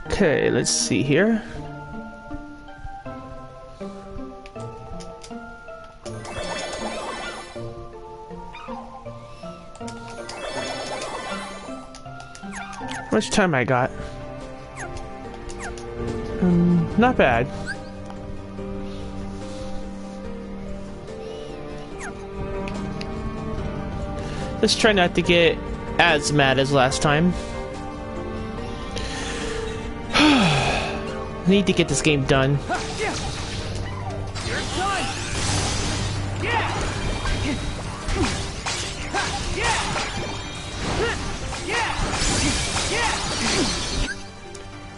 Okay, let's see here. How much time I got? Not bad. Let's try not to get as mad as last time. I need to get this game done.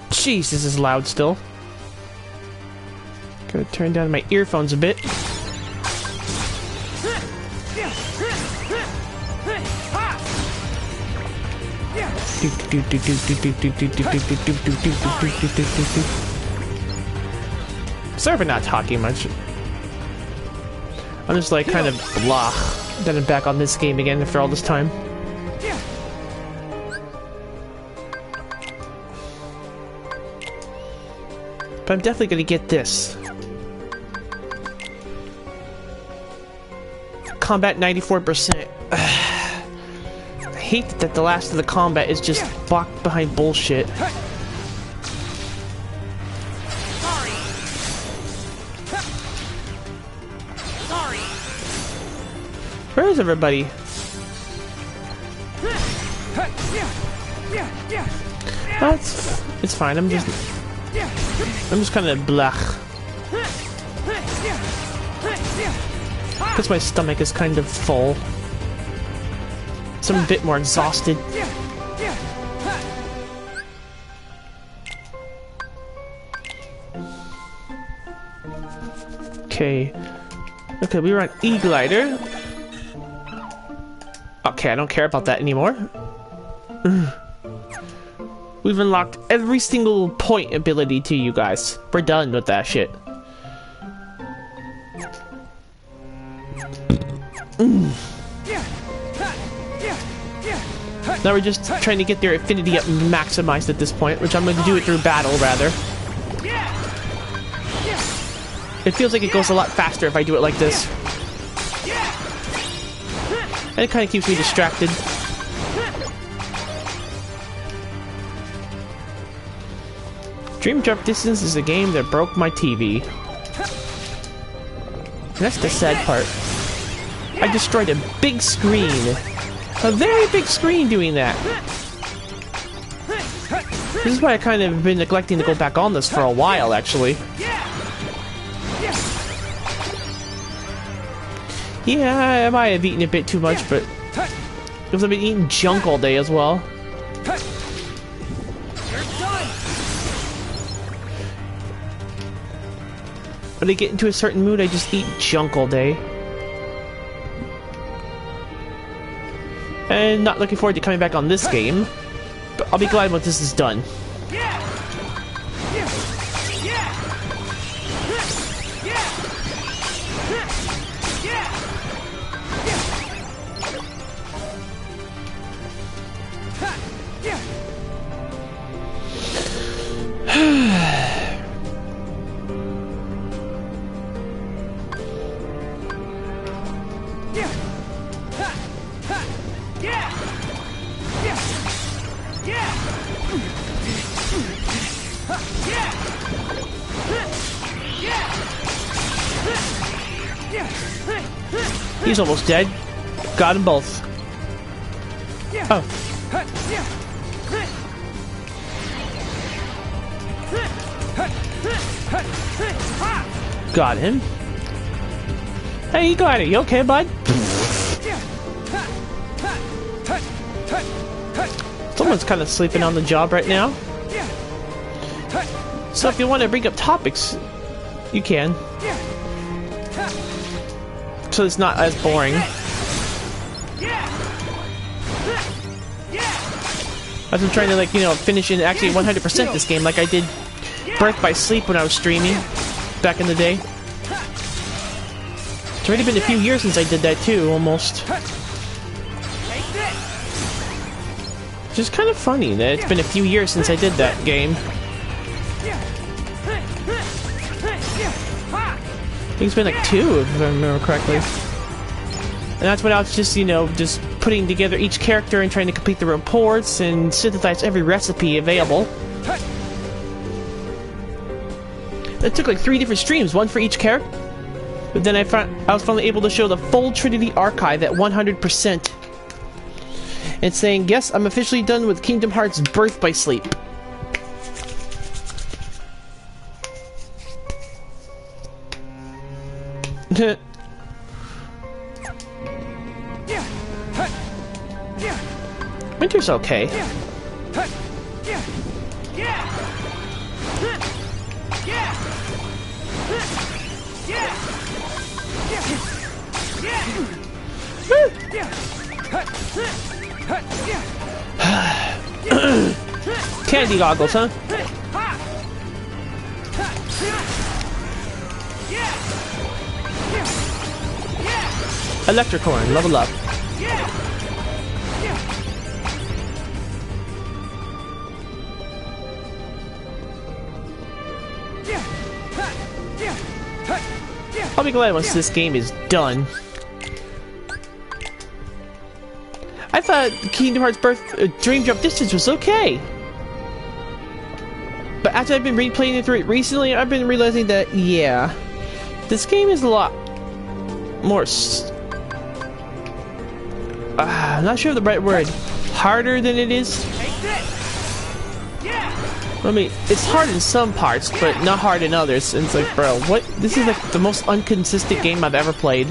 Jeez, this is loud still. Gotta turn down my earphones a bit. Sorry for not talking much. I'm just like kind of blah that I'm back on this game again after all this time. But I'm definitely gonna get this. Combat 94%. I hate that the last of the combat is just blocked behind bullshit. Where is everybody? Oh, it's fine. I'm just kind of blah. Because my stomach is kind of full. So I'm a bit more exhausted. Okay. Okay, we were on E-Glider. Okay, I don't care about that anymore. We've unlocked every single point ability to you guys. We're done with that shit. Now we're just trying to get their affinity up maximized at this point, which I'm going to do it through battle, rather. It feels like it goes a lot faster if I do it like this. And it kind of keeps me distracted. Dream Drop Distance is a game that broke my TV. And that's the sad part. I destroyed a big screen. A very big screen doing that. This is why I kind of been neglecting to go back on this for a while, actually. Yeah, I might have eaten a bit too much, but because I've been eating junk all day as well. When I get into a certain mood, I just eat junk all day. And not looking forward to coming back on this game, but I'll be glad when this is done. He's almost dead. Got them both. Oh. Got him. Hey, you got it. You okay, bud? Someone's kind of sleeping on the job right now. So if you want to bring up topics, you can. So it's not as boring. I've been trying to, like, you know, finish and actually 100% this game like I did Birth by Sleep when I was streaming back in the day. It's already been a few years since I did that too, almost. Which is kind of funny that it's been a few years since I did that game. I think it's been like 2, if I remember correctly. And that's when I was just, you know, just putting together each character and trying to complete the reports and synthesize every recipe available. It took like 3 different streams, one for each character. But then I was finally able to show the full Trinity archive at 100%. And saying, yes, I'm officially done with Kingdom Hearts Birth by Sleep. Winter's okay. Candy goggles, huh? Electricorn, level up. I'll be glad once this game is done. I thought Kingdom Hearts Dream Drop Distance was okay. But after I've been replaying it through it recently, I've been realizing that, yeah, this game is a lot more... I'm not sure of the right word. Harder than it is? I mean, it's hard in some parts, but not hard in others. And it's like, bro, what? This is like the most inconsistent game I've ever played.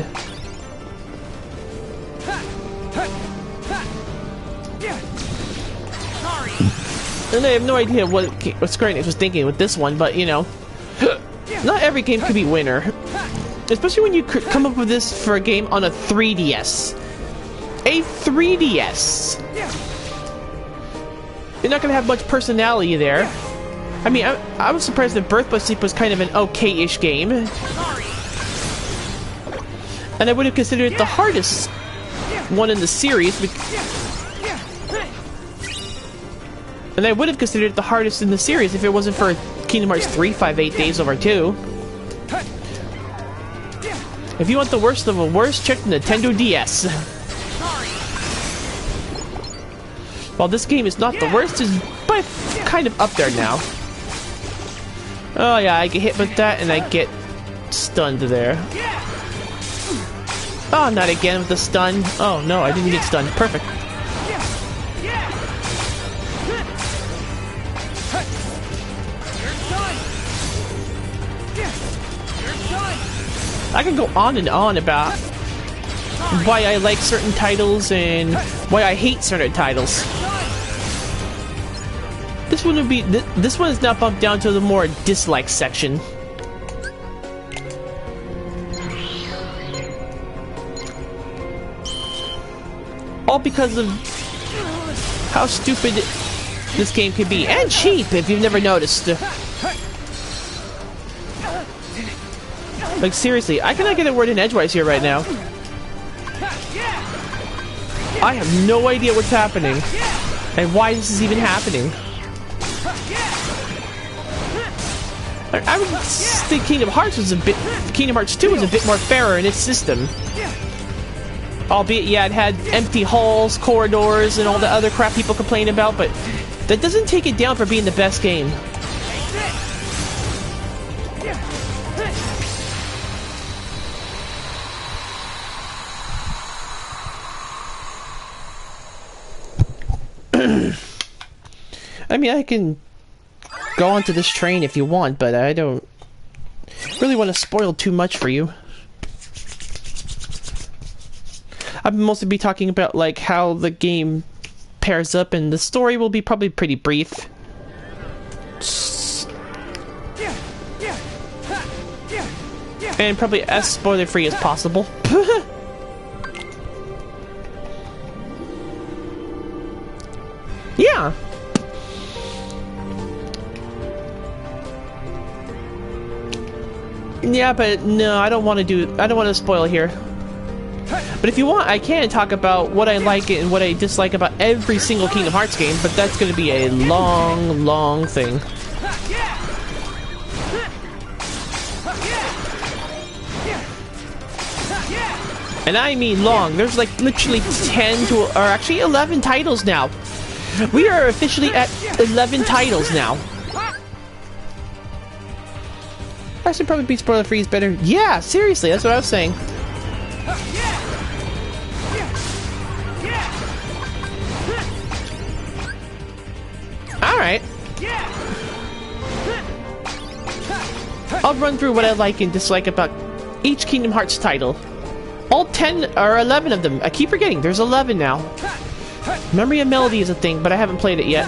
And I have no idea what Square Enix was thinking with this one, but you know, not every game can be winner. Especially when you come up with this for a game on a 3DS. A 3DS! You're not gonna have much personality there. I mean, I was surprised that Birth by Sleep was kind of an okay-ish game. And I would have considered it the hardest one in the series. And I would have considered it the hardest in the series if it wasn't for Kingdom Hearts 3, 5, 8 Days Over 2. If you want the worst of the worst, check the Nintendo DS. While this game is not the worst, it's but kind of up there now. Oh yeah, I get hit with that and I get stunned there. Oh, not again with the stun. Oh no, I didn't get stunned. Perfect. I can go on and on about why I like certain titles and why I hate certain titles. This one would be this one is now bumped down to the more dislike section. All because of how stupid this game can be and cheap if you've never noticed. Like seriously, I cannot get a word in edgewise here right now. I have no idea what's happening and why this is even happening. I would think Kingdom Hearts 2 was a bit more fairer in its system. Albeit, yeah, it had empty halls, corridors, and all the other crap people complain about, but that doesn't take it down for being the best game. I mean, I can go onto this train if you want, but I don't really want to spoil too much for you. I'll mostly be talking about, like, how the game pairs up, and the story will be probably pretty brief. And probably as spoiler-free as possible. Yeah. Yeah, but no, I don't want to spoil here. But if you want, I can talk about what I like and what I dislike about every single Kingdom Hearts game, but that's going to be a long, long thing. And I mean long. There's like literally 10 to, or actually 11 titles now. We are officially at 11 titles now. I should probably be spoiler-free is better. Yeah, seriously, that's what I was saying. Alright. I'll run through what I like and dislike about each Kingdom Hearts title. All 10 or 11 of them. I keep forgetting, there's 11 now. Memory of Melody is a thing, but I haven't played it yet.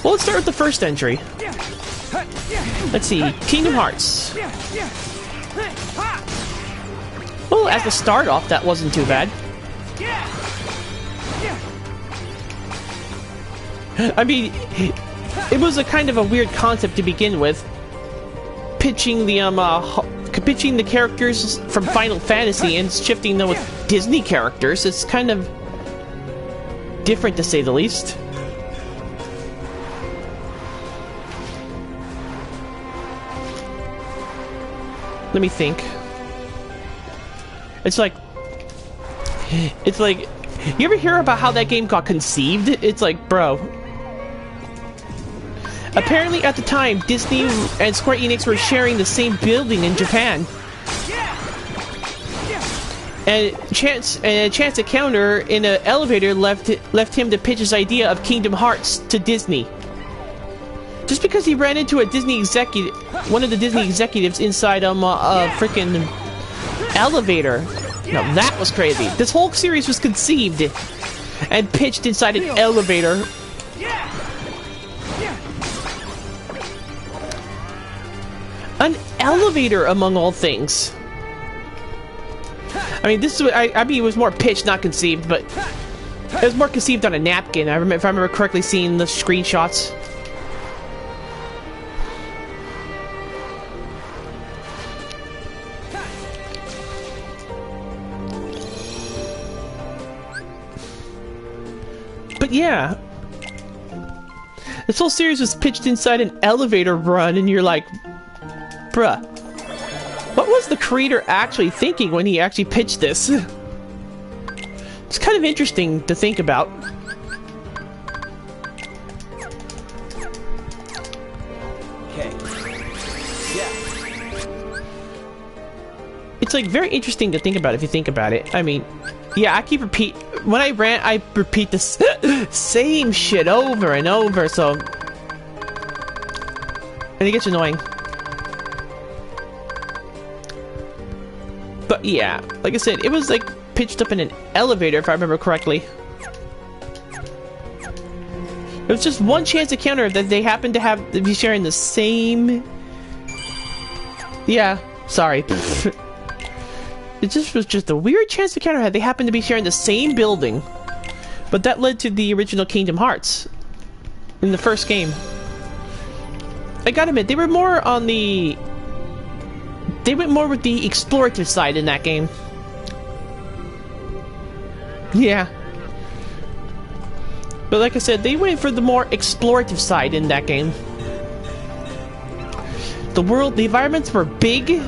Well, let's start with the first entry. Let's see, Kingdom Hearts. Well, as a start off, that wasn't too bad. I mean, it was a kind of a weird concept to begin with. Pitching the characters from Final Fantasy and shifting them with Disney characters. It's kind of different, to say the least. Let me think. It's like, you ever hear about how that game got conceived? It's like, bro. Apparently at the time, Disney and Square Enix were sharing the same building in Japan. And a chance encounter in an elevator left him to pitch his idea of Kingdom Hearts to Disney. Just because he ran into a Disney executive, one of the Disney executives inside a freaking elevator. Now that was crazy. This whole series was conceived and pitched inside an elevator. An elevator, among all things. I mean, this is what I mean. It was more pitched, not conceived, but it was more conceived on a napkin. If I remember correctly, seeing the screenshots. But yeah, this whole series was pitched inside an elevator run, and you're like, bruh, what was the creator actually thinking when he actually pitched this? It's kind of interesting to think about. Okay. Yeah. It's like very interesting to think about if you think about it. I mean, yeah, I when I rant, I repeat the same shit over and over, so... And it gets annoying. But yeah, like I said, it was like pitched up in an elevator, if I remember correctly. It was just one chance encounter that they happened to be sharing the same... Yeah, sorry. It just was just a weird chance encounter that they happened to be sharing the same building. But that led to the original Kingdom Hearts in the first game. I gotta admit, they were more on the... They went more with the explorative side in that game. Yeah. But like I said, they went for the more explorative side in that game. The environments were big.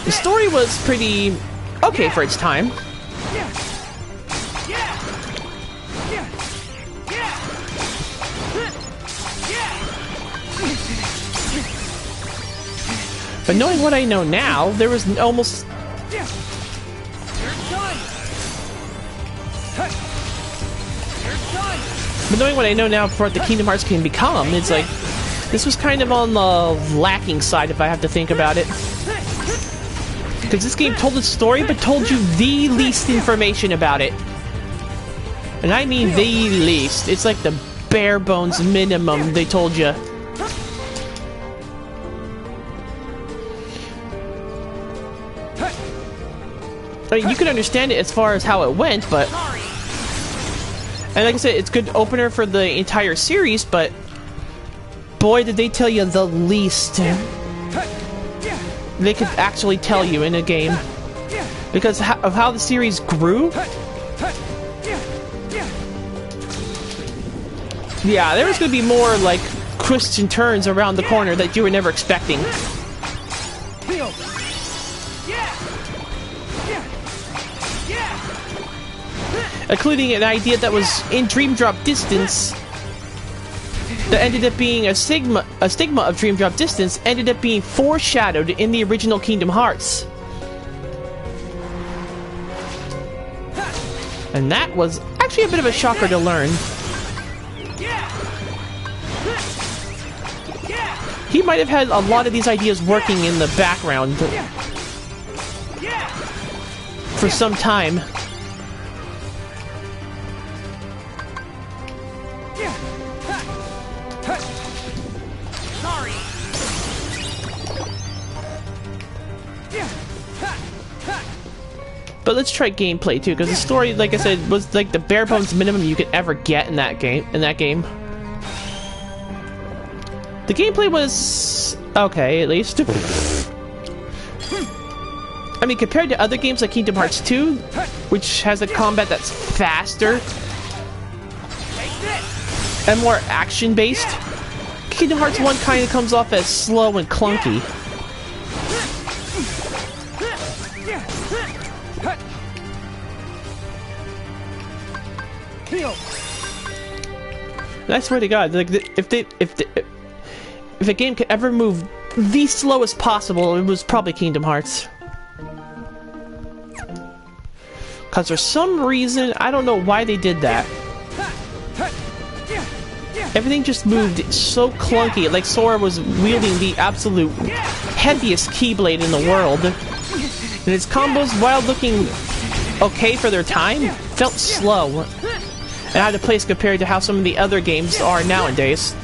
The story was pretty okay for its time. But knowing what I know now, there was almost... But knowing what I know now for what the Kingdom Hearts can become, it's like... This was kind of on the lacking side, if I have to think about it. Because this game told its story, but told you the least information about it. And I mean the least. It's like the bare bones minimum they told you. I mean, you can understand it as far as how it went, but... And like I said, it's a good opener for the entire series, but... Boy, did they tell you the least they could actually tell you in a game. Because of how the series grew... Yeah, there was going to be more, like, twists and turns around the corner that you were never expecting. Including an idea that was in Dream Drop Distance that ended up being a stigma of Dream Drop Distance ended up being foreshadowed in the original Kingdom Hearts. And that was actually a bit of a shocker to learn. He might have had a lot of these ideas working in the background for some time. But let's try gameplay too, because the story, like I said, was like the bare bones minimum you could ever get in that game. The gameplay was okay, at least. I mean, compared to other games like Kingdom Hearts 2, which has a combat that's faster and more action-based, Kingdom Hearts 1 kind of comes off as slow and clunky. And I swear to God, like if a game could ever move the slowest possible, it was probably Kingdom Hearts. Because for some reason, I don't know why they did that. Everything just moved so clunky, like Sora was wielding the absolute heaviest Keyblade in the world. And its combos, while looking okay for their time, felt slow. And out of place compared to how some of the other games are nowadays.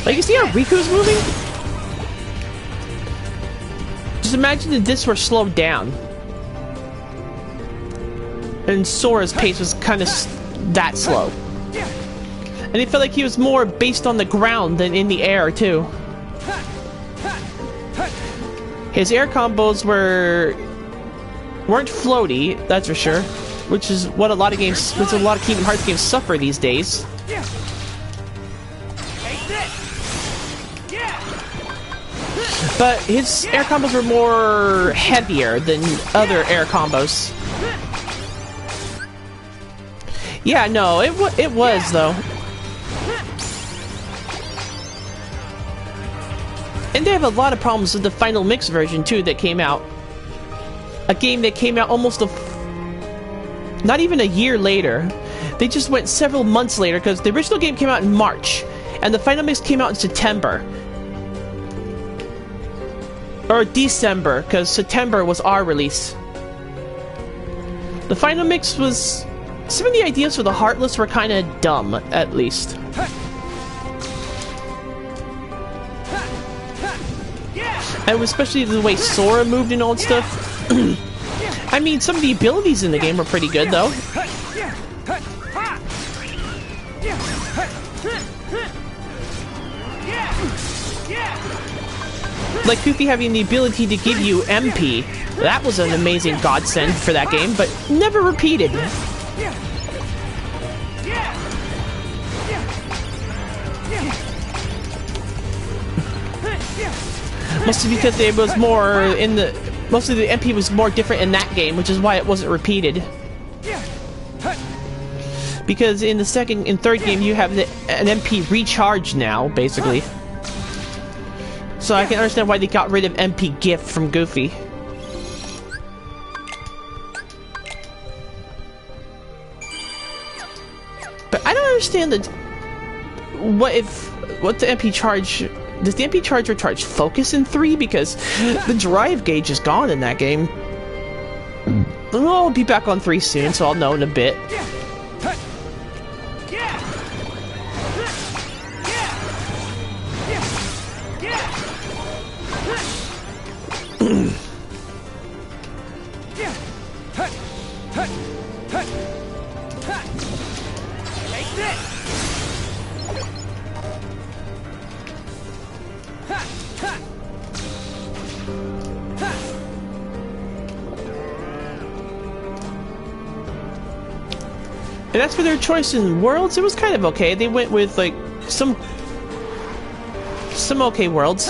Like, you see how Riku's moving? Just imagine if this were slowed down. And Sora's pace was kind of that slow. And it felt like he was more based on the ground than in the air, too. His air combos weren't floaty, that's for sure. Which is what a lot of Kingdom Hearts games suffer these days. But his air combos were more heavier than other air combos. Yeah, no, it was though. And they have a lot of problems with the Final Mix version too that came out. A game that came out almost not even a year later. They just went several months later because the original game came out in March and the Final Mix came out in September. Or December, because September was our release. The Final Mix was... Some of the ideas for the Heartless were kind of dumb, at least. And especially the way Sora moved and all that stuff. I mean, some of the abilities in the game were pretty good, though. Like Goofy having the ability to give you MP. That was an amazing godsend for that game, but never repeated. Mostly because it was more in the... Mostly the MP was more different in that game, which is why it wasn't repeated. Because in the second and third game, you have an MP recharge now, basically. So I can understand why they got rid of MP gift from Goofy. But I don't understand what the MP charge. Does the MP charge recharge focus in 3? Because the drive gauge is gone in that game. Well, I'll be back on 3 soon, so I'll know in a bit. And as for their choice in worlds, it was kind of okay. They went with like some okay worlds.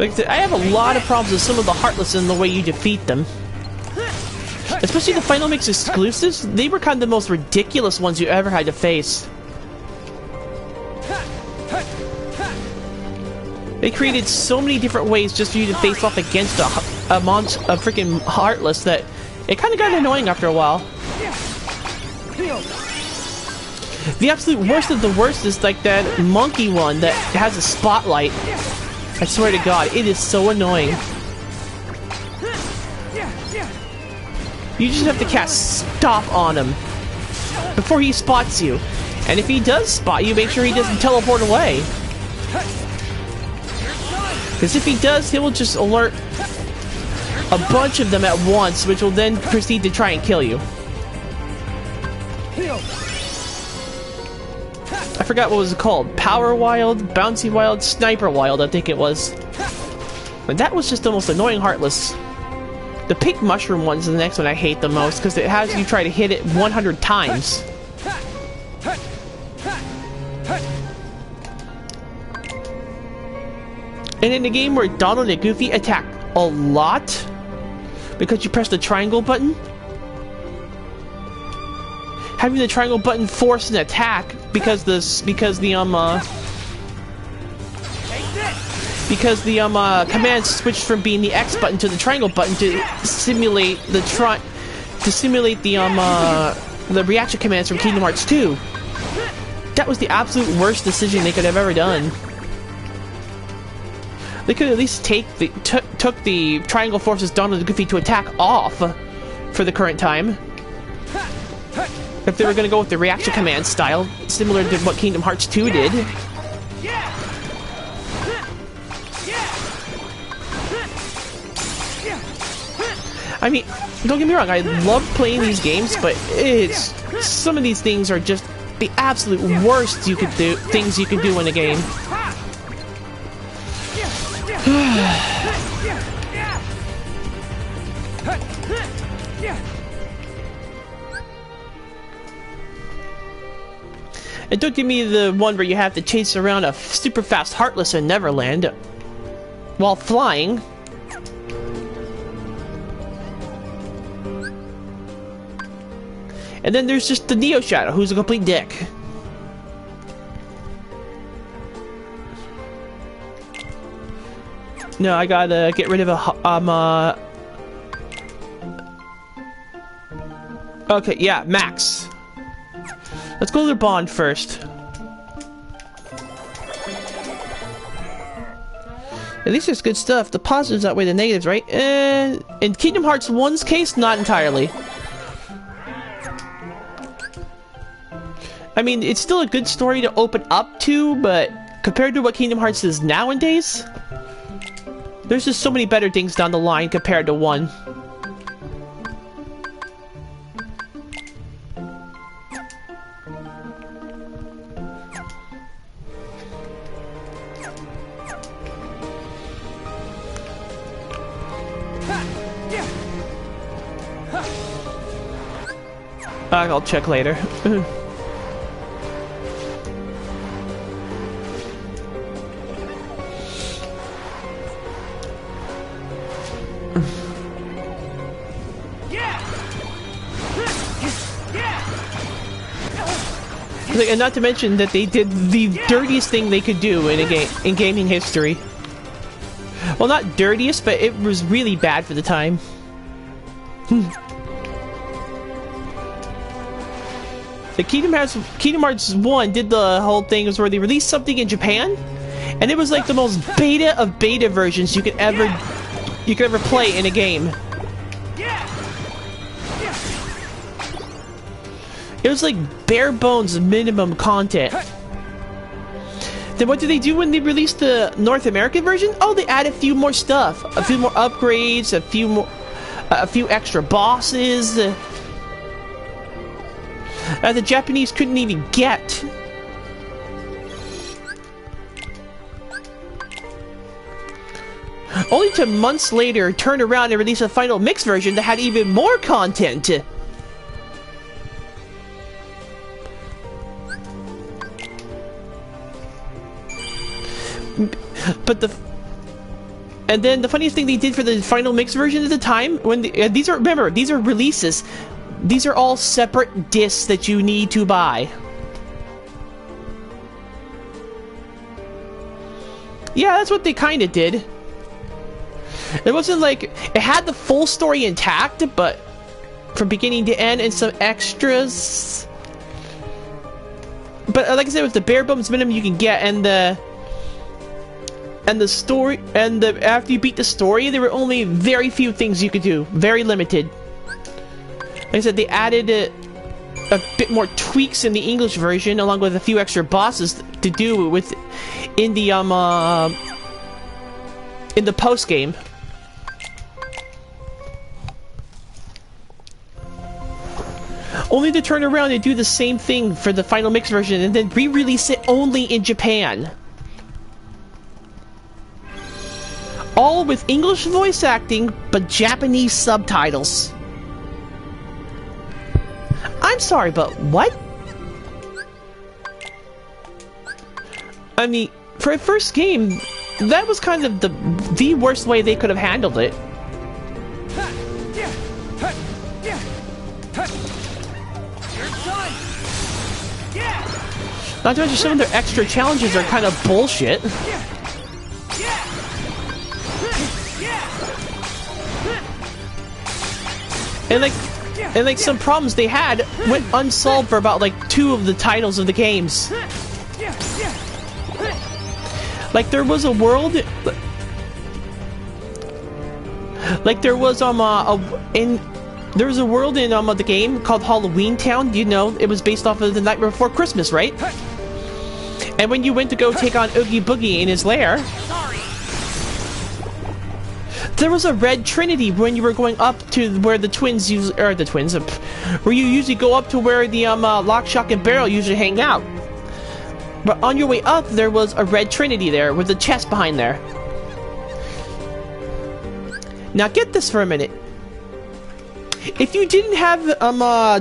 Like I have a lot of problems with some of the Heartless in the way you defeat them. Especially the Final Mix exclusives. They were kind of the most ridiculous ones you ever had to face. They created so many different ways just for you to face off against a freaking Heartless that it kind of got annoying after a while. The absolute worst of the worst is like that monkey one that has a spotlight. I swear to God, it is so annoying. You just have to cast Stop on him before he spots you. And if he does spot you, make sure he doesn't teleport away. Because if he does, he will just alert a bunch of them at once, which will then proceed to try and kill you. I forgot what was it called. Power Wild, Bouncy Wild, Sniper Wild, I think it was. But that was just the most annoying Heartless. The pink mushroom one's the next one I hate the most, because it has you try to hit it 100 times. And in a game where Donald and Goofy attack a lot because you press the triangle button, having the triangle button force an attack because the command switched from being the X button to the triangle button to simulate the reaction commands from Kingdom Hearts 2. That was the absolute worst decision they could have ever done. They could at least took the triangle forces Donald and Goofy to attack off for the current time. If they were going to go with the reaction command style, similar to what Kingdom Hearts 2 did. I mean, don't get me wrong, I love playing these games, but some of these things are just the absolute worst things you can do in a game. And don't give me the one where you have to chase around a super fast Heartless in Neverland while flying. And then there's just the Neo Shadow, who's a complete dick. No, I gotta get rid of okay, yeah, Max. Let's go to the Bond first. At least there's good stuff. The positives outweigh the negatives, right? In Kingdom Hearts 1's case, not entirely. I mean, it's still a good story to open up to, but compared to what Kingdom Hearts is nowadays, there's just so many better things down the line compared to 1. I'll check later. Like, and not to mention that they did the dirtiest thing they could do in a game in gaming history. Well, not dirtiest, but it was really bad for the time. The Kingdom Hearts 1 did the whole thing was where they released something in Japan, and it was like the most beta of beta versions you could ever play in a game. It was like bare bones minimum content. Then what did they do when they released the North American version? Oh, they added a few more stuff, a few more upgrades, a few extra bosses. The Japanese couldn't even get. Only to months later turn around and release a final mix version that had even more content. But and then the funniest thing they did for the final mix version at the time, when these are releases. These are all separate discs that you need to buy. Yeah, that's what they kind of did. It wasn't like it had the full story intact, but from beginning to end and some extras. But like I said, it was the bare bones minimum you can get, and the story, and after you beat the story, there were only very few things you could do, very limited. Like I said, they added a bit more tweaks in the English version, along with a few extra bosses to do with in the post game. Only to turn around and do the same thing for the final mix version, and then re-release it only in Japan. All with English voice acting, but Japanese subtitles. I'm sorry, but what? I mean, for a first game, that was kind of the worst way they could have handled it. Not to mention some of their extra challenges are kind of bullshit. And like some problems they had went unsolved for about like 2 of the titles of the games. Like there was a world, like there was there was a world in the game called Halloween Town. You know, it was based off of The Nightmare Before Christmas, right? And when you went to go take on Oogie Boogie in his lair, there was a red trinity when you were going up to where the twins where you usually go up to where the Lock, Shock, and Barrel usually hang out. But on your way up, there was a red trinity there with a chest behind there. Now get this for a minute. If you didn't have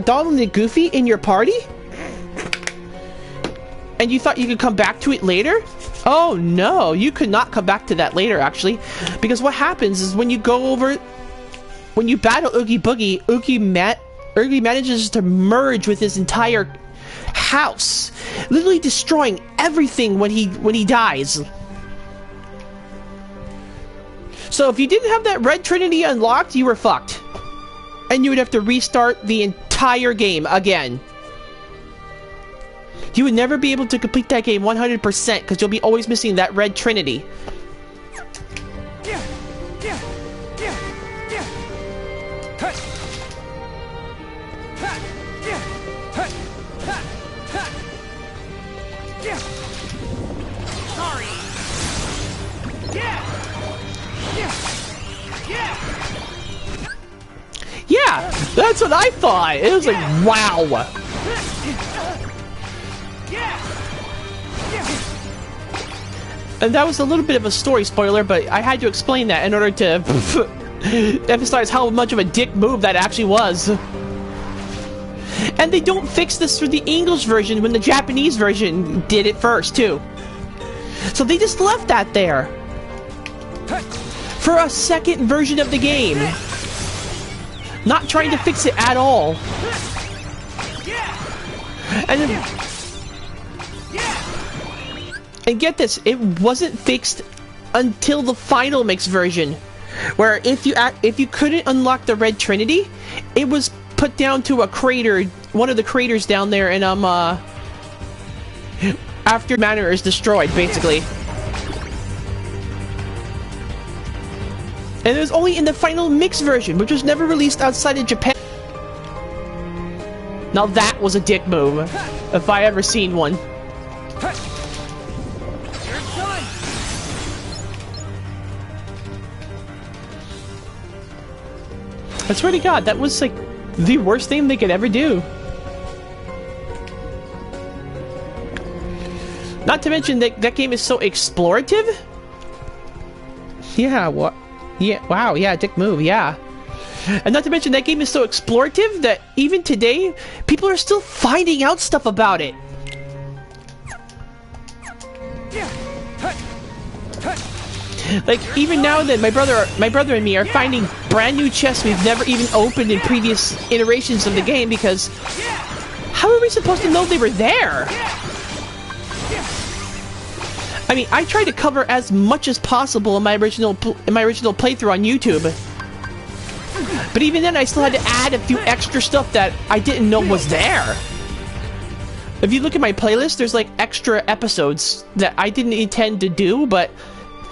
Donald and Goofy in your party, and you thought you could come back to it later, oh no, you could not come back to that later, actually. Because what happens is when you battle Oogie Boogie, Oogie manages to merge with his entire house, literally destroying everything when he dies. So if you didn't have that red trinity unlocked, you were fucked. And you would have to restart the entire game again. You would never be able to complete that game 100% because you'll be always missing that red trinity. Yeah, that's what I thought. It was like, wow. And that was a little bit of a story spoiler, but I had to explain that in order to emphasize how much of a dick move that actually was. And they don't fix this for the English version when the Japanese version did it first, too. So they just left that there for a second version of the game. Not trying to fix it at all. And then, And get this, it wasn't fixed until the final mix version, where if you couldn't unlock the Red Trinity, it was put down to a crater, one of the craters down there, and after Manor is destroyed, basically. And it was only in the final mix version, which was never released outside of Japan. Now that was a dick move, if I ever seen one. I swear to God, that was like the worst thing they could ever do. Not to mention that that game is so explorative. Yeah, what? Yeah, wow, yeah, dick move, yeah. And not to mention that game is so explorative that even today, people are still finding out stuff about it. Like, even now that my brother and me are finding brand new chests we've never even opened in previous iterations of the game, because how are we supposed to know they were there? I mean, I tried to cover as much as possible in my original playthrough on YouTube, but even then I still had to add a few extra stuff that I didn't know was there. If you look at my playlist, there's like extra episodes that I didn't intend to do, but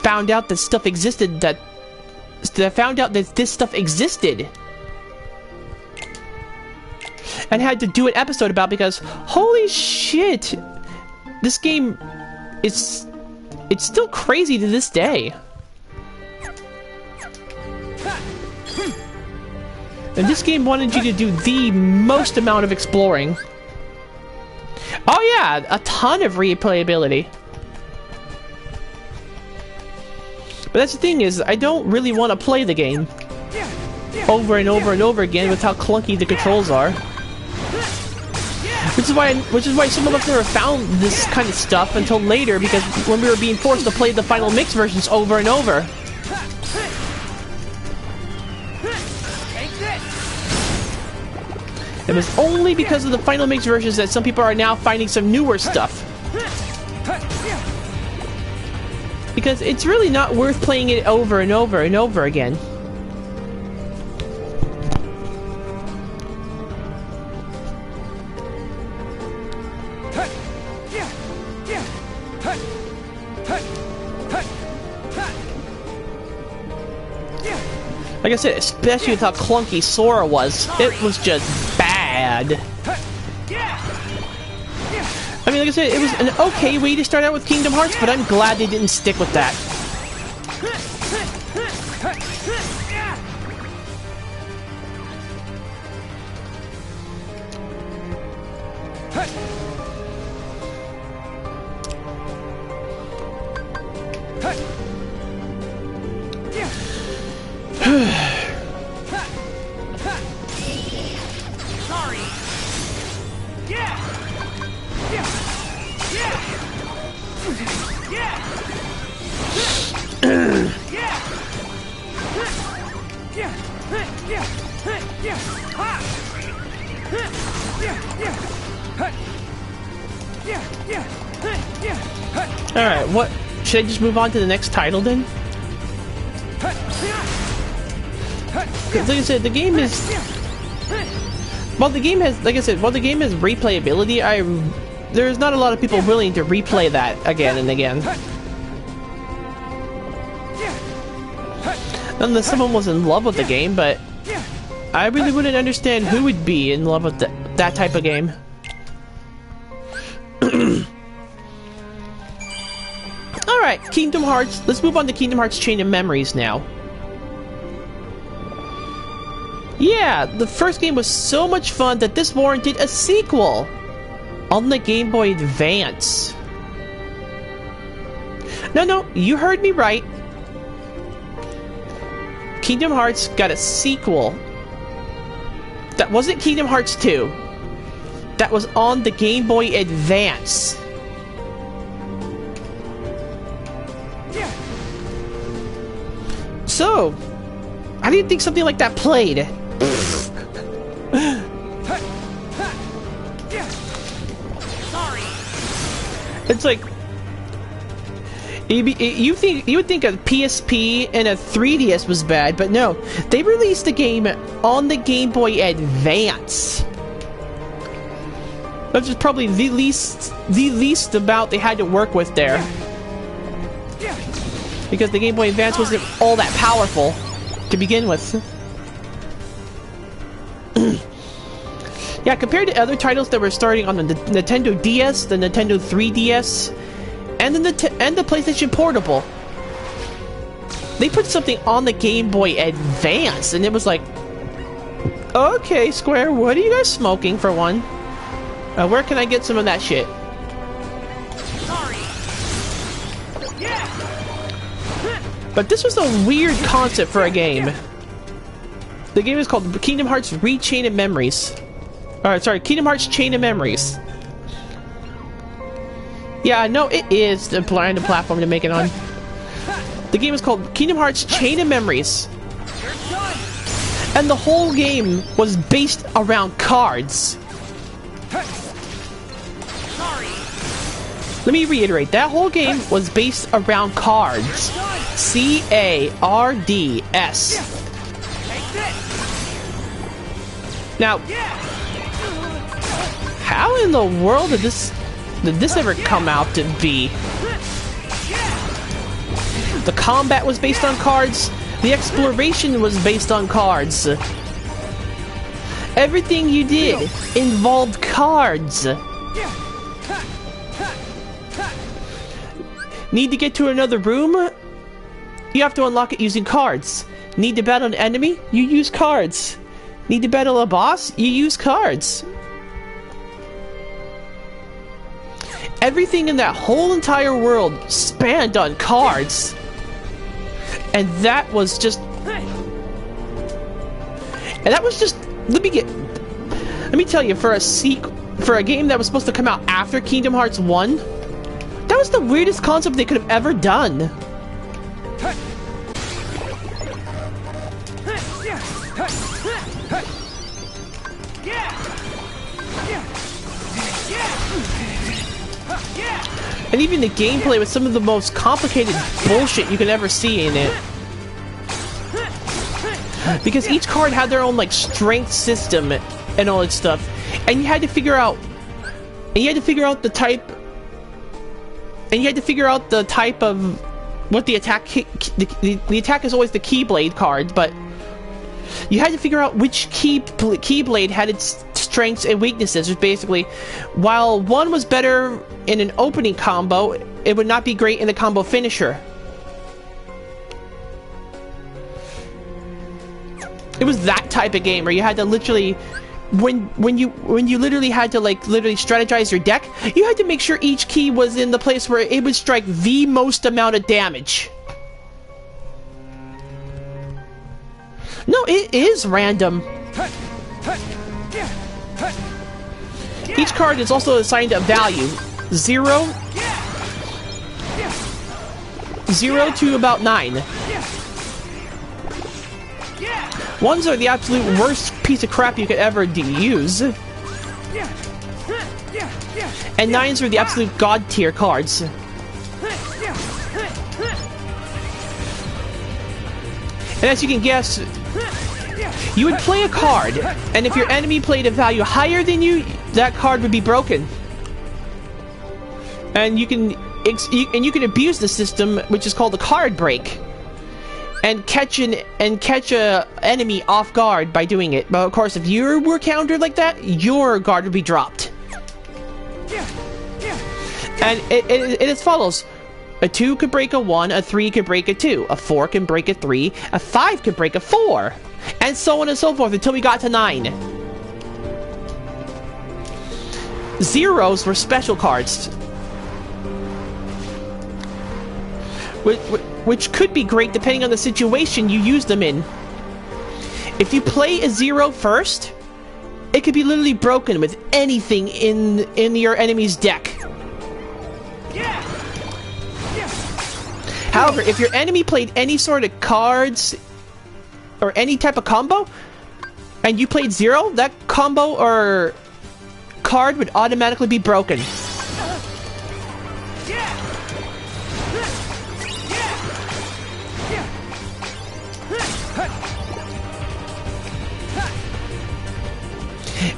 found out that stuff existed, that found out that this stuff existed, and had to do an episode about, because holy shit, this game, it's still crazy to this day. And this game wanted you to do the most amount of exploring. Oh yeah, a ton of replayability. But that's the thing, is I don't really want to play the game over and over and over again with how clunky the controls are. Which is why some of us never found this kind of stuff until later, because when we were being forced to play the final mix versions over and over. It was only because of the final mix versions that some people are now finding some newer stuff. Because it's really not worth playing it over and over and over again. Like I said, especially with how clunky Sora was, it was just bad. I mean, like I said, it was an okay way to start out with Kingdom Hearts, but I'm glad they didn't stick with that. Alright, what? Should I just move on to the next title then? Like I said, the game is... While the game has, like I said, while the game has replayability, there's not a lot of people willing to replay that again and again. Unless someone was in love with the game, but I really wouldn't understand who would be in love with that type of game. Alright, Kingdom Hearts. Let's move on to Kingdom Hearts Chain of Memories now. Yeah, the first game was so much fun that this warranted a sequel on the Game Boy Advance. No, you heard me right. Kingdom Hearts got a sequel. That wasn't Kingdom Hearts 2. That was on the Game Boy Advance. So, how do you think something like that played? It's like, You would think a PSP and a 3DS was bad, but no. They released the game on the Game Boy Advance. That's just probably the least amount they had to work with there. Because the Game Boy Advance wasn't all that powerful to begin with. Yeah, compared to other titles that were starting on the Nintendo DS, the Nintendo 3DS, and the PlayStation Portable, they put something on the Game Boy Advance, and it was like, okay, Square, what are you guys smoking for one? Where can I get some of that shit? But this was a weird concept for a game. The game is called Kingdom Hearts Chain of Memories. Alright, sorry, Kingdom Hearts Chain of Memories. Yeah, I know it is the random platform to make it on. The game is called Kingdom Hearts Chain of Memories. And the whole game was based around cards. Let me reiterate, that whole game was based around cards. C-A-R-D-S. Now, how in the world did this ever come out to be? The combat was based on cards. The exploration was based on cards. Everything you did involved cards. Need to get to another room? You have to unlock it using cards. Need to battle an enemy? You use cards. Need to battle a boss? You use cards. Everything in that whole entire world spanned on cards. And that was just... Let me tell you, for a game that was supposed to come out after Kingdom Hearts 1, that was the weirdest concept they could have ever done. And even the gameplay was some of the most complicated bullshit you could ever see in it. Because each card had their own, like, strength system and all that stuff. And you had to figure out... the type... And you had to figure out the type of... What the attack... The attack is always the Keyblade card, but... You had to figure out which Keyblade had its strengths and weaknesses, which basically... While one was better in an opening combo, it would not be great in the combo finisher. It was that type of game where you had to literally... When you literally had to, like, literally strategize your deck, you had to make sure each key was in the place where it would strike the most amount of damage. No, it is random. Each card is also assigned a value. 0 to about 9. Ones are the absolute worst piece of crap you could ever use. And 9s are the absolute god tier cards. And as you can guess, you would play a card, and if your enemy played a value higher than you, that card would be broken. And you can abuse the system, which is called a card break. And catch a enemy off guard by doing it. But of course, if you were countered like that, your guard would be dropped. And it is as follows: a 2 could break a 1, a 3 could break a 2, a 4 can break a 3, a 5 could break a 4, and so on and so forth until we got to 9. Zeros were special cards, which could be great depending on the situation you use them in. If you play a 0 first, it could be literally broken with anything in your enemy's deck. However, if your enemy played any sort of cards or any type of combo, and you played 0, that combo or card would automatically be broken.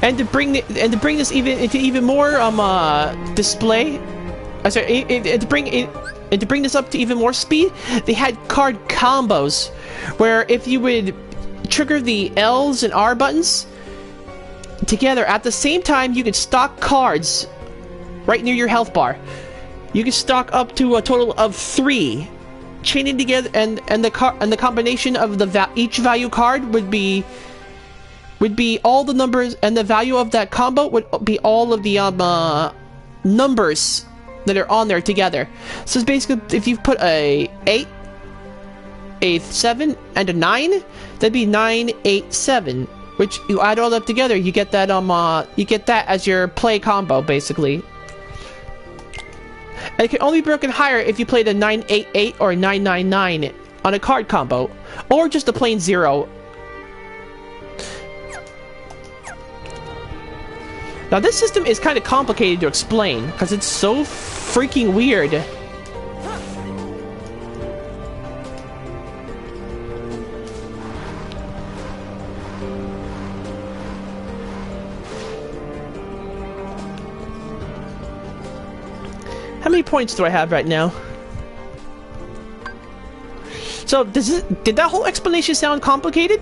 And to bring this even more display, and to bring this up to even more speed, they had card combos, where if you would trigger the L's and R buttons together at the same time, you could stock cards right near your health bar. You can stock up to a total of 3, chaining together, and the combination of each value card would be all the numbers, and the value of that combo would be all of the numbers that are on there together. So it's basically, if you put a 8, a 7, and a 9, that'd be 9, 8, 7. Which you add all up together, you get that as your play combo, basically. And it can only be broken higher if you played a 988 or a 999 on a card combo, or just a plain 0. Now this system is kind of complicated to explain, because it's so freaking weird. How many points do I have right now? So, did that whole explanation sound complicated?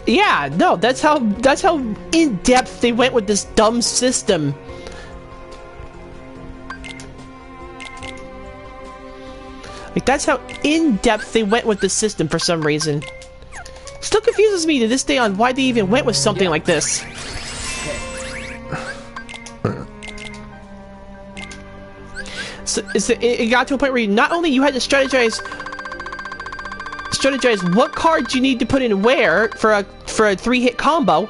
Yeah, no, that's how in-depth they went with this dumb system. Like, that's how in-depth they went with this system for some reason. Still confuses me to this day on why they even went with something like this. So, it got to a point where not only you had to strategize what cards you need to put in where for a 3-hit combo,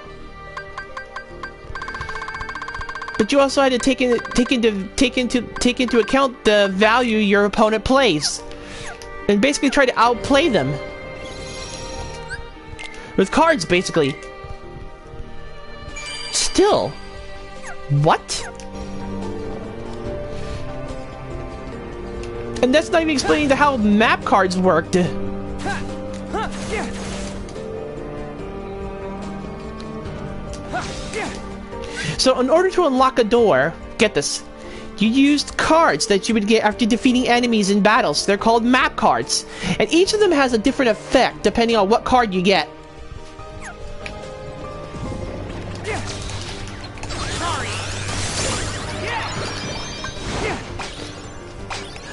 but you also had to take into account the value your opponent plays, and basically try to outplay them with cards, basically. Still, what? And that's not even explaining how map cards worked. So in order to unlock a door, get this, you used cards that you would get after defeating enemies in battles. They're called map cards, and each of them has a different effect depending on what card you get.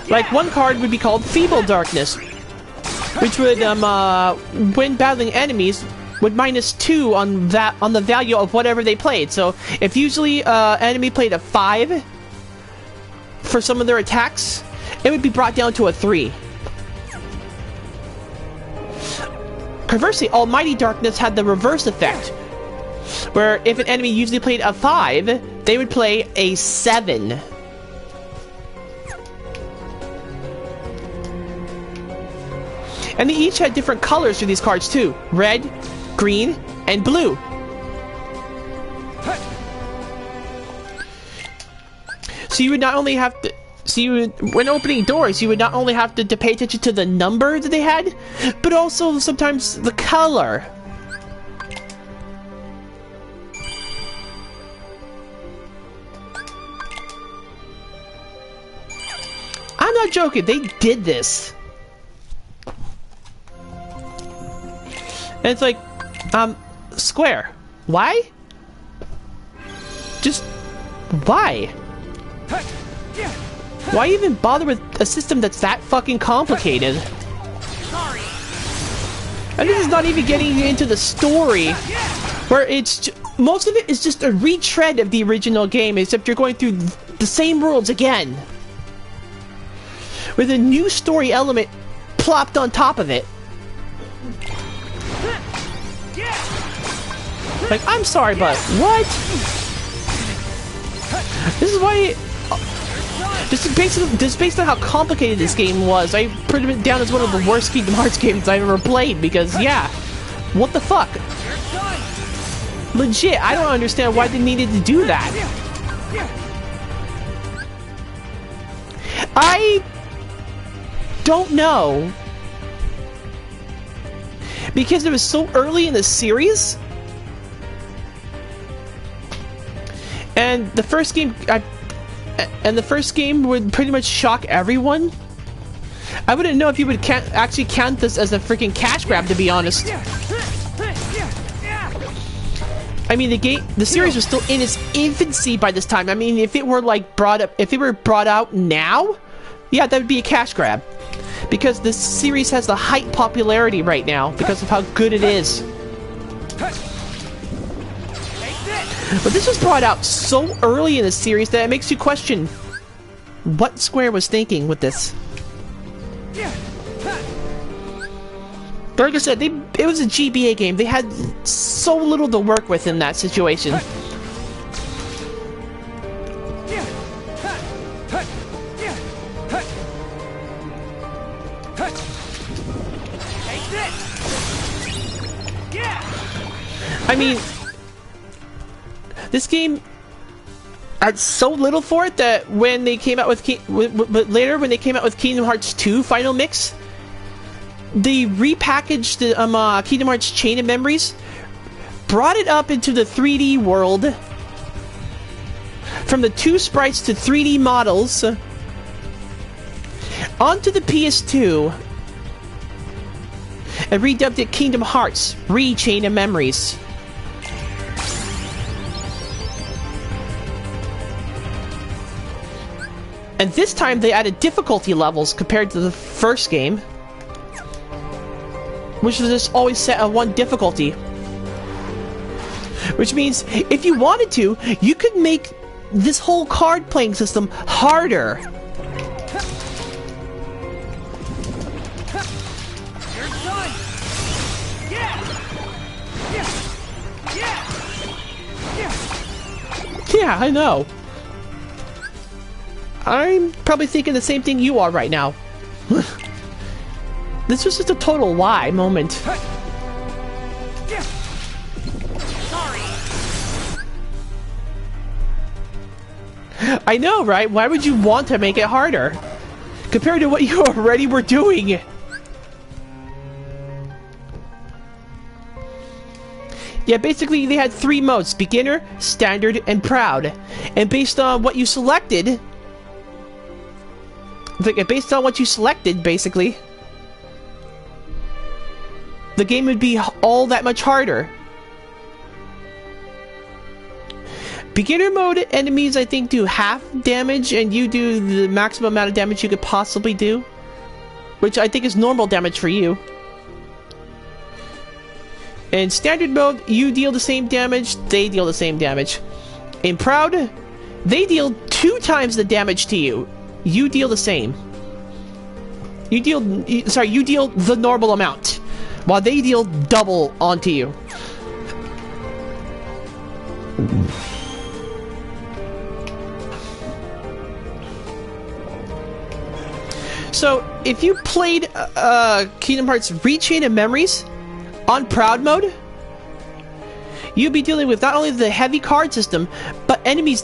Like, one card would be called Feeble Darkness, which would, when battling enemies, would -2 on the value of whatever they played. So, if usually enemy played a 5 for some of their attacks, it would be brought down to a 3. Conversely, Almighty Darkness had the reverse effect, where if an enemy usually played a 5, they would play a 7. And they each had different colors for these cards too. Red, green, and blue. So you would not only have to... when opening doors, you would not only have to pay attention to the number that they had, but also sometimes the color. I'm not joking, they did this. And it's like, Square, why? Just, why? Why even bother with a system that's that fucking complicated? And this is not even getting into the story, where it's, most of it is just a retread of the original game, except you're going through the same worlds again, with a new story element plopped on top of it. Like, I'm sorry, but what? This is why... Just based on how complicated this game was, I put it down as one of the worst Kingdom Hearts games I've ever played, because, yeah, What the fuck? Legit, I don't understand why they needed to do that. I don't know. Because it was so early in the series. And the first game would pretty much shock everyone. I wouldn't know if you would actually count this as a freaking cash grab, to be honest. I mean, the series was still in its infancy by this time. I mean, if it were like brought out now, yeah, that would be a cash grab. Because this series has the height popularity right now because of how good it is. But this was brought out so early in the series that it makes you question what Square was thinking with this. But like I said, it was a GBA game. They had so little to work with in that situation. I mean, this game had so little for it that when they came out with later when they came out with Kingdom Hearts 2 Final Mix, they repackaged the Kingdom Hearts Chain of Memories, brought it up into the 3D world, from the 2 sprites to 3D models, onto the PS2, and redubbed it Kingdom Hearts Chain of Memories. And this time they added difficulty levels compared to the first game, which was just always set at 1 difficulty. Which means, if you wanted to, you could make this whole card playing system harder. You're done. Yeah, I know. I'm probably thinking the same thing you are right now. This was just a total why moment. Sorry. I know, right? Why would you want to make it harder? Compared to what you already were doing. Yeah, basically they had 3 modes: beginner, standard, and proud. And based on what you selected, basically, the game would be all that much harder. Beginner mode enemies, I think, do half damage, and you do the maximum amount of damage you could possibly do, which I think is normal damage for you. In standard mode, you deal the same damage, they deal the same damage. In proud, they deal 2 times the damage to you. You deal the same. You deal the normal amount, while they deal double onto you. So, if you played Kingdom Hearts Chain of Memories on Proud mode, you'd be dealing with not only the heavy card system, but enemies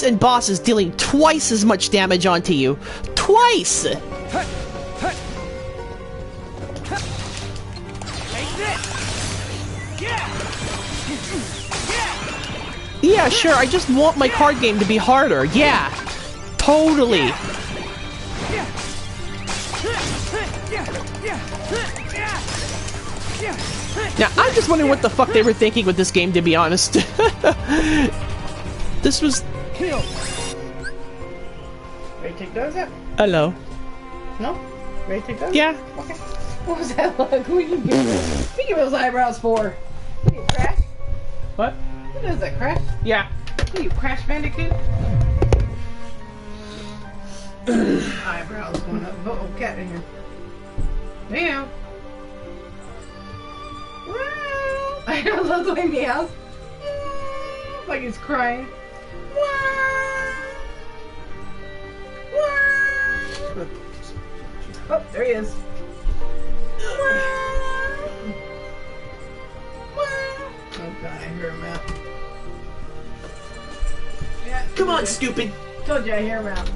and bosses dealing twice as much damage onto you. Twice! Yeah, sure, I just want my card game to be harder. Yeah, totally. Now, I'm just wondering what the fuck they were thinking with this game, to be honest. This was... Kill. Ready to take those out? Hello. No? Ready to take those? Yeah. Okay. What was that look? What you give those eyebrows for? What are you, Crash? What? What is that, Crash? Yeah. What are you, Crash Bandicoot? Eyebrows going up. Uh-oh, cat in here. Damn. I love the way he meows. Like he's crying. Oh, there he is. Come on, stupid. Told you I hear him out.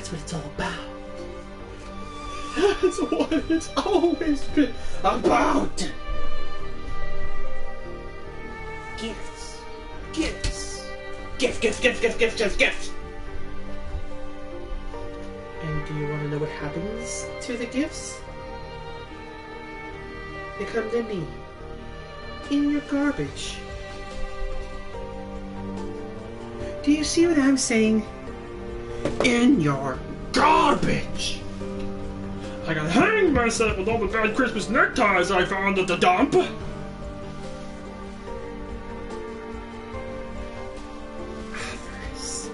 That's what it's all about. That's what it's always been about. Gifts. Gifts. Gifts. And do you want to know what happens to the gifts? They come to me. In your garbage. Do you see what I'm saying? In your garbage! I can hang myself with all the bad Christmas neckties I found at the dump! Avarice.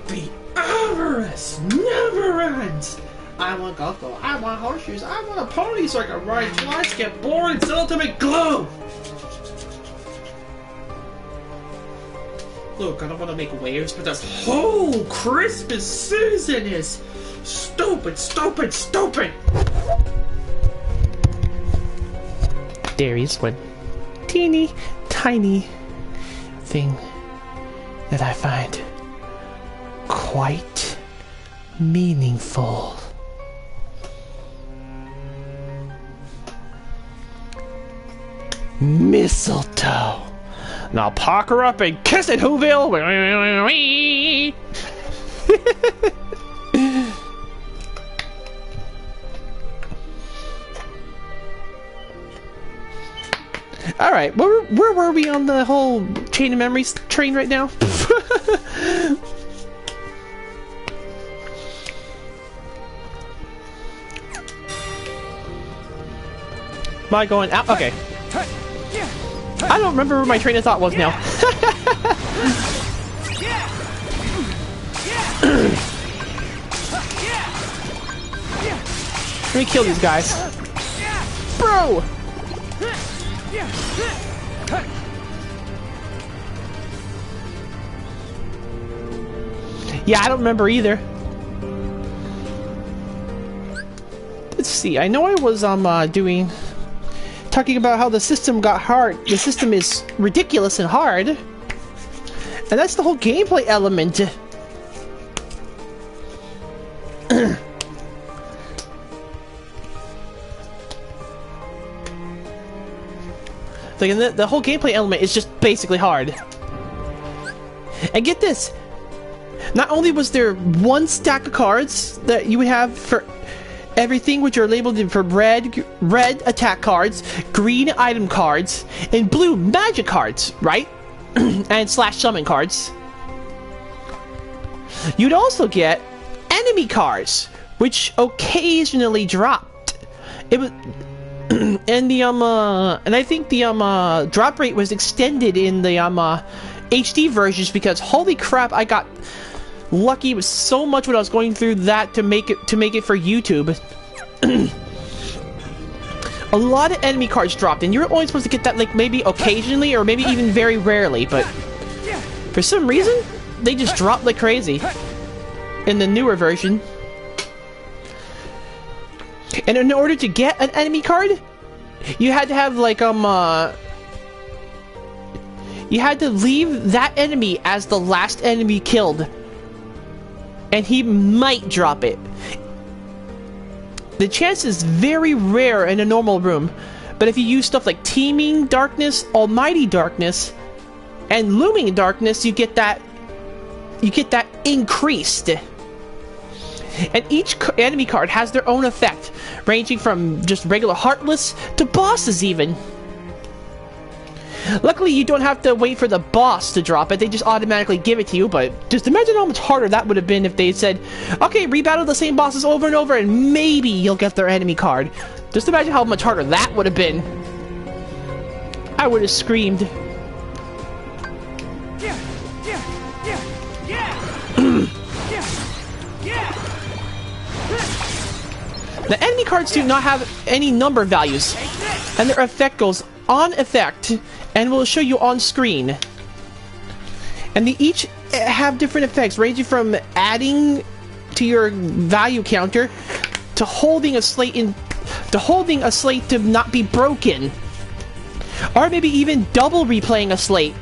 The avarice never ends! I want golf ball, I want horseshoes, I want a pony so I can ride flies, get bored, and sell it to make glue! Look, I don't want to make waves, but this whole Christmas season is stupid. There is one teeny tiny thing that I find quite meaningful. Mistletoe. Now park her up and kiss it, Whoville! Alright, where were we on the whole chain of memories train right now? Am I going out? Okay. I don't remember where my train of thought was now. Let me kill these guys. Bro! Yeah, I don't remember either. Let's see, I know I was talking about how the system got hard. The system is ridiculous and hard. And that's the whole gameplay element. Like, the whole gameplay element is just basically hard. And get this. Not only was there one stack of cards that you would have for everything, which are labeled for red attack cards, green item cards, and blue magic cards, right? And slash summon cards. You'd also get enemy cards, which occasionally dropped. It was, and the and I think the drop rate was extended in the HD versions because holy crap, I got lucky with so much when I was going through that to make it for YouTube. A lot of enemy cards dropped, and you're only supposed to get that like maybe occasionally or maybe even very rarely, but for some reason they just dropped like crazy in the newer version. And in order to get an enemy card, you had to have like you had to leave that enemy as the last enemy killed. And he might drop it. The chance is very rare in a normal room, but if you use stuff like Teeming Darkness, Almighty Darkness, and Looming Darkness, you get that increased. And each enemy card has their own effect, ranging from just regular Heartless to bosses even. Luckily, you don't have to wait for the boss to drop it. They just automatically give it to you, but just imagine how much harder that would have been if they said, okay, rebattle the same bosses over and over and maybe you'll get their enemy card. Just imagine how much harder that would have been. I would have screamed. The enemy cards do not have any number values, and their effect goes on effect and will show you on screen. And they each have different effects, ranging from adding to your value counter to holding a slate to not be broken, or maybe even double replaying a slate.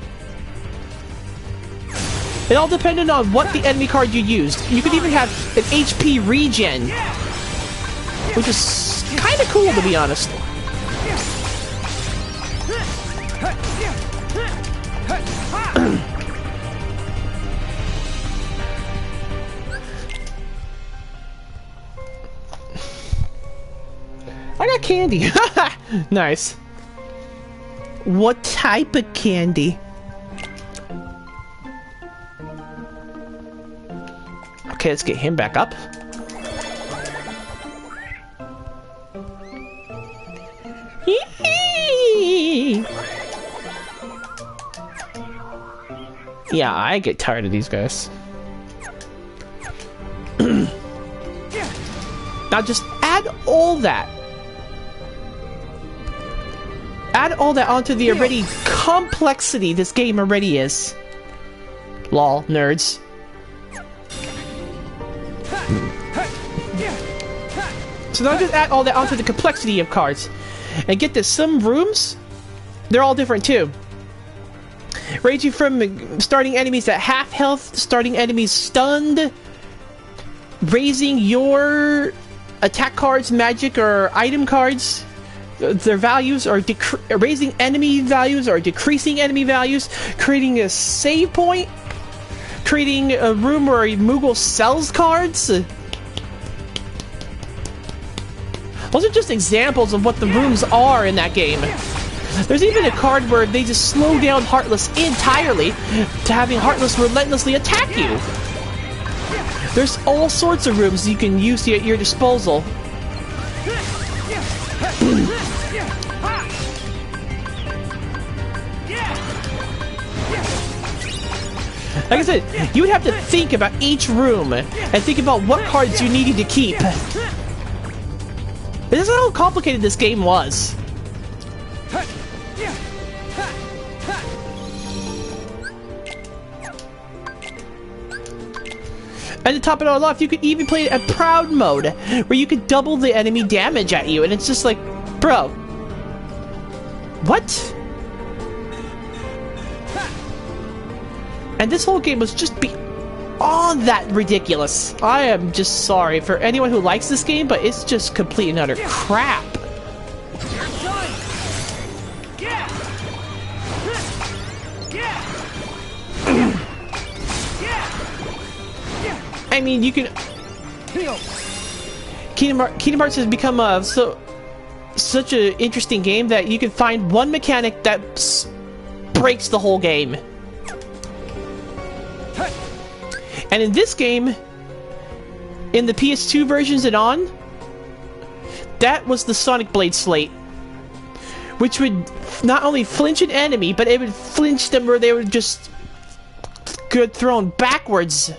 It all depended on what the enemy card you used. You could even have an HP regen, which is kind of cool, to be honest. I got candy. Nice. What type of candy? Okay, let's get him back up. Yeah, I get tired of these guys. Now just add all that. Add all that onto the already complexity this game already is. Lol, nerds. So now just add all that onto the complexity of cards. And get this, some rooms, they're all different too. Ranging from starting enemies at half health, starting enemies stunned, raising your attack cards, magic, or item cards, their values, or raising enemy values or decreasing enemy values, creating a save point, creating a room where Moogle sells cards. Those are just examples of what the rooms are in that game. There's even a card where they just slow down Heartless entirely to having Heartless relentlessly attack you. There's all sorts of rooms you can use at your disposal. Like I said, you would have to think about each room and think about what cards you needed to keep. This is how complicated this game was. And to top it all off, you could even play a proud mode, where you could double the enemy damage at you, and it's just like, bro, what? And this whole game was just beyond that ridiculous. I am just sorry for anyone who likes this game, but it's just complete and utter crap. I mean, you can. Kingdom Hearts has become such an interesting game that you can find one mechanic that breaks the whole game. And in this game, in the PS2 versions and on, that was the Sonic Blade slate, which would not only flinch an enemy, but it would flinch them where they were just good thrown backwards.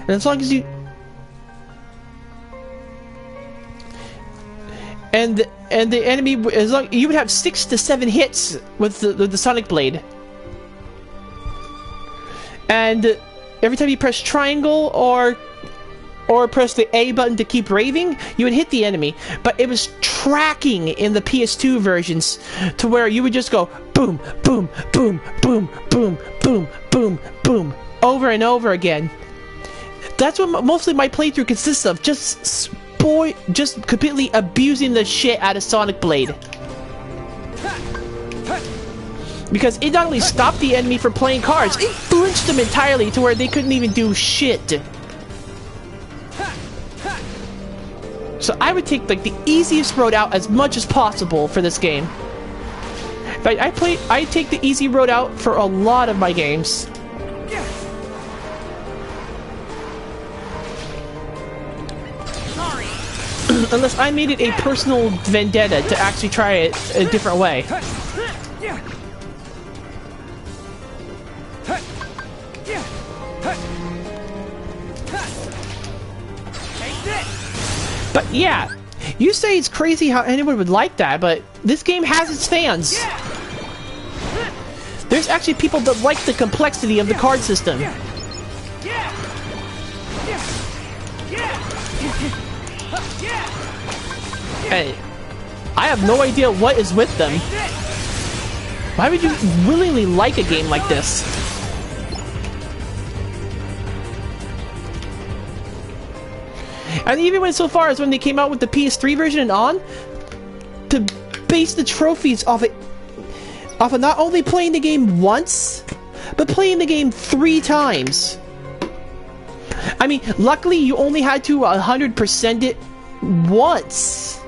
And as long as you... And the enemy, as long you would have 6 to 7 hits with the Sonic Blade. And every time you press triangle or press the A button to keep raving, you would hit the enemy. But it was tracking in the PS2 versions to where you would just go boom, boom, boom, boom, boom, boom, boom, boom, over and over again. That's what mostly my playthrough consists of, just completely abusing the shit out of Sonic Blade. Because it not only stopped the enemy from playing cards, it flinched them entirely to where they couldn't even do shit. So I would take like the easiest road out as much as possible for this game. In fact, I take the easy road out for a lot of my games. Unless I made it a personal vendetta to actually try it a different way. But yeah, you say it's crazy how anyone would like that, but this game has its fans. There's actually people that like the complexity of the card system. Hey, I have no idea what is with them. Why would you willingly like a game like this? And even went so far as when they came out with the PS3 version and on, to base the trophies off of not only playing the game once, but playing the game 3 times. I mean, luckily you only had to 100% it once.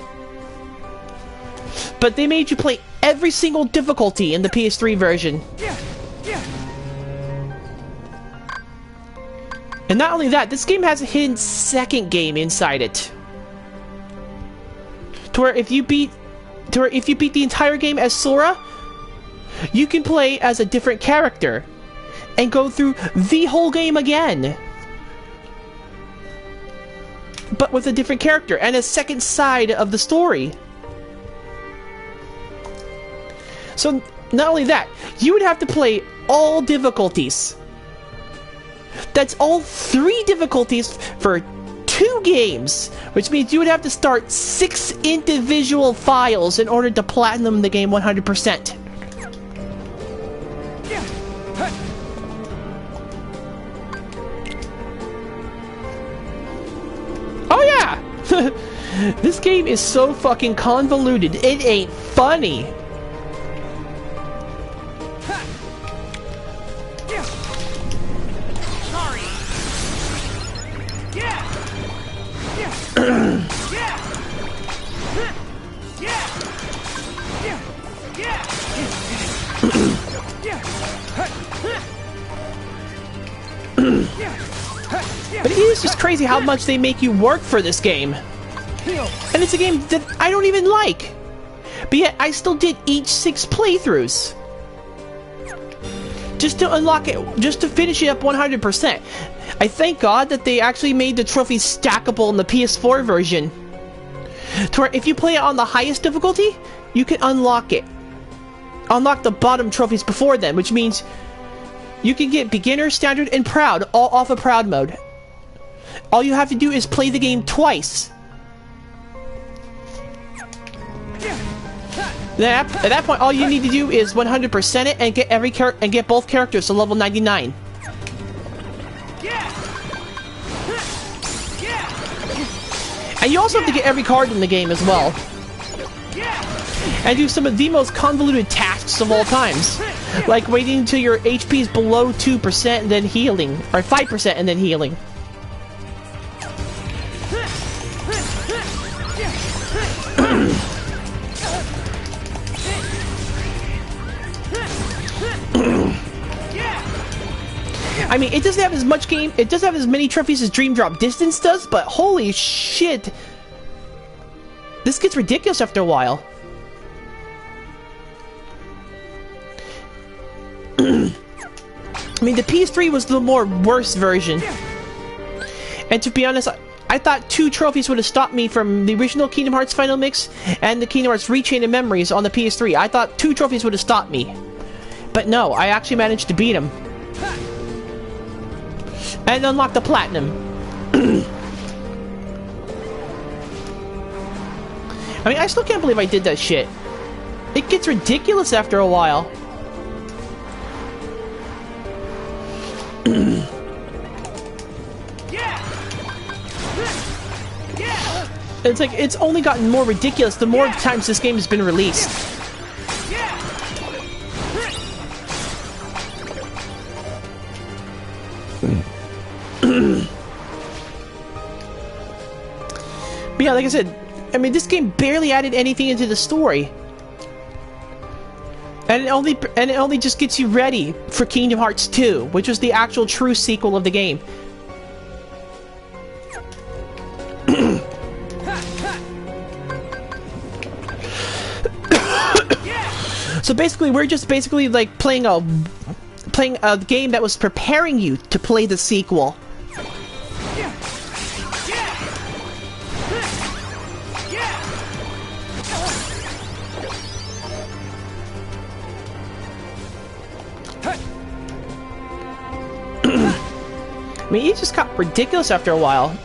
But they made you play every single difficulty in the PS3 version. And not only that, this game has a hidden second game inside it. To where if you beat the entire game as Sora, you can play as a different character and go through the whole game again. But with a different character and a second side of the story. So, not only that, you would have to play all difficulties. That's all 3 difficulties for 2 games, which means you would have to start 6 individual files in order to platinum the game 100%. Oh yeah! This game is so fucking convoluted, it ain't funny. But it is just crazy how much they make you work for this game. And it's a game that I don't even like. But yet, I still did each 6 playthroughs. Just to unlock it, just to finish it up 100%. I thank God that they actually made the trophies stackable in the PS4 version. To where if you play it on the highest difficulty, you can unlock it. Unlock the bottom trophies before them, which means you can get beginner, standard, and proud all off of proud mode. All you have to do is play the game twice. At that point, all you need to do is 100% it and get both characters to level 99. And you also have to get every card in the game as well. And do some of the most convoluted tasks of all times. Like waiting until your HP is below 2% and then healing. Or 5% and then healing. I mean, it doesn't have as much game, it doesn't have as many trophies as Dream Drop Distance does, but holy shit! This gets ridiculous after a while. I mean, the PS3 was the more worse version. And to be honest, I thought 2 trophies would have stopped me from the original Kingdom Hearts Final Mix and the Kingdom Hearts Rechain of Memories on the PS3. I thought 2 trophies would have stopped me. But no, I actually managed to beat them. And unlock the platinum. I mean, I still can't believe I did that shit. It gets ridiculous after a while. It's like, it's only gotten more ridiculous the more times this game has been released. But yeah, like I said, I mean, this game barely added anything into the story. And it only just gets you ready for Kingdom Hearts 2, which was the actual true sequel of the game. So basically, we're just basically like playing a game that was preparing you to play the sequel. I mean, it just got ridiculous after a while.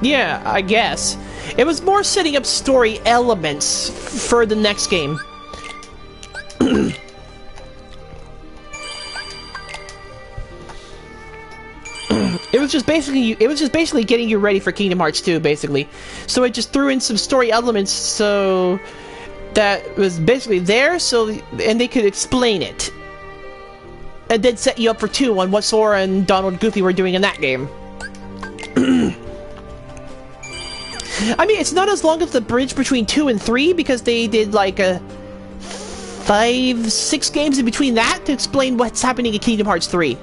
Yeah, I guess. It was more setting up story elements for the next game. It was just basically getting you ready for Kingdom Hearts 2, basically. So it just threw in some story elements so that was basically there, and they could explain it. And then set you up for 2 on what Sora and Donald and Goofy were doing in that game. I mean, it's not as long as the bridge between 2 and 3, because they did like a 5-6 games in between that to explain what's happening in Kingdom Hearts 3.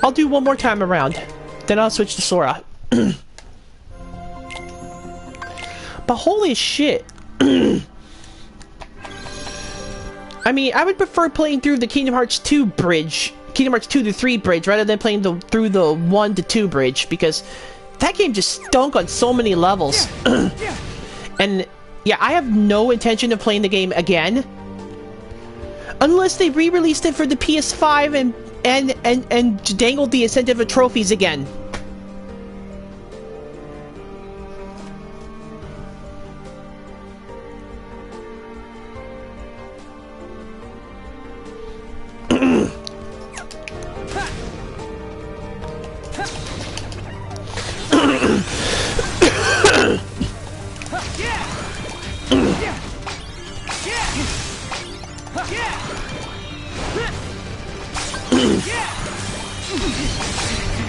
I'll do one more time around, then I'll switch to Sora. But holy shit. I mean, I would prefer playing through the Kingdom Hearts 2 bridge, Kingdom Hearts 2 to 3 bridge, rather than playing through the 1 to 2 bridge, because that game just stunk on so many levels. And yeah, I have no intention of playing the game again, unless they re-released it for the PS5 and dangled the incentive of trophies again.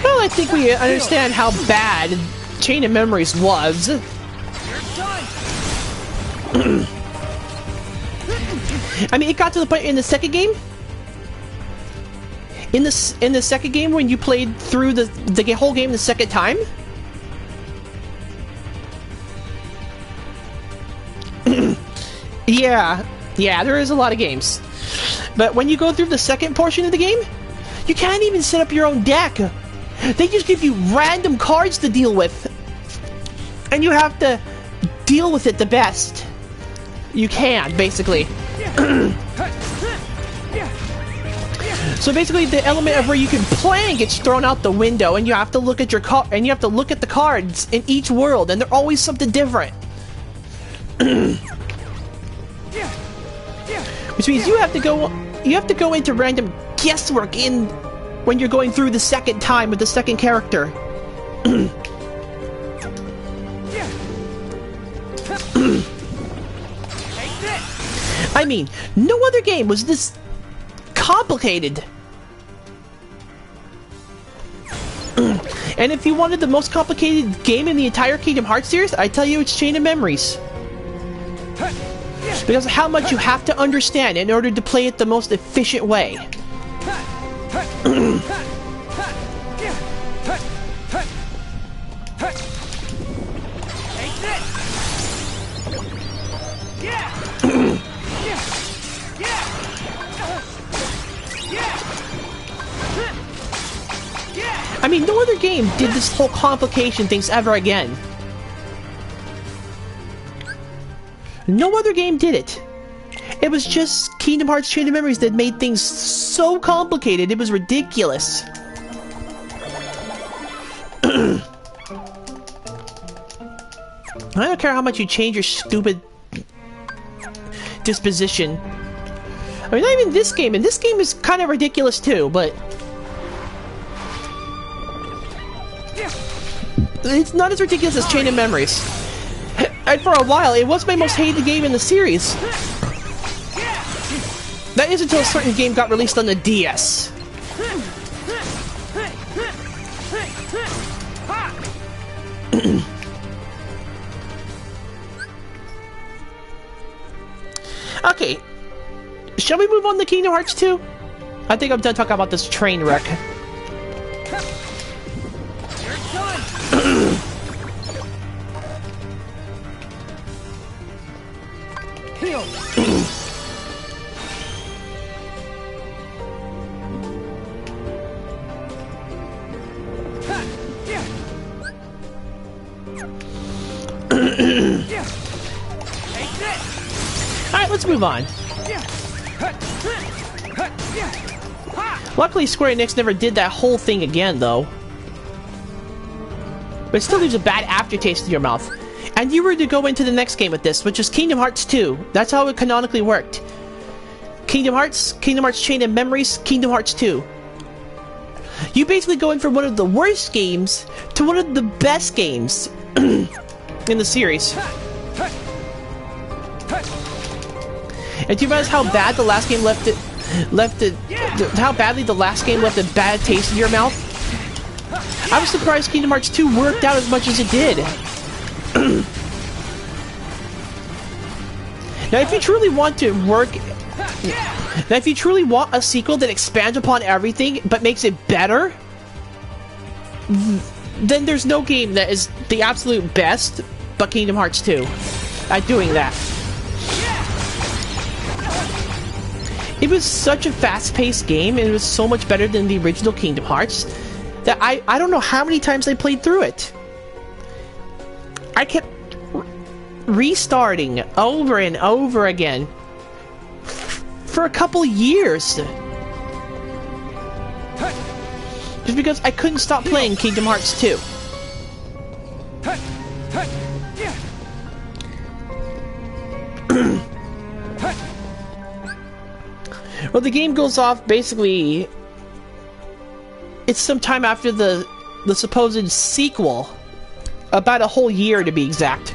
Well, I think we understand how bad Chain of Memories was. I mean, it got to the point in the second game. In the second game, when you played through the whole game the second time. Yeah, there is a lot of games. But when you go through the second portion of the game, you can't even set up your own deck. They just give you random cards to deal with. And you have to deal with it the best you can, basically. So basically, the element of where you can plan gets thrown out the window, and you have to look at your and you have to look at the cards in each world, and they're always something different. Which means you have to go into random guesswork when you're going through the second time with the second character. I mean, no other game was this complicated. And if you wanted the most complicated game in the entire Kingdom Hearts series, I tell you it's Chain of Memories. Because of how much you have to understand in order to play it the most efficient way. I mean, no other game did this whole complication things ever again. No other game did it. It was just Kingdom Hearts Chain of Memories that made things so complicated, it was ridiculous. I don't care how much you change your stupid disposition. I mean, not even this game, and this game is kind of ridiculous too, but it's not as ridiculous as Chain of Memories. And for a while, it was my most hated game in the series. That is until a certain game got released on the DS. Okay. Shall we move on to Kingdom Hearts 2? I think I'm done talking about this train wreck. Alright, let's move on. Luckily, Square Enix never did that whole thing again, though. but it still leaves a bad aftertaste in your mouth. And you were to go into the next game with this, which is Kingdom Hearts 2. That's how it canonically worked. Kingdom Hearts Chain of Memories, Kingdom Hearts 2. You basically go in from one of the worst games to one of the best games in the series. And do you realize how bad the last game how badly the last game left a bad taste in your mouth? I was surprised Kingdom Hearts 2 worked out as much as it did. Now, if you truly want to now, if you truly want a sequel that expands upon everything but makes it better, then there's no game that is the absolute best but Kingdom Hearts 2 at doing that. It was such a fast-paced game, and it was so much better than the original Kingdom Hearts that I don't know how many times I played through it. I kept restarting over and over again for a couple years. Just because I couldn't stop playing Kingdom Hearts 2. Well, the game goes off basically... It's sometime after the supposed sequel. About a whole year to be exact.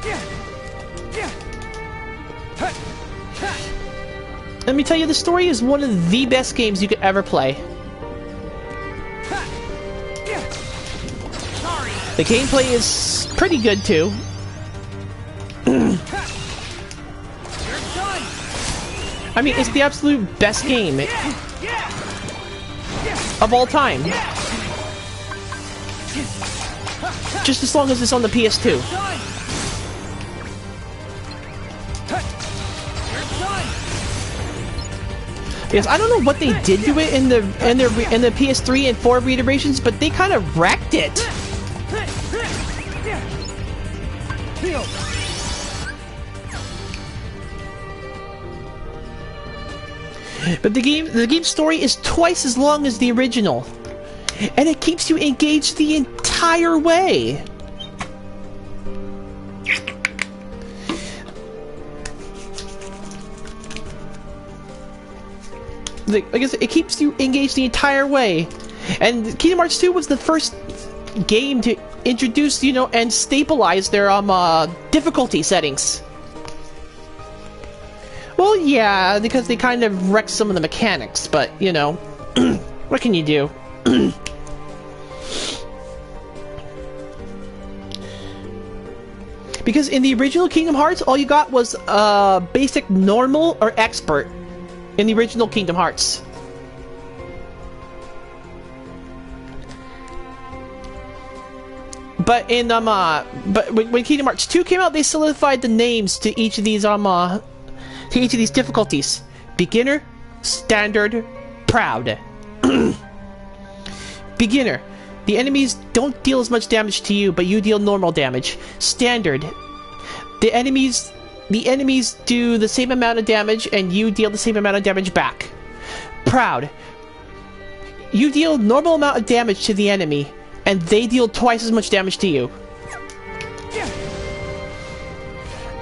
Let me tell you, the story is one of the best games you could ever play. The gameplay is pretty good too. I mean, it's the absolute best game of all time. Just as long as it's on the PS2. Yes, I don't know what they did to it in the PS3 and 4 reiterations, but they kind of wrecked it. But the game's story is twice as long as the original, and it keeps you engaged the entire way. Like I said, it keeps you engaged the entire way. And Kingdom Hearts 2 was the first game to introduce, you know, and stabilize their difficulty settings. Well, yeah, because they kind of wrecked some of the mechanics, but, you know, what can you do? Because in the original Kingdom Hearts, all you got was basic, normal, or expert in the original Kingdom Hearts. But in but when Kingdom Hearts 2 came out, they solidified the names to each of these difficulties: beginner, standard, proud. Beginner. The enemies don't deal as much damage to you, but you deal normal damage. Standard. The enemies do the same amount of damage, and you deal the same amount of damage back. Proud. You deal normal amount of damage to the enemy, and they deal twice as much damage to you.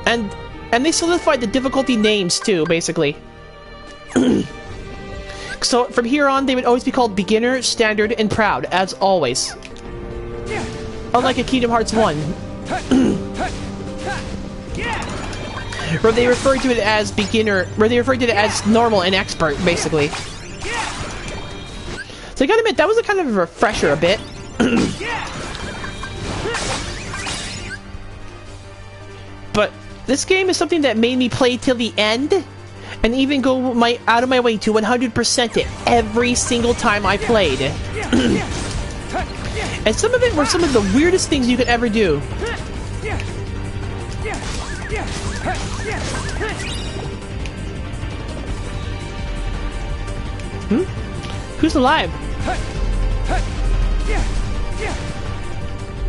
And they solidified the difficulty names too, basically. So from here on, they would always be called beginner, standard, and proud, as always. Unlike a Kingdom Hearts 1. Where they referred to it as beginner, where they referred to it as normal and expert, basically. So I gotta admit, that was a kind of a refresher a bit. But this game is something that made me play till the end, and even go out of my way to 100% it every single time I played. And some of it were some of the weirdest things you could ever do. Who's alive?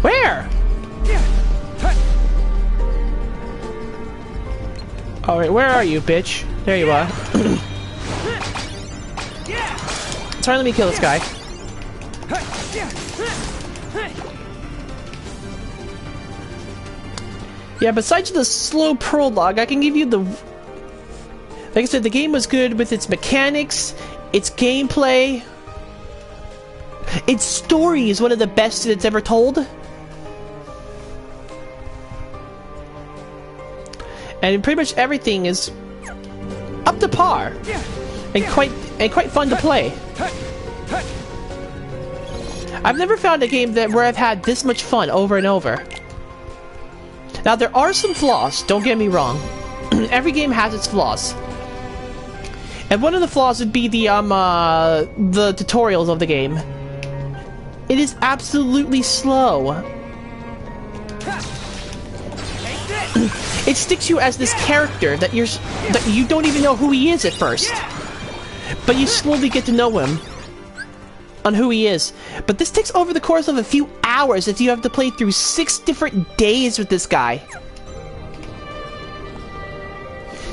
Where? Alright, where are you, bitch? There you are. Sorry, let me kill this guy. Yeah, besides the slow prologue, I can give you the... Like I said, the game was good with its mechanics, its gameplay. Its story is one of the best it's ever told. And pretty much everything is up to par. And quite fun to play. I've never found a game where I've had this much fun over and over. Now, there are some flaws, don't get me wrong. Every game has its flaws. And one of the flaws would be the tutorials of the game. It is absolutely slow. It sticks you as this character that you don't even know who he is at first. But you slowly get to know him. On who he is. But this takes over the course of a few hours if you have to play through 6 different days with this guy.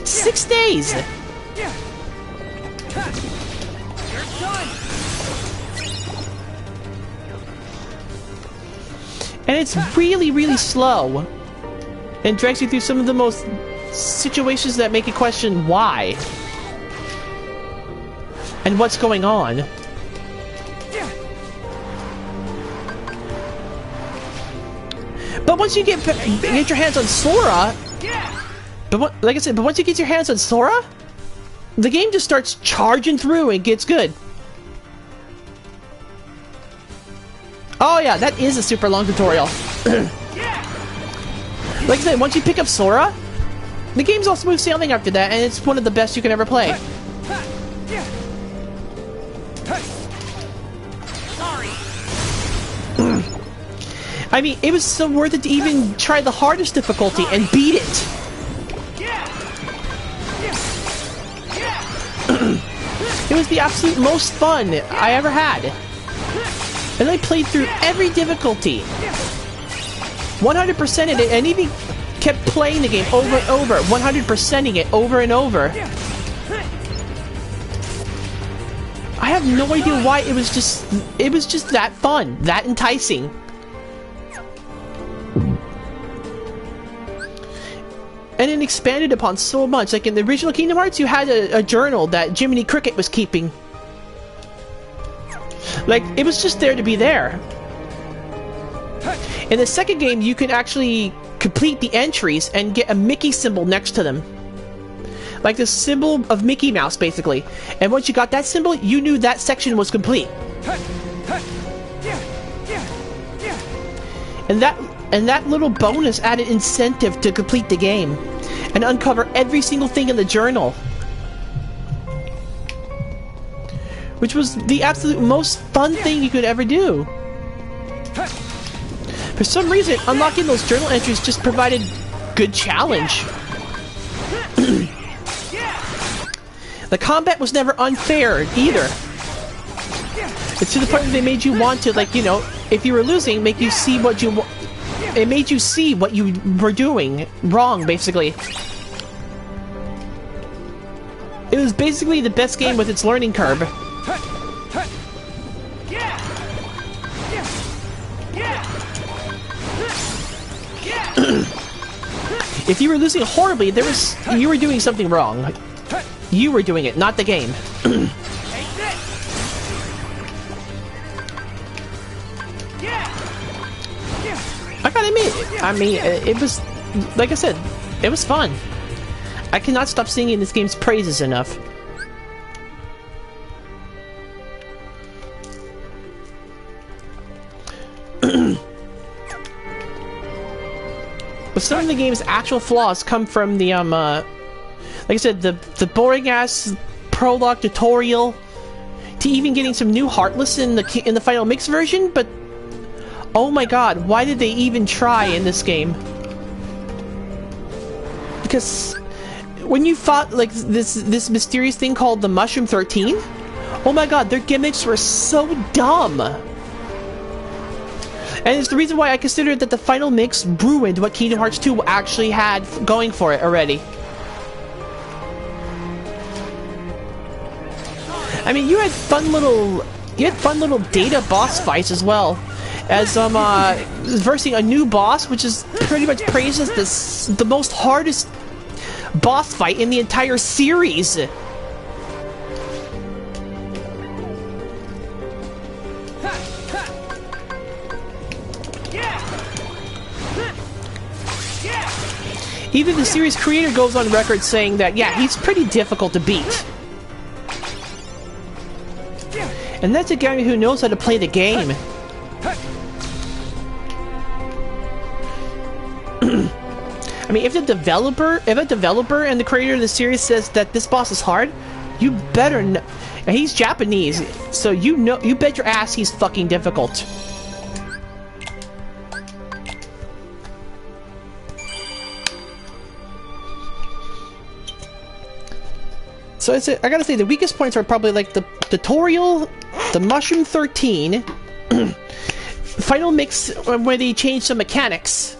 6 days! And it's really, really slow. And drags you through some of the most situations that make you question why. And what's going on. But once you get your hands on Sora, like I said, but once you get your hands on Sora, the game just starts charging through and gets good. Oh yeah, that is a super long tutorial. Like I said, once you pick up Sora, the game's all smooth sailing after that, and it's one of the best you can ever play. I mean, it was so worth it to even try the hardest difficulty and beat it. It was the absolute most fun I ever had. And I played through every difficulty. 100%ed it, and even kept playing the game over and over. 100%ing it over and over. I have no idea why it was just that fun, that enticing. And it expanded upon so much. Like in the original Kingdom Hearts, you had a journal that Jiminy Cricket was keeping. Like, it was just there to be there. In the second game, you can actually complete the entries and get a Mickey symbol next to them. Like the symbol of Mickey Mouse, basically. And once you got that symbol, you knew that section was complete. And that little bonus added incentive to complete the game and uncover every single thing in the journal. Which was the absolute most fun thing you could ever do. For some reason, unlocking those journal entries just provided good challenge. The combat was never unfair either. It's to the point where they made you want to, like, you know, if you were losing, make you see what you... It made you see what you were doing wrong, basically. It was basically the best game with its learning curve. If you were losing horribly, you were doing something wrong. You were doing it, not the game. I gotta admit, I mean, it was, like I said, it was fun. I cannot stop singing this game's praises enough. But some of the game's actual flaws come from the, like I said, the boring-ass prologue tutorial, to even getting some new Heartless in the final mix version, but oh my god, why did they even try in this game? Because when you fought like this mysterious thing called the Mushroom 13, oh my god, their gimmicks were so dumb. And it's the reason why I consider that the final mix ruined what Kingdom Hearts 2 actually had going for it already. I mean, you had fun little data boss fights as well. as I'm versing a new boss, which is pretty much praised as the most hardest boss fight in the entire series. Even the series creator goes on record saying that, yeah, he's pretty difficult to beat. And that's a guy who knows how to play the game. I mean, if a developer and the creator of the series says that this boss is hard, you better know. And he's Japanese, so you bet your ass he's fucking difficult. So I gotta say, the weakest points are probably like the tutorial, the Mushroom 13, Final Mix where they changed some mechanics.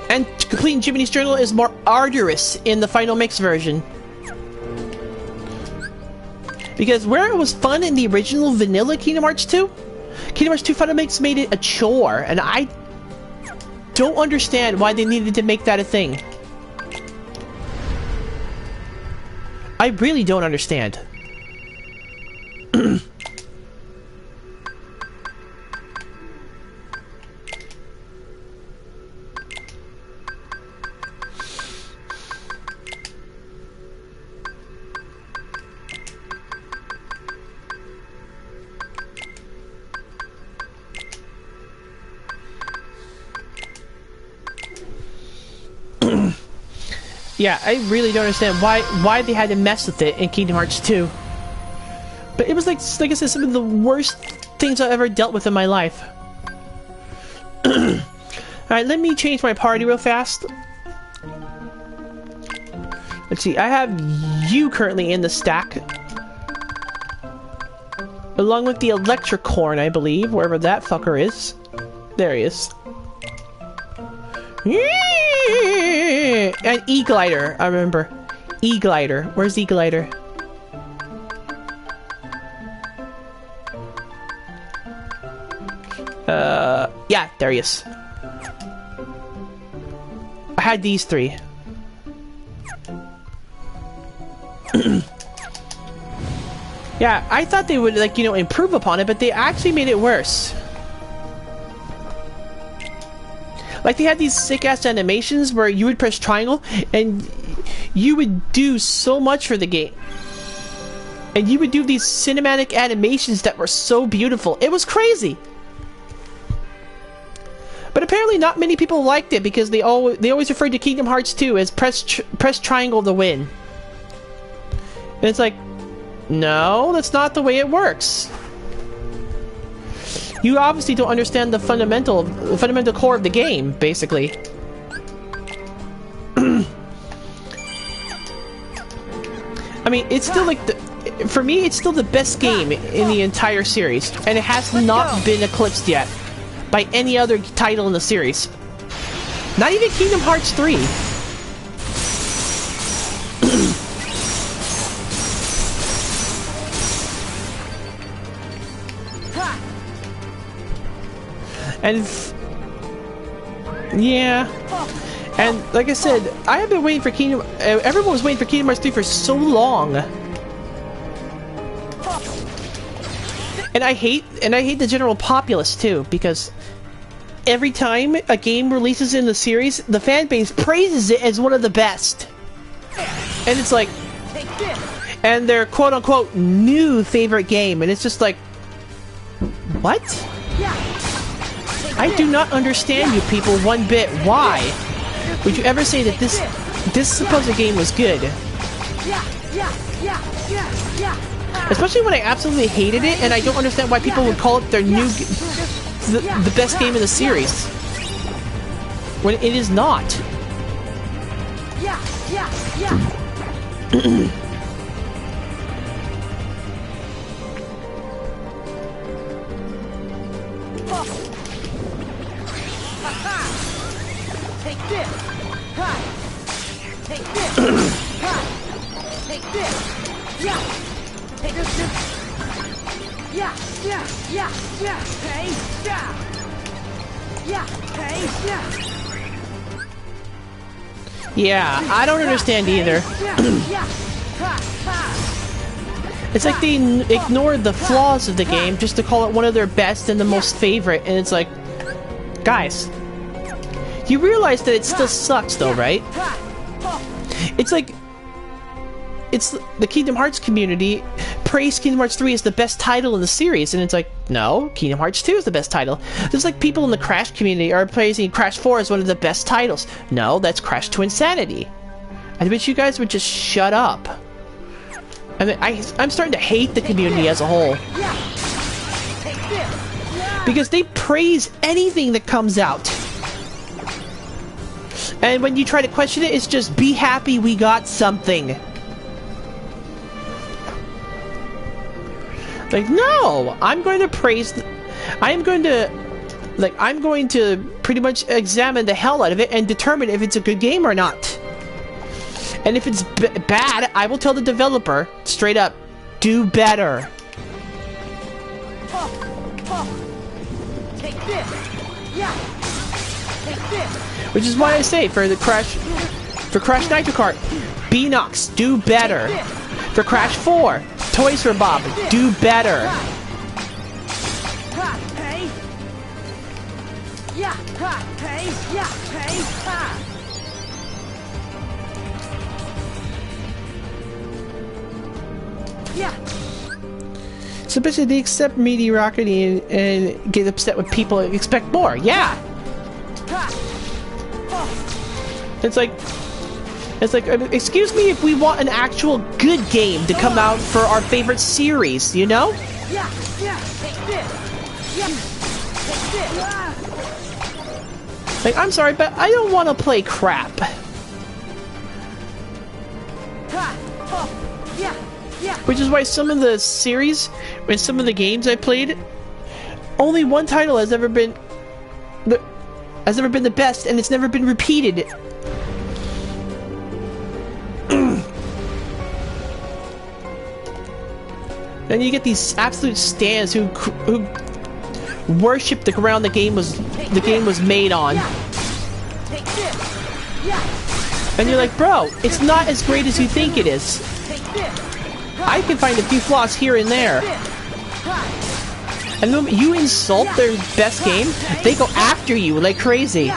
And completing Jiminy's Journal is more arduous in the Final Mix version. Because where it was fun in the original vanilla Kingdom Hearts 2, Kingdom Hearts 2 Final Mix made it a chore, and I don't understand why they needed to make that a thing. I really don't understand. Yeah, I really don't understand why they had to mess with it in Kingdom Hearts 2. But it was like I said, some of the worst things I've ever dealt with in my life. Alright, let me change my party real fast. Let's see, I have you currently in the stack. Along with the Electricorn, I believe, wherever that fucker is. There he is. And E-Glider, I remember. E-Glider. Where's E-Glider? Yeah, there he is. I had these three. Yeah, I thought they would, like, you know, improve upon it, but they actually made it worse. Like, they had these sick-ass animations where you would press triangle, and you would do so much for the game. And you would do these cinematic animations that were so beautiful. It was crazy! But apparently not many people liked it, because they always referred to Kingdom Hearts 2 as press triangle to win. And it's like, no, that's not the way it works. You obviously don't understand the fundamental core of the game, basically. I mean, it's still like for me, it's still the best game in the entire series, and it has not been eclipsed yet by any other title in the series. Not even Kingdom Hearts 3. And yeah, and like I said, I have been waiting for everyone was waiting for Kingdom Hearts 3 for so long. And I hate the general populace too, because every time a game releases in the series, the fan base praises it as one of the best. And it's like, and their quote-unquote new favorite game, and it's just like, what? I do not understand you people one bit. Why would you ever say that this supposed game was good? Especially when I absolutely hated it, and I don't understand why people would call it their the best game in the series when it is not. Take this. Yeah. Take this. Yeah. Hey. Yeah. Hey. Yeah, I don't understand either. It's like they ignored the flaws of the game just to call it one of their best and the most favorite, and it's like, guys, you realize that it still sucks though, right? It's like, it's the Kingdom Hearts community praised Kingdom Hearts 3 as the best title in the series, and it's like, no, Kingdom Hearts 2 is the best title. Just like people in the Crash community are praising Crash 4 as one of the best titles. No, that's Crash to Insanity. I wish you guys would just shut up. I mean, I'm starting to hate the community as a whole. Because they praise anything that comes out. And when you try to question it, it's just, be happy we got something. Like, no! I'm going to praise... I'm going to pretty much examine the hell out of it and determine if it's a good game or not. And if it's bad, I will tell the developer, straight up, do better. Take this. Yeah. Take this. Which is why I say, for Crash Nitro Kart, Beanox, do better. For Crash 4, Toys for Bob, do better. Hey. Yeah. Hey. Yeah. Hey. Yeah. So basically, they accept mediocrity and get upset when people expect more. Yeah. It's like, excuse me if we want an actual good game to come out for our favorite series, you know? Yeah. Take this. Yeah. Take this. Like, I'm sorry, but I don't want to play crap. Which is why some of the series and some of the games I played, only one title has ever been the best, and it's never been repeated. Then you get these absolute stans who worship the ground the game was made on. And you're like, bro, it's not as great as you think it is. I can find a few flaws here and there. And then you insult their best game, they go after you like crazy.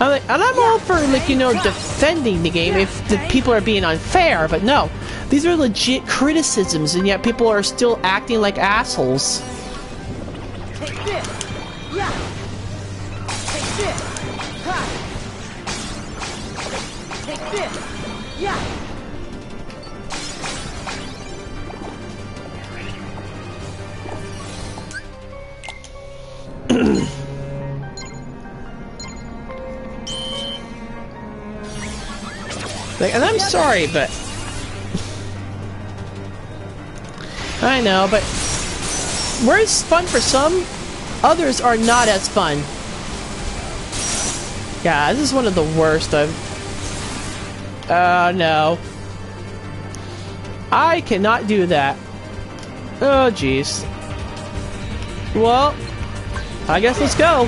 I'm like, and I'm all for, like, you know, defending the game if the people are being unfair, but no. These are legit criticisms, and yet people are still acting like assholes. Take this. Yeah. Take this. Take this. Yeah. Like, and I'm sorry, but I know, but where it's fun for some, others are not as fun. Yeah, this is one of the worst I've... no. I cannot do that. Oh, jeez. Well, I guess let's go.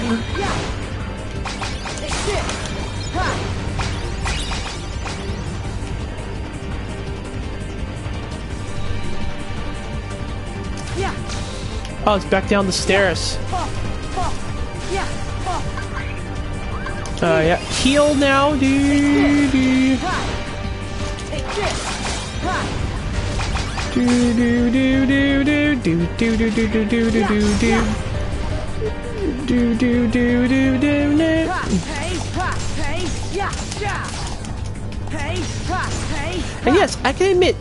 Oh, it's back down the stairs. Yeah, heal now, dude. And yes, I can admit,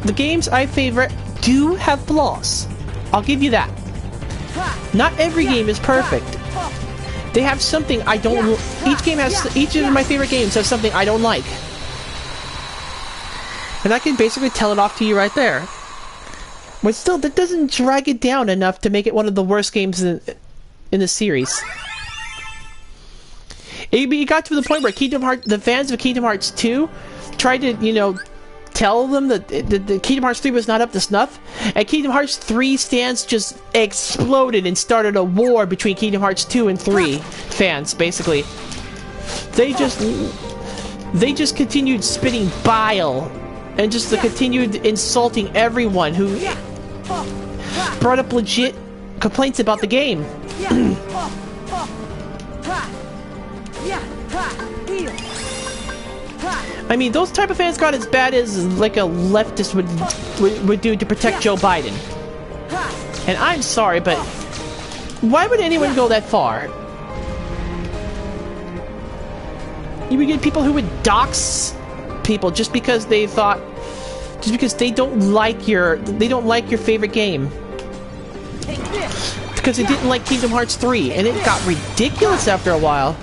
the games I favorite do have flaws. I'll give you that. Not every game is perfect. They have something I don't... Each of my favorite games has something I don't like. And I can basically tell it off to you right there. But still, that doesn't drag it down enough to make it one of the worst games in the series. It got to the point where the fans of Kingdom Hearts 2 tried to, you know, tell them that the Kingdom Hearts 3 was not up to snuff, and Kingdom Hearts 3 stands just exploded and started a war between Kingdom Hearts 2 and 3 fans, basically. They just continued spitting bile and just continued insulting everyone who brought up legit complaints about the game. I mean, those type of fans got as bad as like a leftist would do to protect Joe Biden. And I'm sorry, but why would anyone go that far? You would get people who would dox people just because they don't like your favorite game. Because they didn't like Kingdom Hearts 3, and it got ridiculous after a while.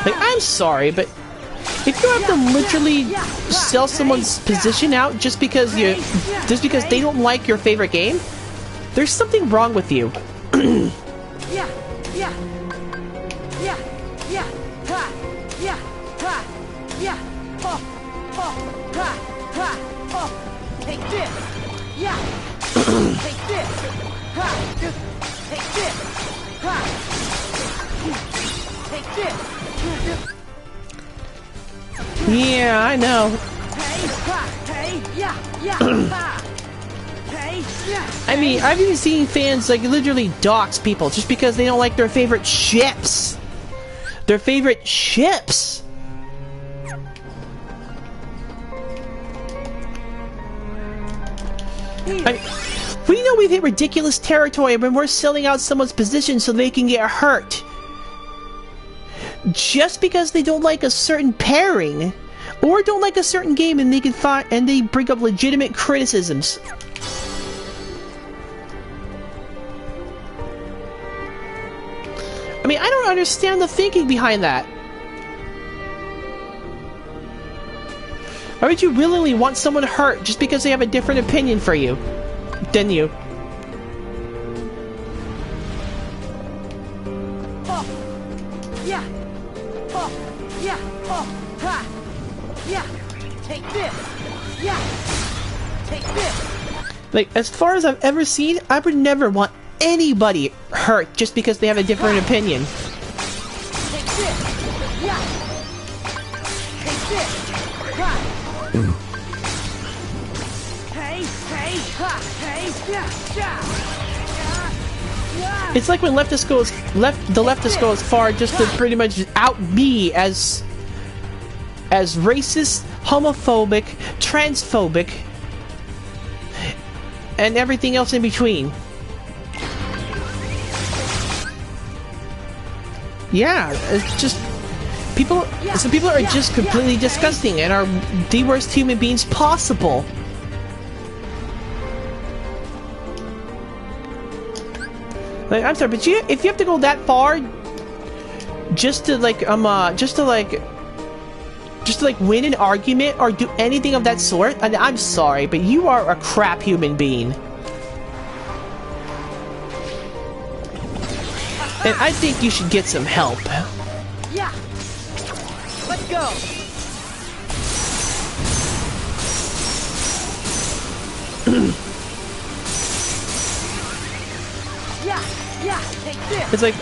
Like, I'm sorry, but if you have to literally sell someone's position out just because they don't like your favorite game, there's something wrong with you. Take this. Take this. Take this. Take this. Yeah, I know. I mean, I've even seen fans like literally dox people just because they don't like their favorite ships. Their favorite ships. We know we've hit ridiculous territory when we're selling out someone's position so they can get hurt. Just because they don't like a certain pairing or don't like a certain game and they bring up legitimate criticisms. I mean, I don't understand the thinking behind that. Why would you willingly want someone hurt just because they have a different opinion than you? Take this. Take this. Like, as far as I've ever seen, I would never want anybody hurt just because they have a different opinion. Take this. Take this. It's like when the leftists go as far just to pretty much out me as racist, homophobic, transphobic, and everything else in between. Yeah, it's just some people are just completely disgusting and are the worst human beings possible. Like, I'm sorry, but if you have to go that far just to win an argument or do anything of that sort, and I'm sorry, but you are a crap human being. And I think you should get some help. Yeah. Let's go. Take this. It's like,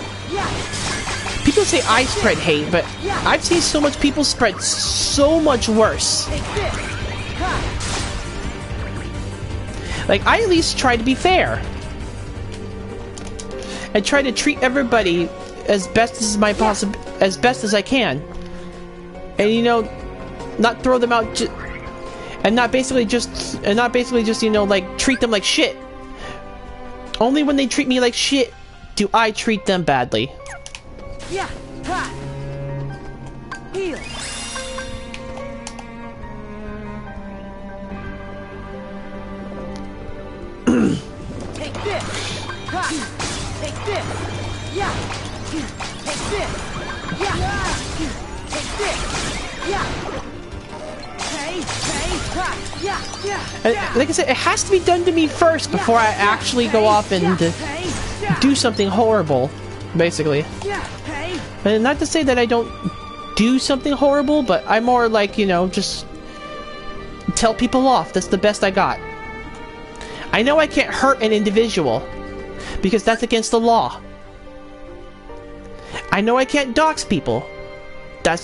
people say I spread hate, but I've seen so much people spread so much worse. Take this. Like, I at least try to be fair. And try to treat everybody as best as I can. And, you know, not throw them out and not basically just you know, like, treat them like shit. Only when they treat me like shit do I treat them badly. Yeah. Heal. Take this. Take this. Yeah. Take this. Yeah. Take this. Yeah. And, like I said, it has to be done to me first before I actually go off and do something horrible. basically. Yeah. Hey. And not to say that I don't do something horrible, but I'm more like, you know, just tell people off. That's the best I got. I know I can't hurt an individual because that's against the law. I know I can't dox people. That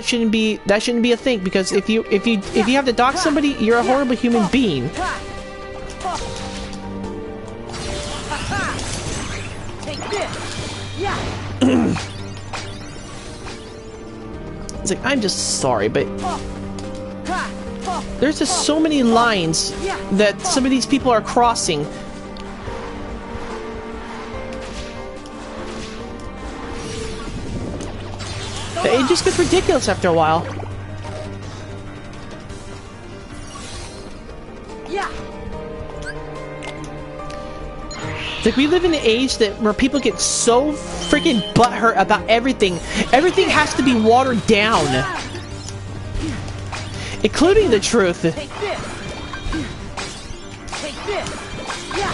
shouldn't be a thing, because if you have to dox somebody, you're a horrible human being. Take this. Yeah. It's like, I'm just sorry, but there's just so many lines that some of these people are crossing. It just gets ridiculous after a while. Yeah. It's like we live in an age where people get so freaking butthurt about everything. Everything has to be watered down, including the truth. Take this. Take this. Yeah.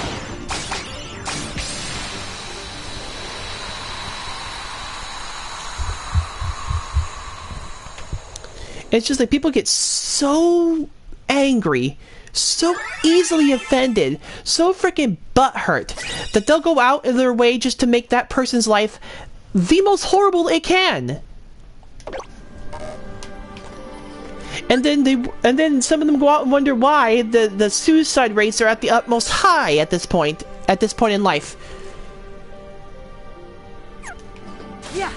It's just like people get so angry, so easily offended, so freaking butthurt that they'll go out of their way just to make that person's life the most horrible it can. And then some of them go out and wonder why the suicide rates are at the utmost high at this point in life. Yeah.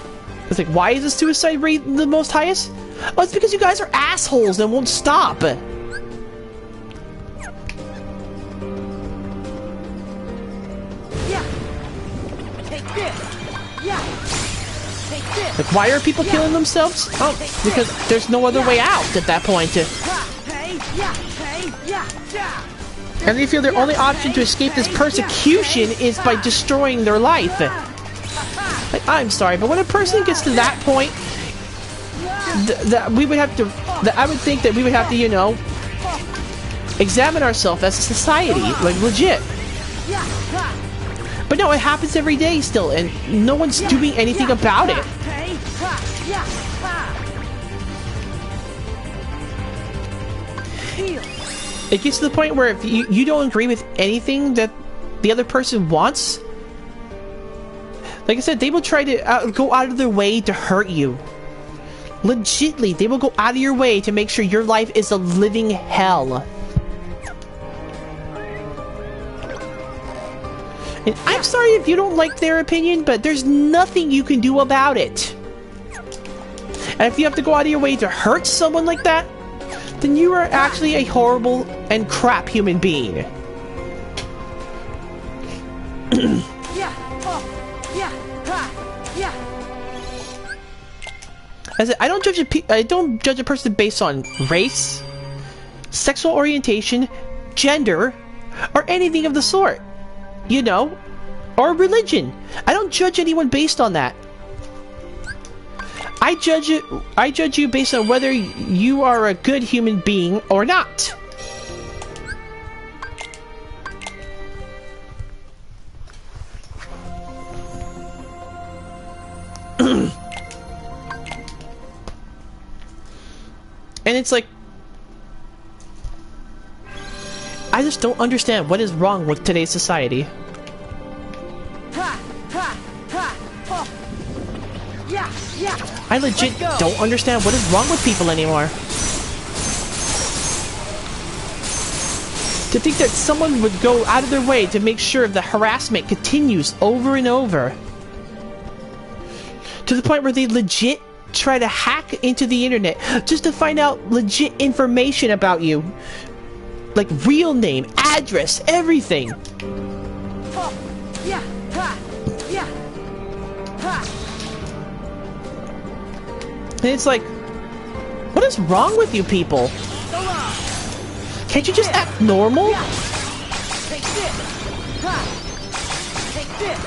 It's like, why is the suicide rate the most highest? Oh, it's because you guys are assholes and won't stop. Yeah. Take this. Yeah. Take this. Like, why are people killing themselves? Oh, because there's no other way out at that point. Hey. Yeah. Hey. Yeah. Yeah. And they feel their only option to escape this persecution is by destroying their life. Like, I'm sorry, but when a person gets to that point, I would think that we would have to, you know, examine ourselves as a society, like legit. But no, it happens every day still, and no one's doing anything about it. It gets to the point where if you don't agree with anything that the other person wants, like I said, they will try to go out of their way to hurt you. Legitly, they will go out of your way to make sure your life is a living hell. And I'm sorry if you don't like their opinion, but there's nothing you can do about it. And if you have to go out of your way to hurt someone like that, then you are actually a horrible and crap human being. I said, I don't judge a person based on race, sexual orientation, gender, or anything of the sort. You know, or religion. I don't judge anyone based on that. I judge you based on whether you are a good human being or not. And it's like, I just don't understand what is wrong with today's society. I legit don't understand what is wrong with people anymore. To think that someone would go out of their way to make sure the harassment continues over and over. To the point where they legit try to hack into the internet just to find out legit information about you. Like real name, address, everything. And it's like, what is wrong with you people? Can't you just act normal? Take this. Take this.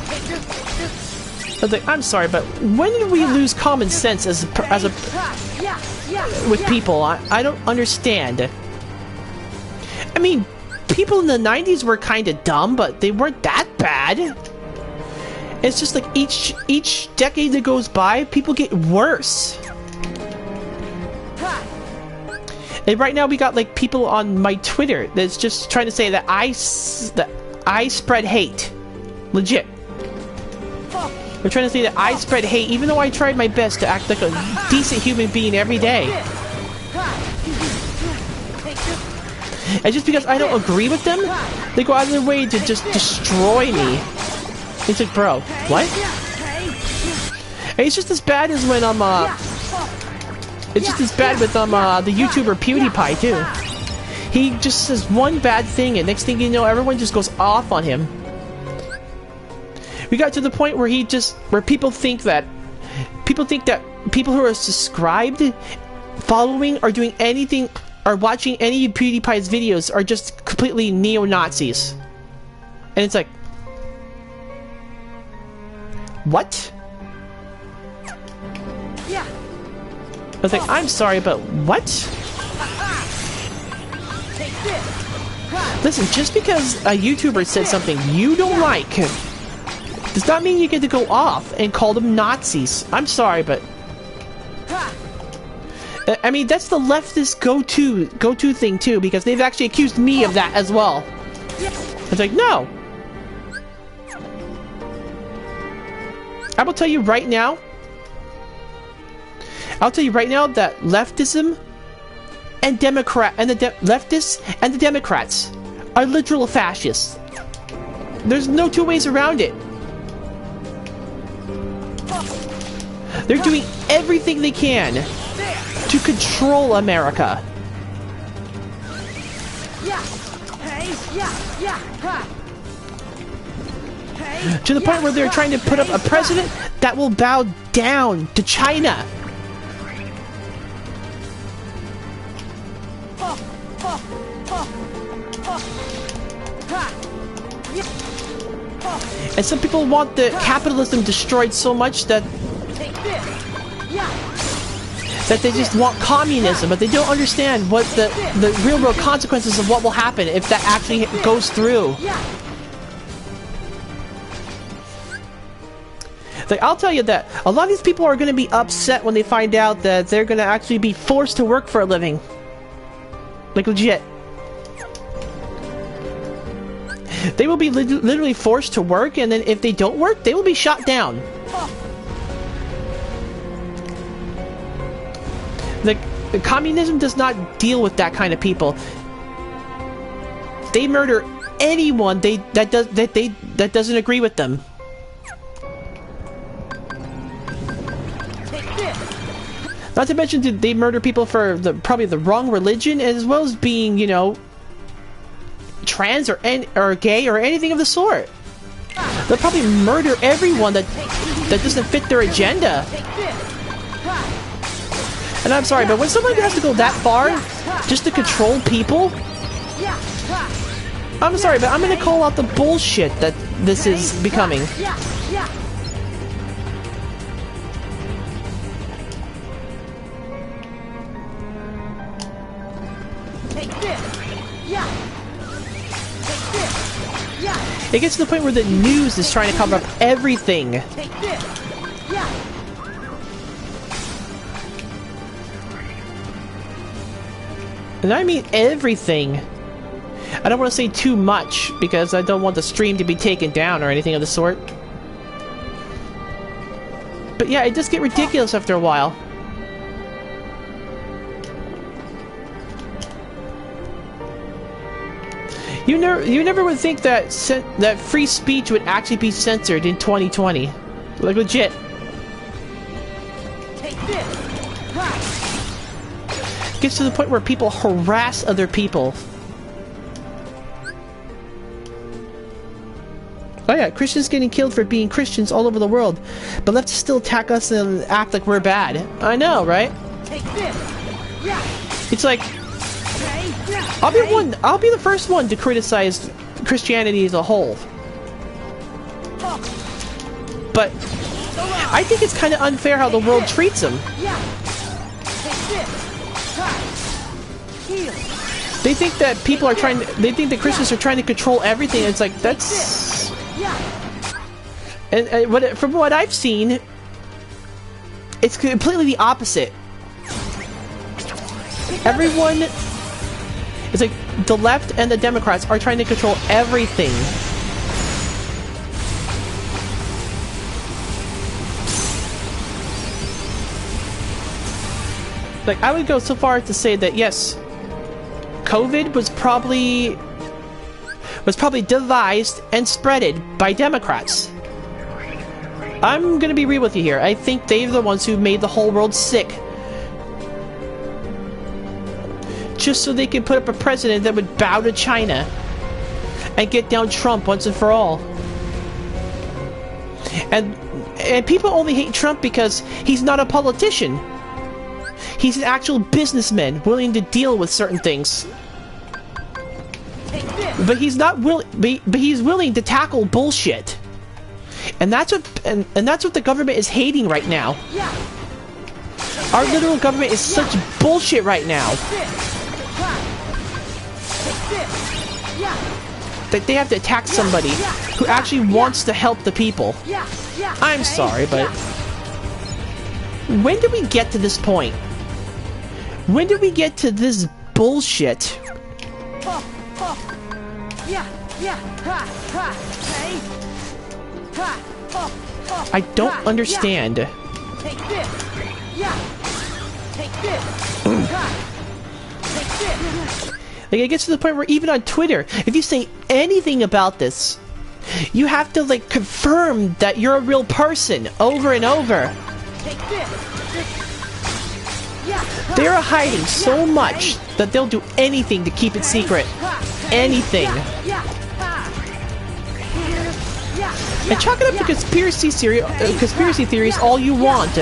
Take this. I was like, I'm sorry, but when did we lose common sense with people? I don't understand. I mean, people in the 90s were kind of dumb, but they weren't that bad. It's just like each decade that goes by, people get worse. And right now we got like people on my Twitter that's just trying to say that I spread hate. Legit. They're trying to say that I spread hate even though I tried my best to act like a decent human being every day. And just because I don't agree with them, they go out of their way to just destroy me. It's like, bro, what? And it's just as bad as when it's just as bad with the YouTuber PewDiePie too. He just says one bad thing and next thing you know everyone just goes off on him. We got to the point where people think that people who are subscribed, following, or doing anything, or watching any of PewDiePie's videos are just completely neo-Nazis. And it's like, what? Yeah. I was like, I'm sorry, but what? Take this. Listen, just because a YouTuber said something you don't like does not mean you get to go off and call them Nazis. I'm sorry, but I mean that's the leftist go-to thing too, because they've actually accused me of that as well. It's like, no. I will tell you right now. I'll tell you right now that leftism and leftists and the Democrats are literal fascists. There's no two ways around it. They're doing everything they can to control America. To the point where they're trying to put up a president that will bow down to China. And some people want the capitalism destroyed so much that they just want communism, but they don't understand what the real world consequences of what will happen if that actually goes through. Like, I'll tell you that a lot of these people are going to be upset when they find out that they're going to actually be forced to work for a living. Like, legit. They will be literally forced to work, and then if they don't work, they will be shot down. Like, communism does not deal with that kind of people. They murder anyone that doesn't agree with them. Not to mention, they murder people for probably the wrong religion, as well as being, you know, trans or gay or anything of the sort. They'll probably murder everyone that doesn't fit their agenda. And I'm sorry, but when somebody has to go that far just to control people, I'm sorry, but I'm gonna call out the bullshit that this is becoming. It gets to the point where the news is trying to cover up everything. And I mean everything. I don't want to say too much because I don't want the stream to be taken down or anything of the sort. But yeah, it does get ridiculous after a while. You never would think that that free speech would actually be censored in 2020. Like, legit. Gets to the point where people harass other people. Oh yeah, Christians getting killed for being Christians all over the world, but leftists still attack us and act like we're bad. I know, right? It's like, I'll be the first one to criticize Christianity as a whole. But I think it's kind of unfair how the world treats them. They think that they think that Christians are trying to control everything. It's like, that's... And from what I've seen, it's completely the opposite. Everyone is like, the left and the Democrats are trying to control everything. Like, I would go so far as to say that yes, COVID was probably devised and spreaded by Democrats. I'm gonna be real with you here. I think they're the ones who made the whole world sick. Just so they could put up a president that would bow to China and get down Trump once and for all. And people only hate Trump because he's not a politician. He's an actual businessman willing to deal with certain things. But he's not willing. But he's willing to tackle bullshit. And that's what and that's what the government is hating right now. Our literal government is such bullshit right now. That they have to attack somebody who actually wants to help the people. I'm sorry, but when did we get to this point? When did we get to this bullshit? I don't understand. Take this. Take this. Take this. Like, it gets to the point where even on Twitter, if you say anything about this, you have to, like, confirm that you're a real person over and over. Take this. They're hiding so much that they'll do anything to keep it secret. Anything. And chalk it up to conspiracy theories all you want.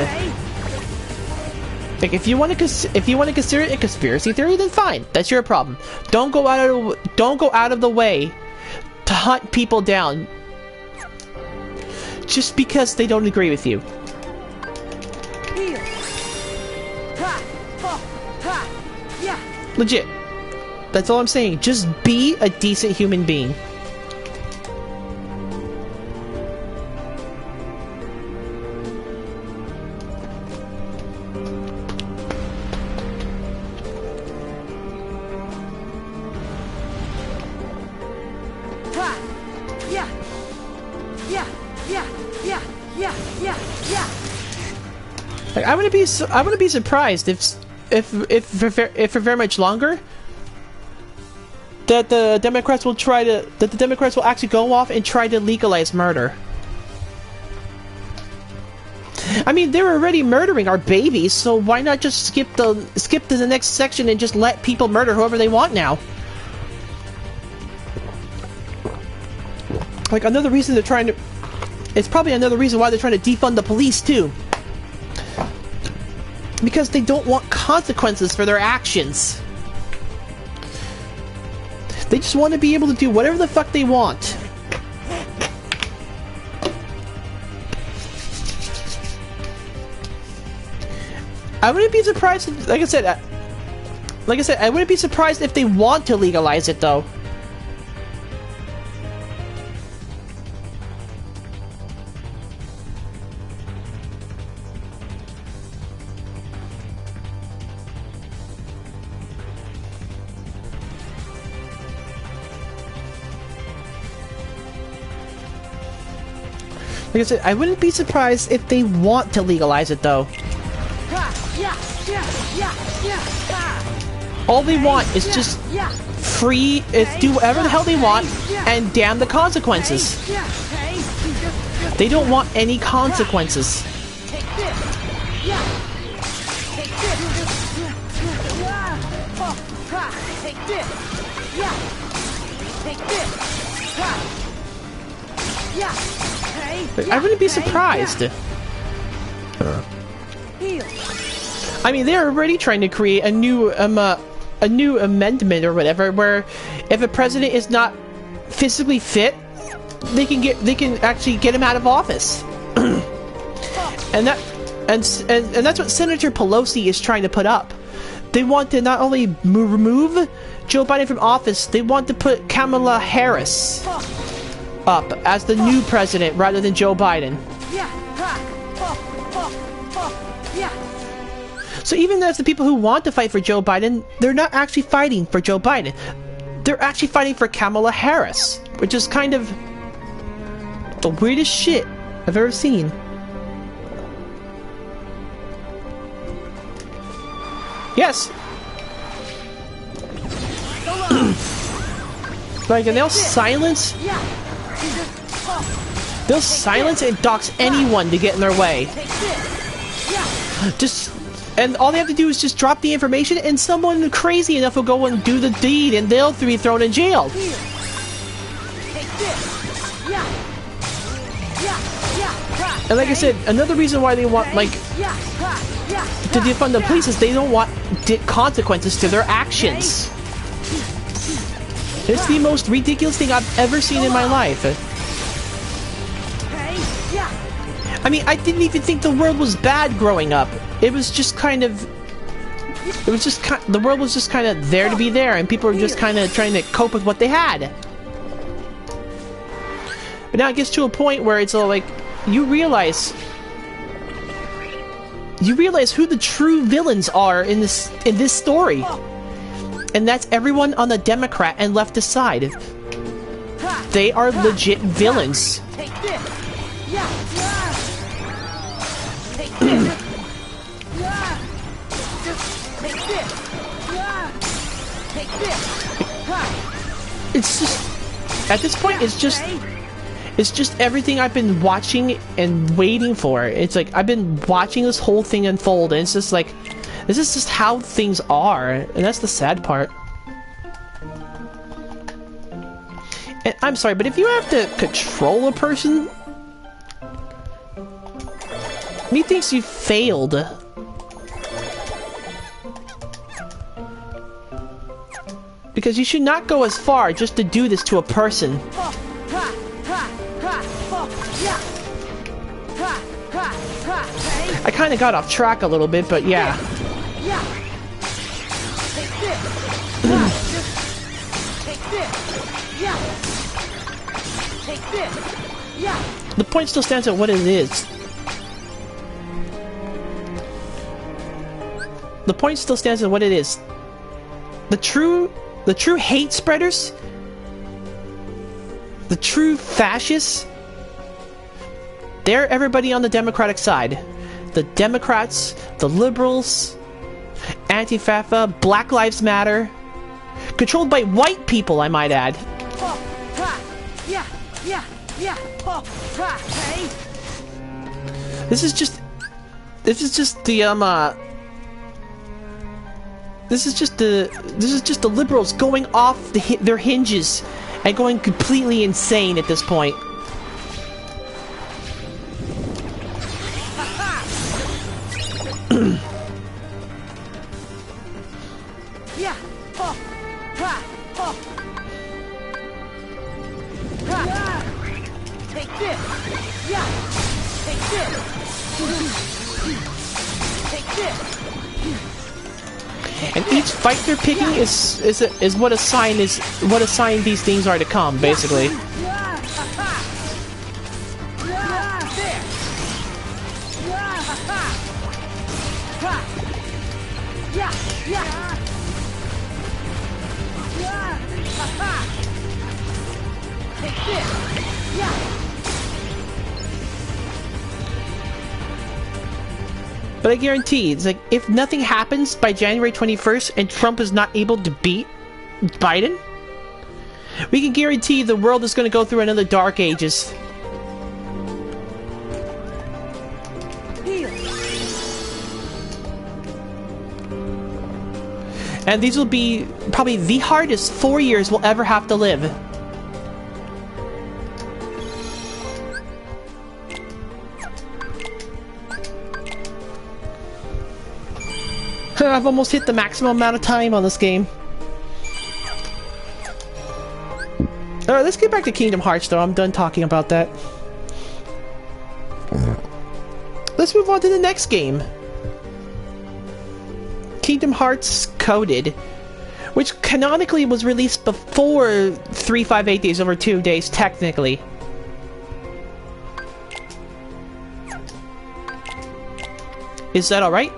Like, if you want to consider it a conspiracy theory, then fine. That's your problem. Don't go out of the way to hunt people down just because they don't agree with you. Legit. That's all I'm saying. Just be a decent human being. Like, I wouldn't be surprised if for very much longer that the Democrats will actually go off and try to legalize murder. I mean, they're already murdering our babies, so why not just skip to the next section and just let people murder whoever they want now? Like, another reason they're trying to... It's probably another reason why they're trying to defund the police, too. Because they don't want consequences for their actions. They just want to be able to do whatever the fuck they want. I wouldn't be surprised if, like I said, I wouldn't be surprised if they want to legalize it, though. Like I said, I wouldn't be surprised if they want to legalize it, though. All they want is just do whatever the hell they want, and damn the consequences. They don't want any consequences. I wouldn't be surprised. I mean, they're already trying to create a new amendment or whatever, where if a president is not physically fit, they can actually get him out of office. and that's what Senator Pelosi is trying to put up. They want to not only remove Joe Biden from office, they want to put Kamala Harris up as the new president rather than Joe Biden. So even as the people who want to fight for Joe Biden, they're not actually fighting for Joe Biden. They're actually fighting for Kamala Harris, which is kind of the weirdest shit I've ever seen. Yes. Like, and they'll silence and dox anyone to get in their way. And all they have to do is just drop the information, and someone crazy enough will go and do the deed, and they'll be thrown in jail. And like I said, another reason why they want, like, to defund the police is they don't want consequences to their actions. It's the most ridiculous thing I've ever seen in my life. I mean, I didn't even think the world was bad growing up. It was just kind of... the world was just kind of there to be there, and people were just kind of trying to cope with what they had. But now it gets to a point where it's all like, you realize who the true villains are in this story. And that's everyone on the Democrat and leftist side. They are legit villains. It's just, at this point, it's just everything I've been watching and waiting for. It's like, I've been watching this whole thing unfold, and it's just like, this is just how things are, and that's the sad part. And I'm sorry, but if you have to control a person, methinks you failed. Because you should not go as far just to do this to a person. I kind of got off track a little bit, but yeah. The point still stands at what it is. The point still stands at what it is. The true hate spreaders, the true fascists, they're everybody on the Democratic side. The Democrats, the liberals, Antifa, Black Lives Matter, controlled by white people, I might add. This is just the liberals going off their hinges and going completely insane at this point. And each fight they're picking is what a sign these things are to come, basically. But I guarantee, it's like, if nothing happens by January 21st and Trump is not able to beat Biden, we can guarantee the world is going to go through another dark ages. And these will be probably the hardest 4 years we'll ever have to live. I've almost hit the maximum amount of time on this game. Alright, let's get back to Kingdom Hearts though. I'm done talking about that. Let's move on to the next game. Kingdom Hearts Coded, which canonically was released before 358 Days over 2 days, technically. Is that alright?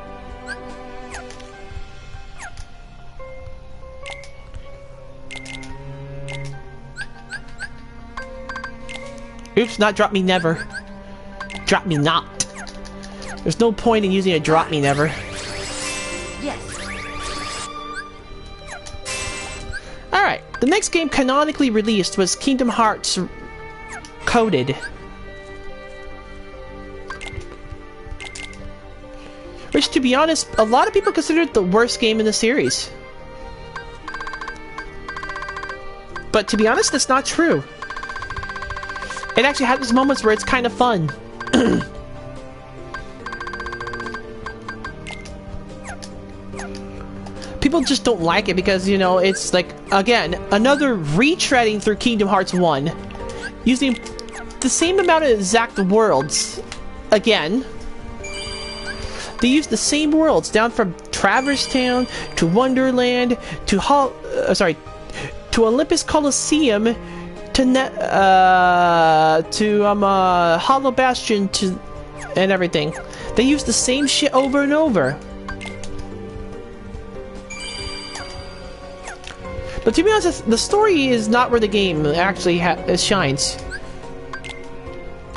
Oops, not drop me never. Drop me not. There's no point in using a drop me never. Yes. Alright, the next game canonically released was Kingdom Hearts Coded. Which, to be honest, a lot of people consider it the worst game in the series. But to be honest, that's not true. It actually has those moments where it's kind of fun. People just don't like it because, you know, it's like, again, another retreading through Kingdom Hearts 1. Using the same amount of exact worlds. Again. They use the same worlds, down from Traverse Town, to Wonderland, to to Olympus Coliseum, to Hollow Bastion, and everything. They use the same shit over and over. But to be honest, the story is not where the game actually shines.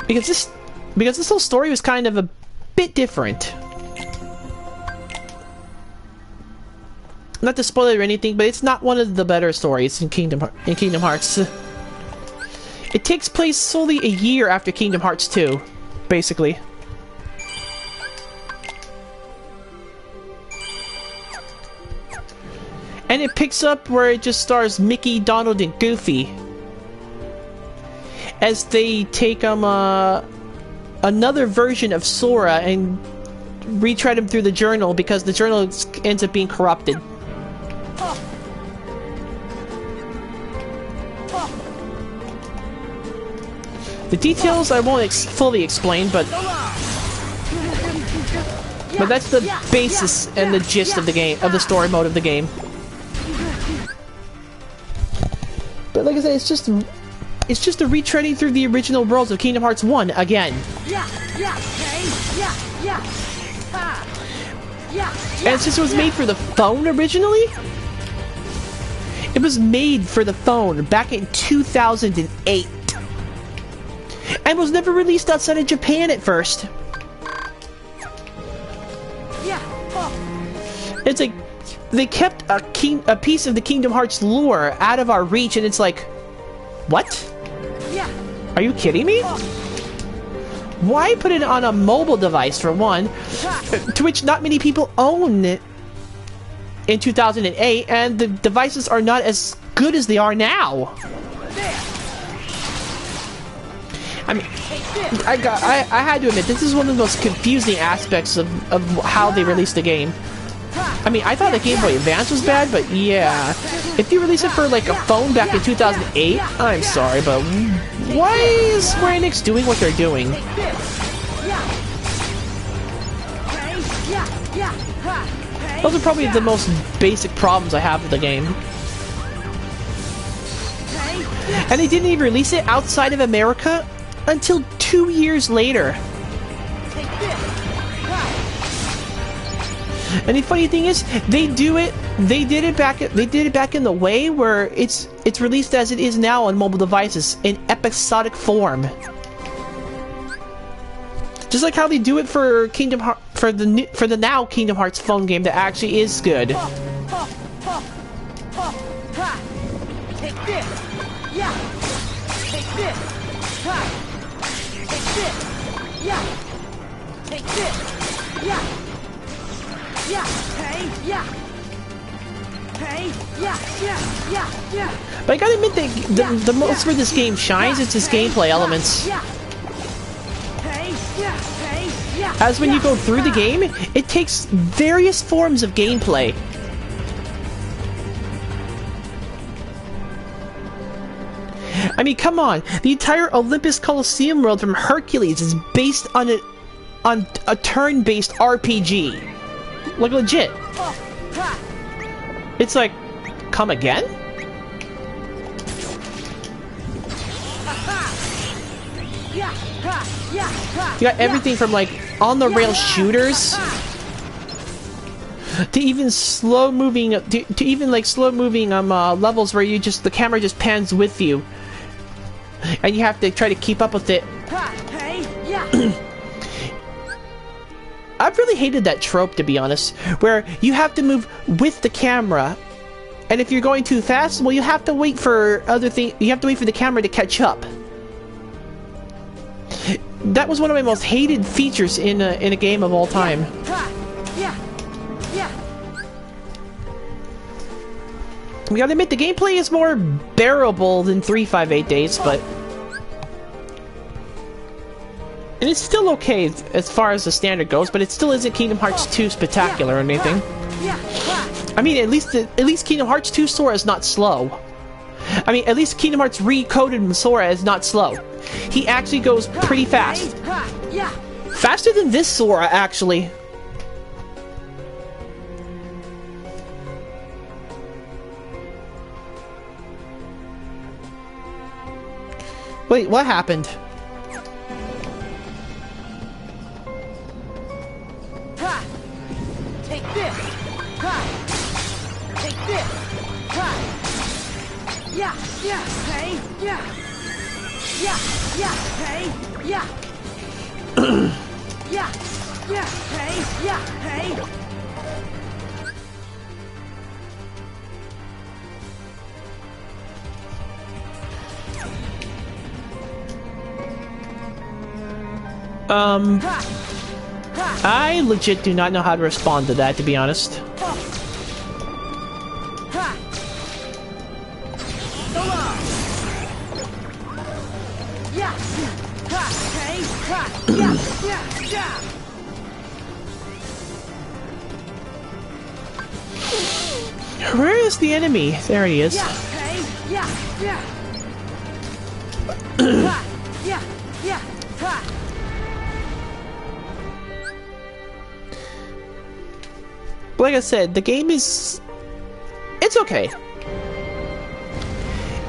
Because this whole story was kind of a bit different. Not to spoil it or anything, but it's not one of the better stories in Kingdom Hearts. It takes place solely a year after Kingdom Hearts 2, basically. And it picks up where it just stars Mickey, Donald, and Goofy. As they take another version of Sora and retread him through the journal because the journal ends up being corrupted. The details I won't fully explain, but that's the basis and the gist of the game, of the story mode of the game. But like I said, it's just a retreading through the original worlds of Kingdom Hearts 1 again. And since it was made for the phone originally, it was made for the phone back in 2008. And was never released outside of Japan at first. It's like they kept a piece of the Kingdom Hearts lore out of our reach, and it's like, what? Are you kidding me? Why put it on a mobile device, for one, to which not many people own it in 2008, and the devices are not as good as they are now? I mean, I had to admit, this is one of the most confusing aspects of how they released the game. I mean, I thought the Game Boy Advance was bad, but yeah. If you release it for, like, a phone back in 2008, I'm sorry, but why is Square Enix doing what they're doing? Those are probably the most basic problems I have with the game. And they didn't even release it outside of America until 2 years later. And the funny thing is, they did it back in the way where it's released as it is now on mobile devices in episodic form. Just like how they do it for for the now Kingdom Hearts phone game that actually is good. Take this. Yeah. Take this. Take this. Yeah. Take this. Yeah. Yeah. Hey. Yeah. Hey. Yeah. Yeah. But I gotta admit that the most where this game shines is its gameplay elements. As when you go through the game, it takes various forms of gameplay. I mean, come on! The entire Olympus Coliseum world from Hercules is based on a turn-based RPG. Like, legit. It's like, come again? You got everything from, like, on-the-rail shooters to even slow moving to even like slow moving levels where you just the camera just pans with you and you have to try to keep up with it. I've really hated that trope, to be honest, where you have to move with the camera, and if you're going too fast, well, you have to wait for you have to wait for the camera to catch up. That was one of my most hated features in a game of all time. We gotta admit, the gameplay is more bearable than 358 Days, but... And it's still okay as far as the standard goes, but it still isn't Kingdom Hearts 2 spectacular or anything. I mean, at least Kingdom Hearts 2 Sora is not slow. I mean, at least Kingdom Hearts Recoded Sora is not slow. He actually goes pretty fast. Faster than this Sora, actually. Wait, what happened? Take this. Take this. Yeah, hey, yeah. Hey, yeah. Hey. I legit do not know how to respond to that, to be honest. Where is the enemy? There he is. Like I said, the game is... It's okay.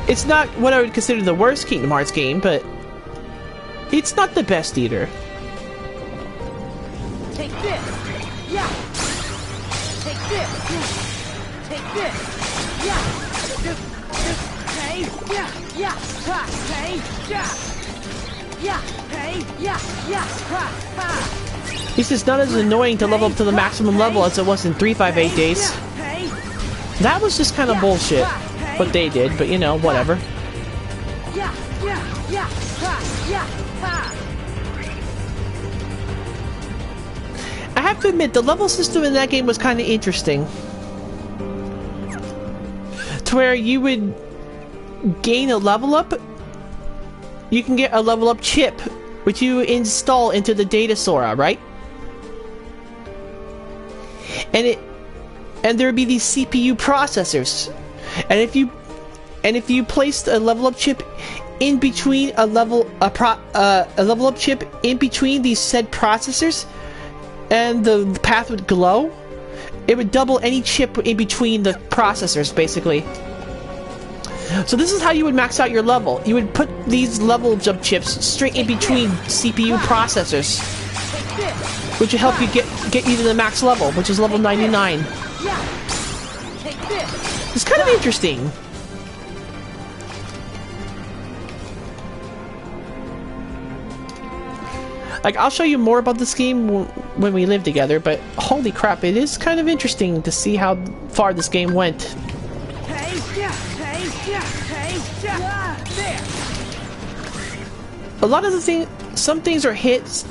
It's not what I would consider the worst Kingdom Hearts game, but... It's not the best either. Take this. Yeah. Take this. Take this. Yeah. Hey. Yeah. Hey. Yeah. Hey. Yeah. This is not as annoying to level up to the maximum level as it was in 358 Days. That was just kind of bullshit, what they did, but you know, whatever. I have to admit, the level system in that game was kind of interesting. To where you would gain a level up, you can get a level up chip, which you install into the Data Sora, right? And there would be these CPU processors, and if you placed a level up chip in between a level up chip in between these said processors, and the path would glow, it would double any chip in between the processors, basically. So this is how you would max out your level. You would put these level jump chips straight in between CPU processors, which would help you get you to the max level, which is level 99. It's kind of interesting. Like, I'll show you more about this game when we live together, but holy crap, it is kind of interesting to see how far this game went. A lot of the some things are hits.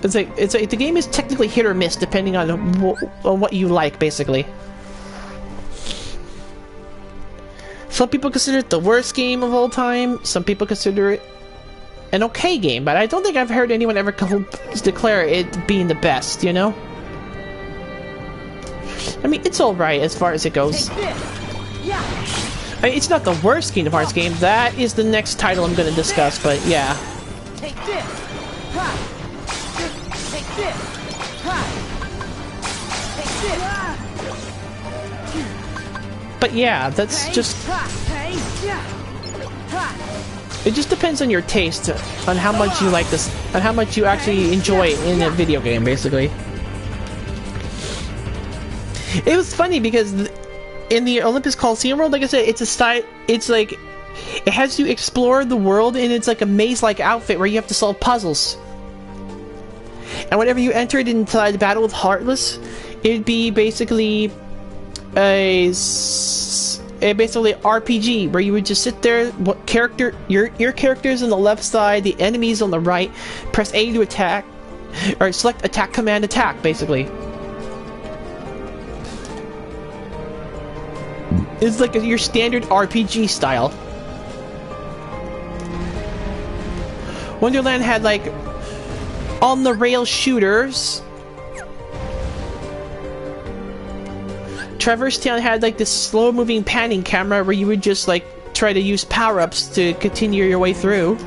It's like the game is technically hit or miss depending on what you like, basically. Some people consider it the worst game of all time. Some people consider it an okay game, but I don't think I've heard anyone ever declare it being the best, you know? I mean, it's alright as far as it goes. I mean, it's not the worst Kingdom Hearts game. That is the next title I'm going to discuss, but yeah. Take this. Take this. Take this. But yeah, that's just... It just depends on your taste, on how much you like this, on how much you actually enjoy in a video game, basically. It was funny because in the Olympus Coliseum world, like I said, it's a style. It's like it has you explore the world, and it's like a maze-like outfit where you have to solve puzzles. And whenever you entered inside the battle with Heartless, it'd be basically basically RPG where you would just sit there. What character? Your character's on the left side, the enemies on the right. Press A to attack, or select attack command attack. Basically, it's like your standard RPG style. Wonderland had like on the rail shooters. Traverse Town had like this slow moving panning camera where you would just like try to use power-ups to continue your way through.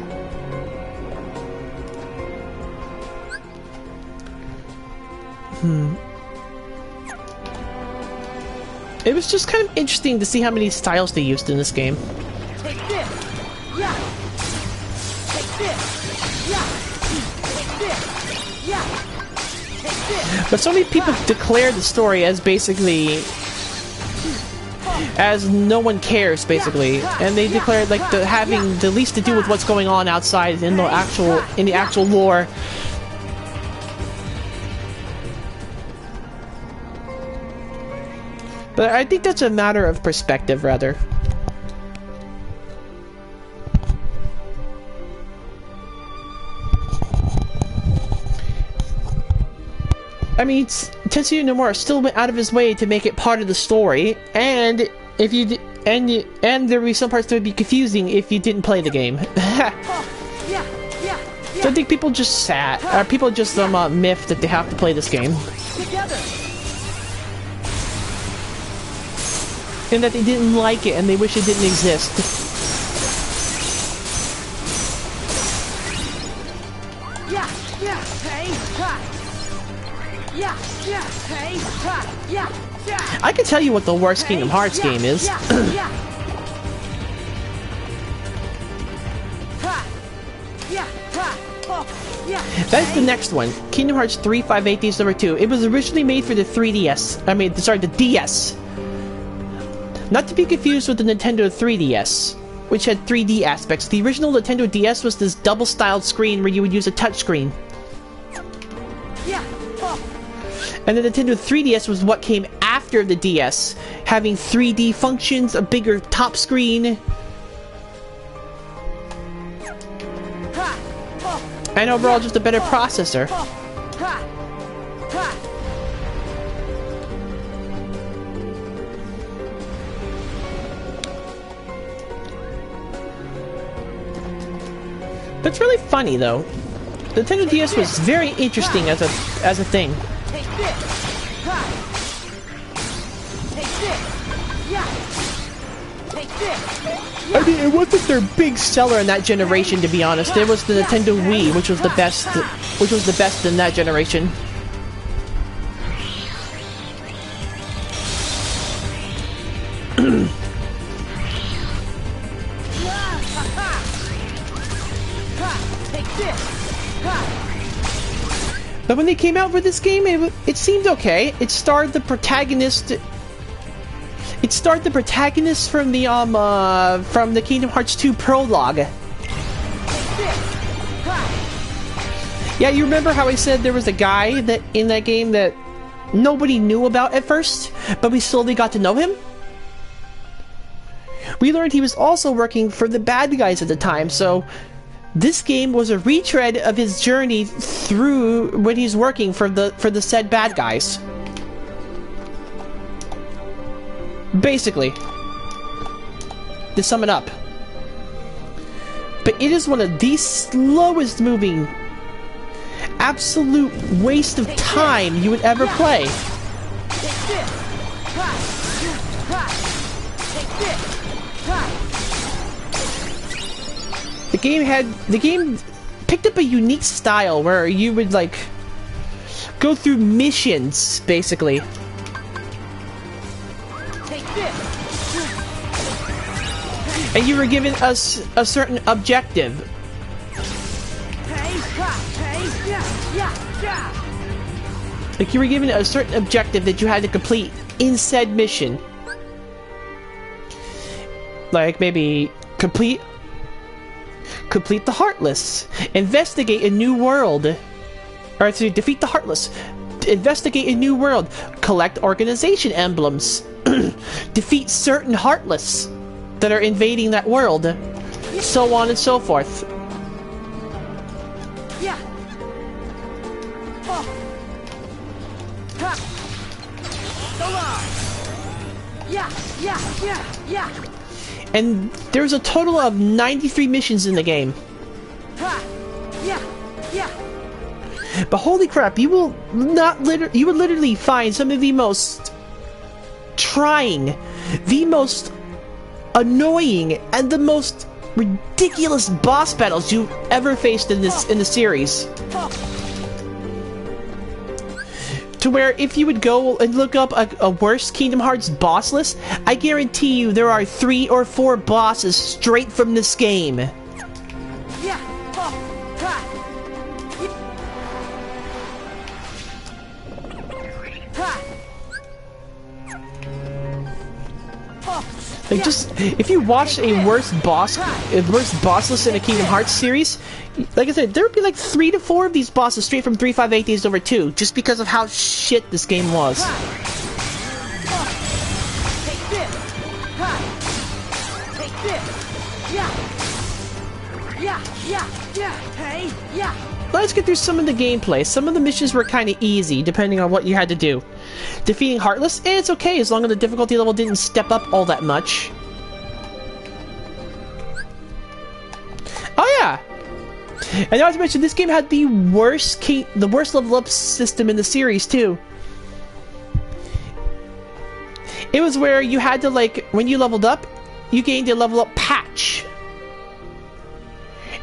It was just kind of interesting to see how many styles they used in this game. Take this. Yeah. Take this. Yeah. Take this. Yeah. Take this. But so many people declare the story as basically as no one cares, basically, and they declared like having the least to do with what's going on outside in the actual lore. But I think that's a matter of perspective, rather. I mean, Tetsuya Nomura still went out of his way to make it part of the story, and if you and there would be some parts that would be confusing if you didn't play the game. So I think people just people just miffed that they have to play this game, and that they didn't like it and they wish it didn't exist. I can tell you what the worst Kingdom Hearts game is. That's the next one. Kingdom Hearts 3, 5, 8, Thieves Number 2. It was originally made for the 3DS. I mean, sorry, the DS. Not to be confused with the Nintendo 3DS, which had 3D aspects. The original Nintendo DS was this double-styled screen where you would use a touchscreen. And the Nintendo 3DS was what came after the DS, having 3D functions, a bigger top screen, and overall just a better processor. That's really funny, though. The Nintendo DS was very interesting as a thing. I mean, it wasn't their big seller in that generation, to be honest. It was the Nintendo Wii, which was the best in that generation. But when they came out for this game, it seemed okay. It starred the protagonist. It starred the protagonist from the Kingdom Hearts 2 prologue. Yeah, you remember how I said there was a guy that in that game that nobody knew about at first, but we slowly got to know him? We learned he was also working for the bad guys at the time, so this game was a retread of his journey through when he's working for the said bad guys. Basically, to sum it up. But it is one of the slowest moving, absolute waste of time you would ever play. The game picked up a unique style where you would like go through missions, basically. And you were given us a certain objective. Like, you were given a certain objective that you had to complete in said mission. Like, maybe complete the Heartless. Investigate a new world. Or to defeat the Heartless. Investigate a new world. Collect organization emblems. Defeat certain Heartless that are invading that world. So on and so forth. Yeah. Oh. Ha. Go on. Yeah. And there's a total of 93 missions in the game. Ha. Yeah. But holy crap, you will literally find some of the most trying, the most annoying, and the most ridiculous boss battles you've ever faced in the series. To where if you would go and look up a worst Kingdom Hearts boss list, I guarantee you there are 3 or 4 bosses straight from this game. Yeah. Like, just if you watch a worst boss list in a Kingdom Hearts series, like I said, there would be like 3 to 4 of these bosses straight from 358 Days Over 2, just because of how shit this game was. Take this. Take this. Yeah. Hey. Yeah. Let's get through some of the gameplay. Some of the missions were kind of easy, depending on what you had to do. Defeating Heartless, it's okay as long as the difficulty level didn't step up all that much. Oh yeah! And not to mention, this game had the worst level up system in the series too. It was where you had to, like, when you leveled up, you gained a level up patch.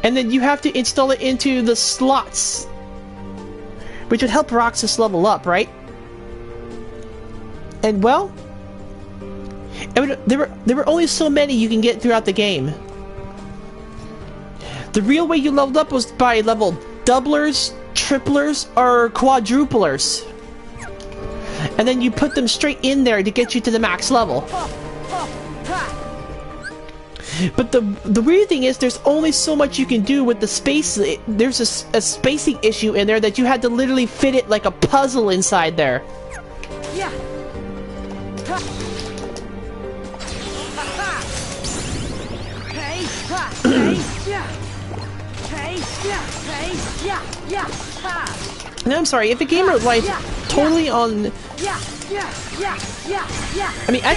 And then you have to install it into the slots, which would help Roxas level up, right? And well, there were only so many you can get throughout the game. The real way you leveled up was by level doublers, triplers, or quadruplers. And then you put them straight in there to get you to the max level. But the weird thing is, there's only so much you can do with the space. There's a spacing issue in there that you had to literally fit it like a puzzle inside there. Yeah. And I'm sorry, if a game relies totally on... I mean, I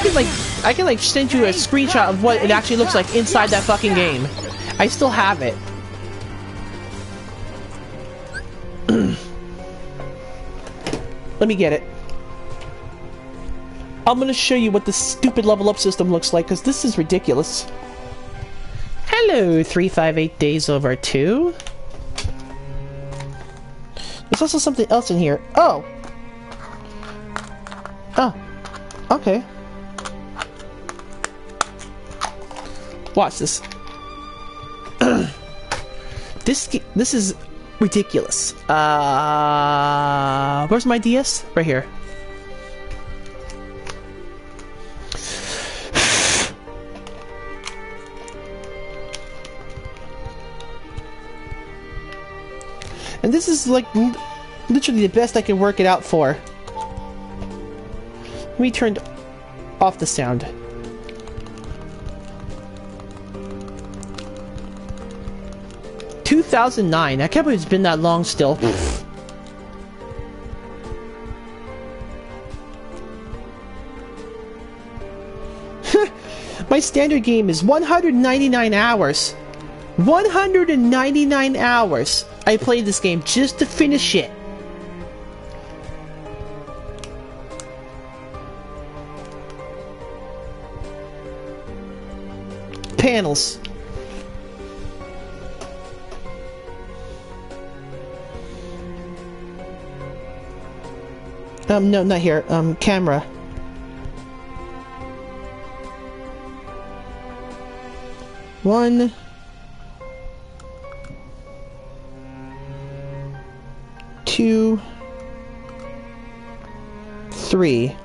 can like send you a screenshot of what it actually looks like inside that fucking game. I still have it. Let me get it. I'm gonna show you what the stupid level up system looks like, because this is ridiculous. Hello, 358 Days Over 2. There's also something else in here. Oh! Oh. Okay. Watch this. This is ridiculous. Where's my DS? Right here. And this is like literally the best I can work it out for. Let me turn off the sound. ...2009. I can't believe it's been that long still. My standard game is 199 hours. 199 hours I played this game just to finish it. Panels. No, not here. Camera. One. Two. 3.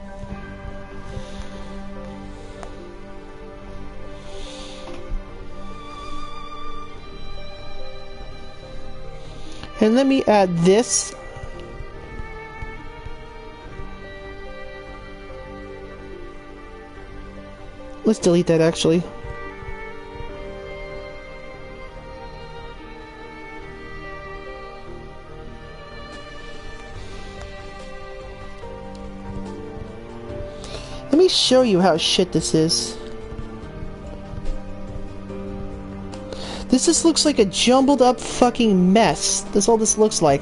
And let me add this. Let's delete that actually. Let me show you how shit this is. This just looks like a jumbled up fucking mess. That's all this looks like.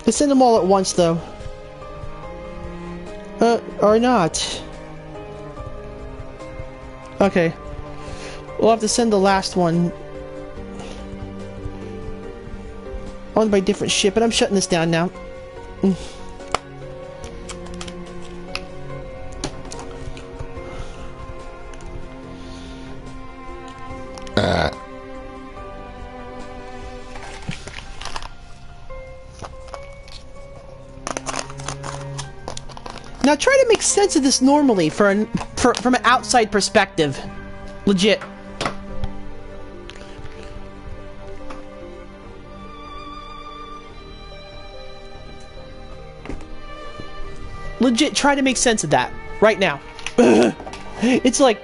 Let's send them all at once though. Or not. Okay. We'll have to send the last one on by different ship, but I'm shutting this down now. Now try to make sense of this normally from an outside perspective. Legit. Legit, try to make sense of that right now. It's like,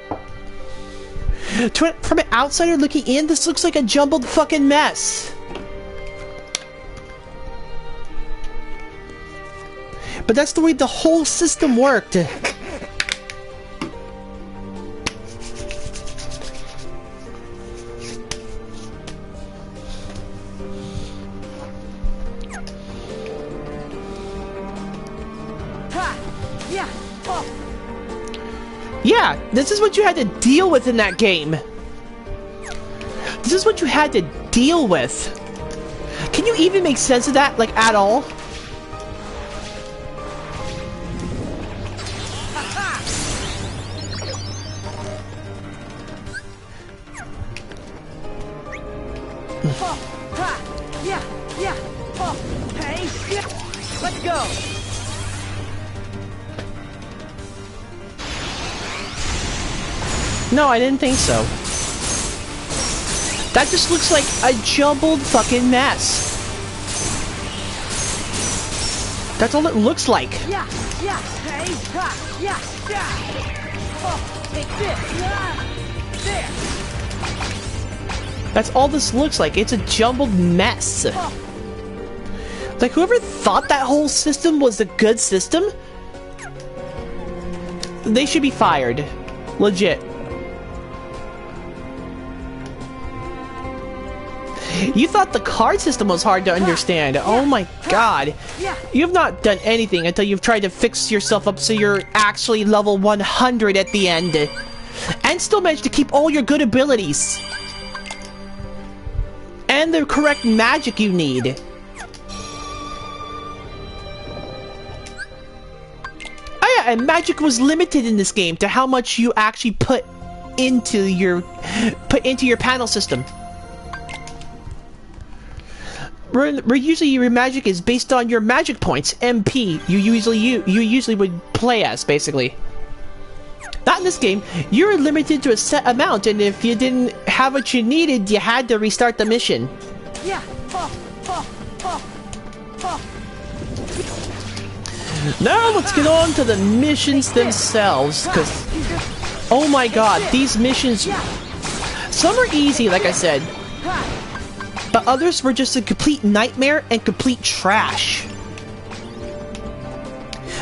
from an outsider looking in, this looks like a jumbled fucking mess. But that's the way the whole system worked. Yeah, this is what you had to deal with in that game. This is what you had to deal with. Can you even make sense of that, like, at all? Let's go. No, I didn't think so. That just looks like a jumbled fucking mess. That's all it looks like. Yeah, hey, yeah. Oh, take this. There. That's all this looks like. It's a jumbled mess. Like, whoever thought that whole system was a good system, they should be fired. Legit. You thought the card system was hard to understand. Oh my god. You've not done anything until you've tried to fix yourself up so you're actually level 100 at the end. And still managed to keep all your good abilities. And the correct magic you need. Oh yeah, and magic was limited in this game to how much you actually put into your panel system. Where usually your magic is based on your magic points, MP. You usually would play as, basically. Not in this game. You're limited to a set amount, and if you didn't have what you needed, you had to restart the mission. Yeah. Now let's get on to the missions themselves, because oh my god, these missions, some are easy, like I said. But others were just a complete nightmare and complete trash.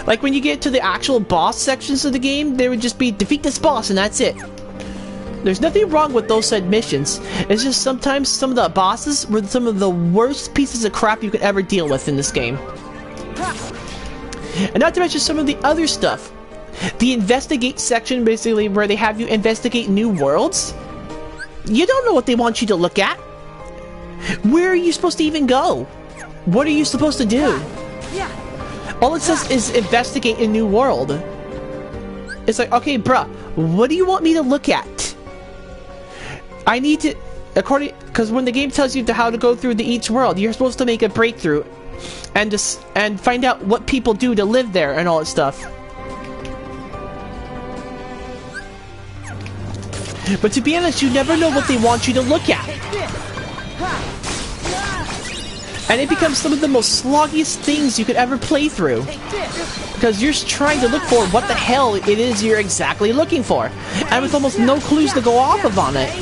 Like when you get to the actual boss sections of the game, they would just be defeat this boss and that's it. There's nothing wrong with those said missions. It's just sometimes some of the bosses were some of the worst pieces of crap you could ever deal with in this game. And not to mention some of the other stuff. The investigate section, basically where they have you investigate new worlds. You don't know what they want you to look at. Where are you supposed to even go? What are you supposed to do? All it says is investigate a new world. It's like, okay, bruh, What do you want me to look at? I need to, because when the game tells you how to go through each world, you're supposed to make a breakthrough and find out what people do to live there and all that stuff. But to be honest, you never know what they want you to look at. And it becomes some of the most sloggiest things you could ever play through. Because you're trying to look for what the hell it is you're exactly looking for. And with almost no clues to go off of on it.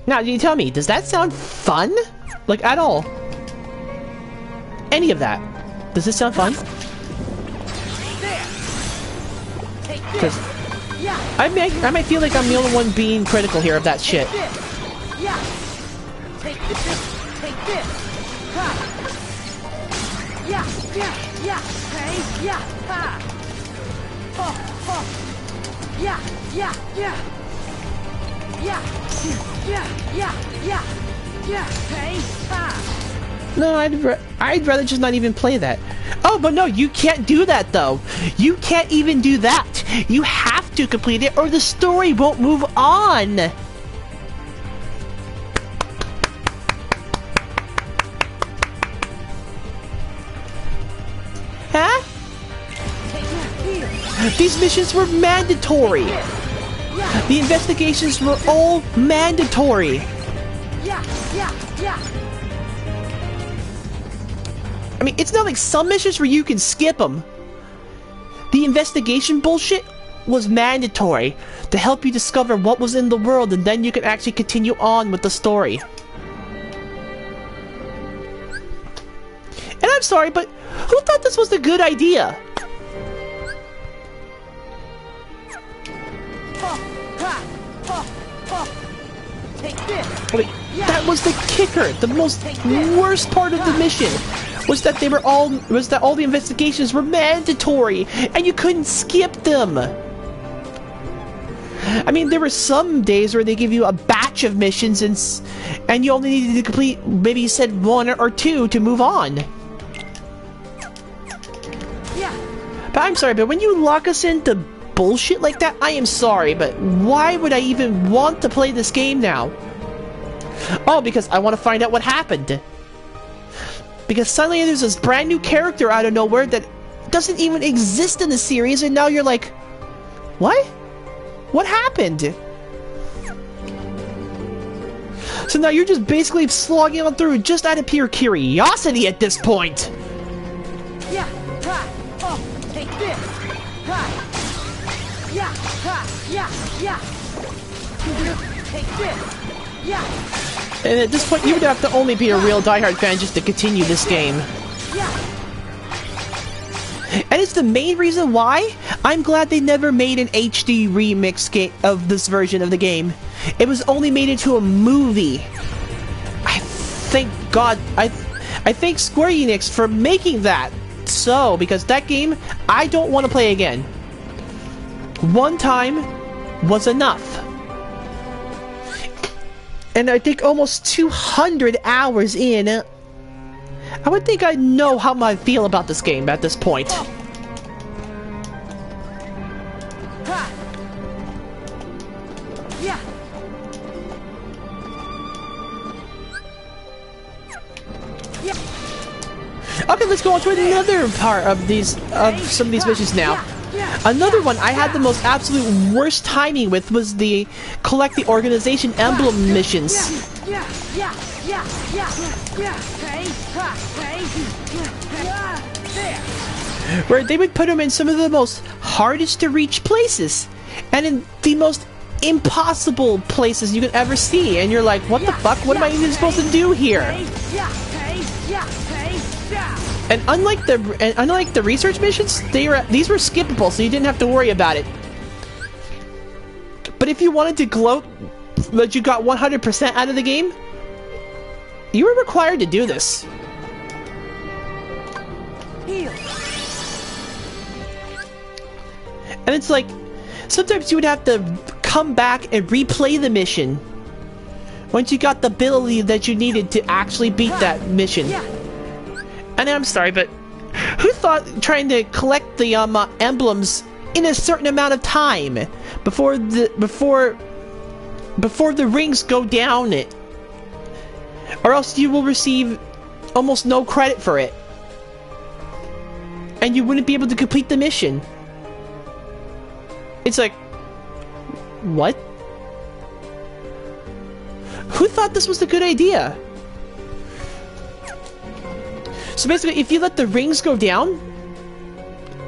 Now, you tell me, does that sound fun? Like, at all? Any of that? Does this sound fun? Because I might feel like I'm the only one being critical here of that shit. No, I'd rather just not even play that. Oh, but no, you can't do that though. You can't even do that. You have to complete it or the story won't move on. Huh? These missions were mandatory. The investigations were all mandatory. I mean, it's not like some missions where you can skip them. The investigation bullshit was mandatory to help you discover what was in the world, and then you can actually continue on with the story. And I'm sorry, but who thought this was a good idea? Wait, that was the kicker. The most worst part of the mission was that all the investigations were mandatory and you couldn't skip them. I mean, there were some days where they give you a batch of missions and you only needed to complete maybe you said 1 or 2 to move on. But I'm sorry, but when you lock us into bullshit like that, I am sorry, but why would I even want to play this game now? Oh, because I want to find out what happened. Because suddenly there's this brand new character out of nowhere that doesn't even exist in the series, and now you're like, what? What happened? So now you're just basically slogging on through just out of pure curiosity at this point. Yeah, oh, take this. Yeah, take this. Yeah. And at this point, you would have to only be a real diehard fan just to continue this game. And it's the main reason why I'm glad they never made an HD remix of this version of the game. It was only made into a movie. I thank God. I thank Square Enix for making that. So, because that game, I don't want to play again. One time was enough. And I think almost 200 hours in, I would think I know how I feel about this game at this point. Okay, let's go on to another part of some of these missions now. Another one I had the most absolute worst timing with was the collect the organization emblem missions. Where they would put them in some of the most hardest to reach places and in the most impossible places you could ever see, and you're like, what the fuck? What am I even supposed to do here? And unlike the research missions, these were skippable, so you didn't have to worry about it. But if you wanted to gloat that you got 100% out of the game, you were required to do this. And it's like, sometimes you would have to come back and replay the mission Once you got the ability that you needed to actually beat that mission. And I'm sorry, but who thought trying to collect the emblems in a certain amount of time before the rings go down it, or else you will receive almost no credit for it, and you wouldn't be able to complete the mission. It's like, what? Who thought this was a good idea? So basically, if you let the rings go down,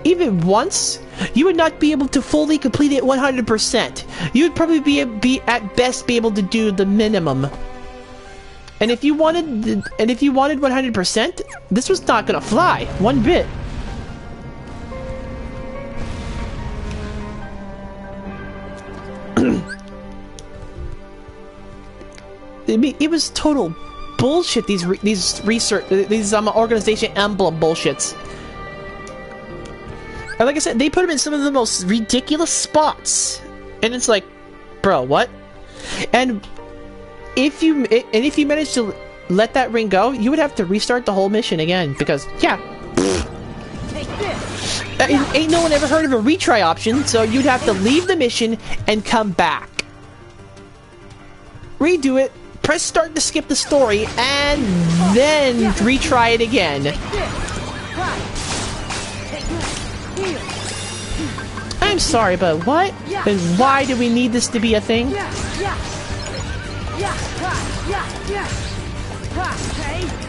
even once, you would not be able to fully complete it 100%. You would probably be at best be able to do the minimum. And if you wanted 100%, this was not gonna fly one bit. It was total bullshit. These organization emblem bullshits. And like I said, they put them in some of the most ridiculous spots, and it's like, bro, what? And if you manage to let that ring go, you would have to restart the whole mission again, because yeah, ain't no one ever heard of a retry option, so you'd have to leave the mission and come back, redo it, press start to skip the story, and then retry it again. I'm sorry, but what? And why do we need this to be a thing?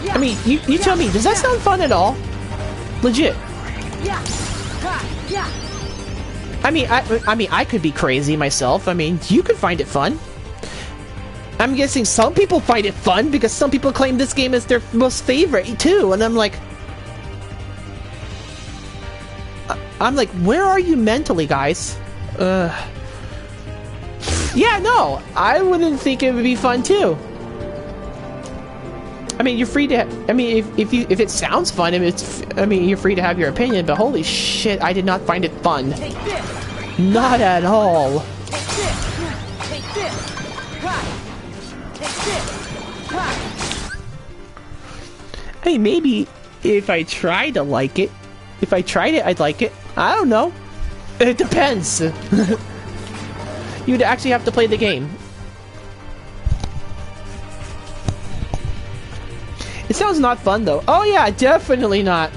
I mean, you tell me, does that sound fun at all? Legit. I mean, I could be crazy myself. I mean, you could find it fun. I'm guessing some people find it fun because some people claim this game is their most favorite too, and I'm like, where are you mentally, guys? Yeah, no, I wouldn't think it would be fun too. I mean, you're free to. I mean, if it sounds fun, you're free to have your opinion. But holy shit, I did not find it fun. Not at all. I mean, maybe if I tried to like it, if I tried it, I'd like it. I don't know. It depends. You'd actually have to play the game. It sounds not fun, though. Oh yeah, definitely not.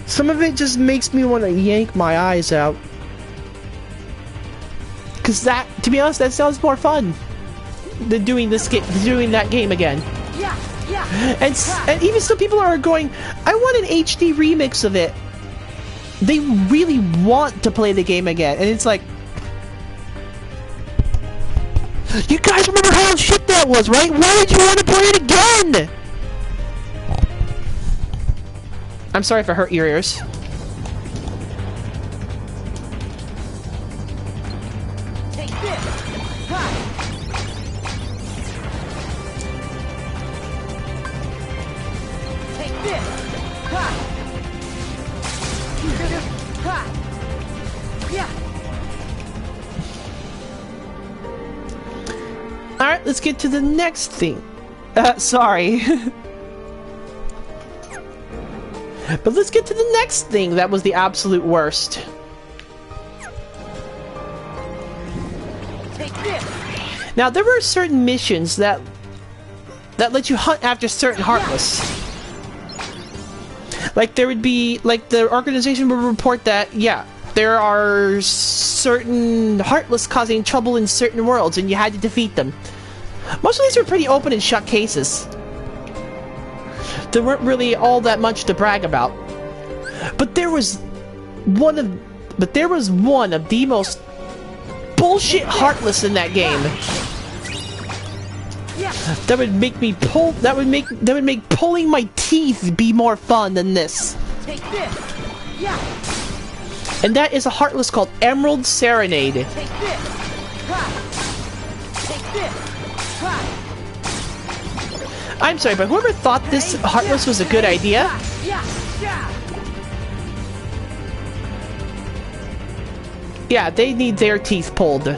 Some of it just makes me want to yank my eyes out. Cause that, to be honest, that sounds more fun than doing that game again. And even some people are going, I want an HD remix of it. They really want to play the game again, and it's like, you guys remember how shit that was, right? Why did you want to play it again? I'm sorry if I hurt your ears. Take this. Take this. Yeah. Alright, let's get to the next thing. Sorry. But let's get to the next thing that was the absolute worst. Take this. Now, there were certain missions that let you hunt after certain Heartless. Like, there would be, like, the organization would report that, yeah, there are certain Heartless causing trouble in certain worlds, and you had to defeat them. Most of these were pretty open and shut cases. There weren't really all that much to brag about. But there was one of the most bullshit Heartless in that game. That would make me pull. That would make pulling my teeth be more fun than this. Take this. Yeah. And that is a Heartless called Emerald Serenade. Take this. Take this. I'm sorry, but whoever thought this Heartless was a good idea, yeah, they need their teeth pulled.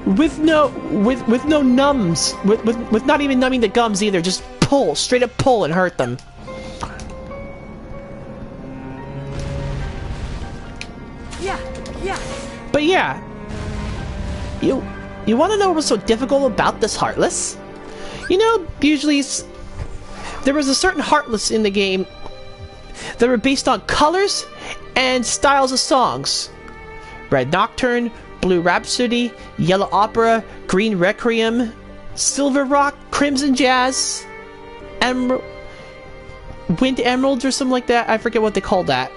with no numbs, with not even numbing the gums either. Just pull, straight up pull and hurt them. Yeah. But yeah, you want to know what's so difficult about this Heartless? You know, usually there was a certain Heartless in the game that were based on colors and styles of songs. Red Nocturne, Blue Rhapsody, Yellow Opera, Green Requiem, Silver Rock, Crimson Jazz, Wind Emeralds or something like that. I forget what they called that.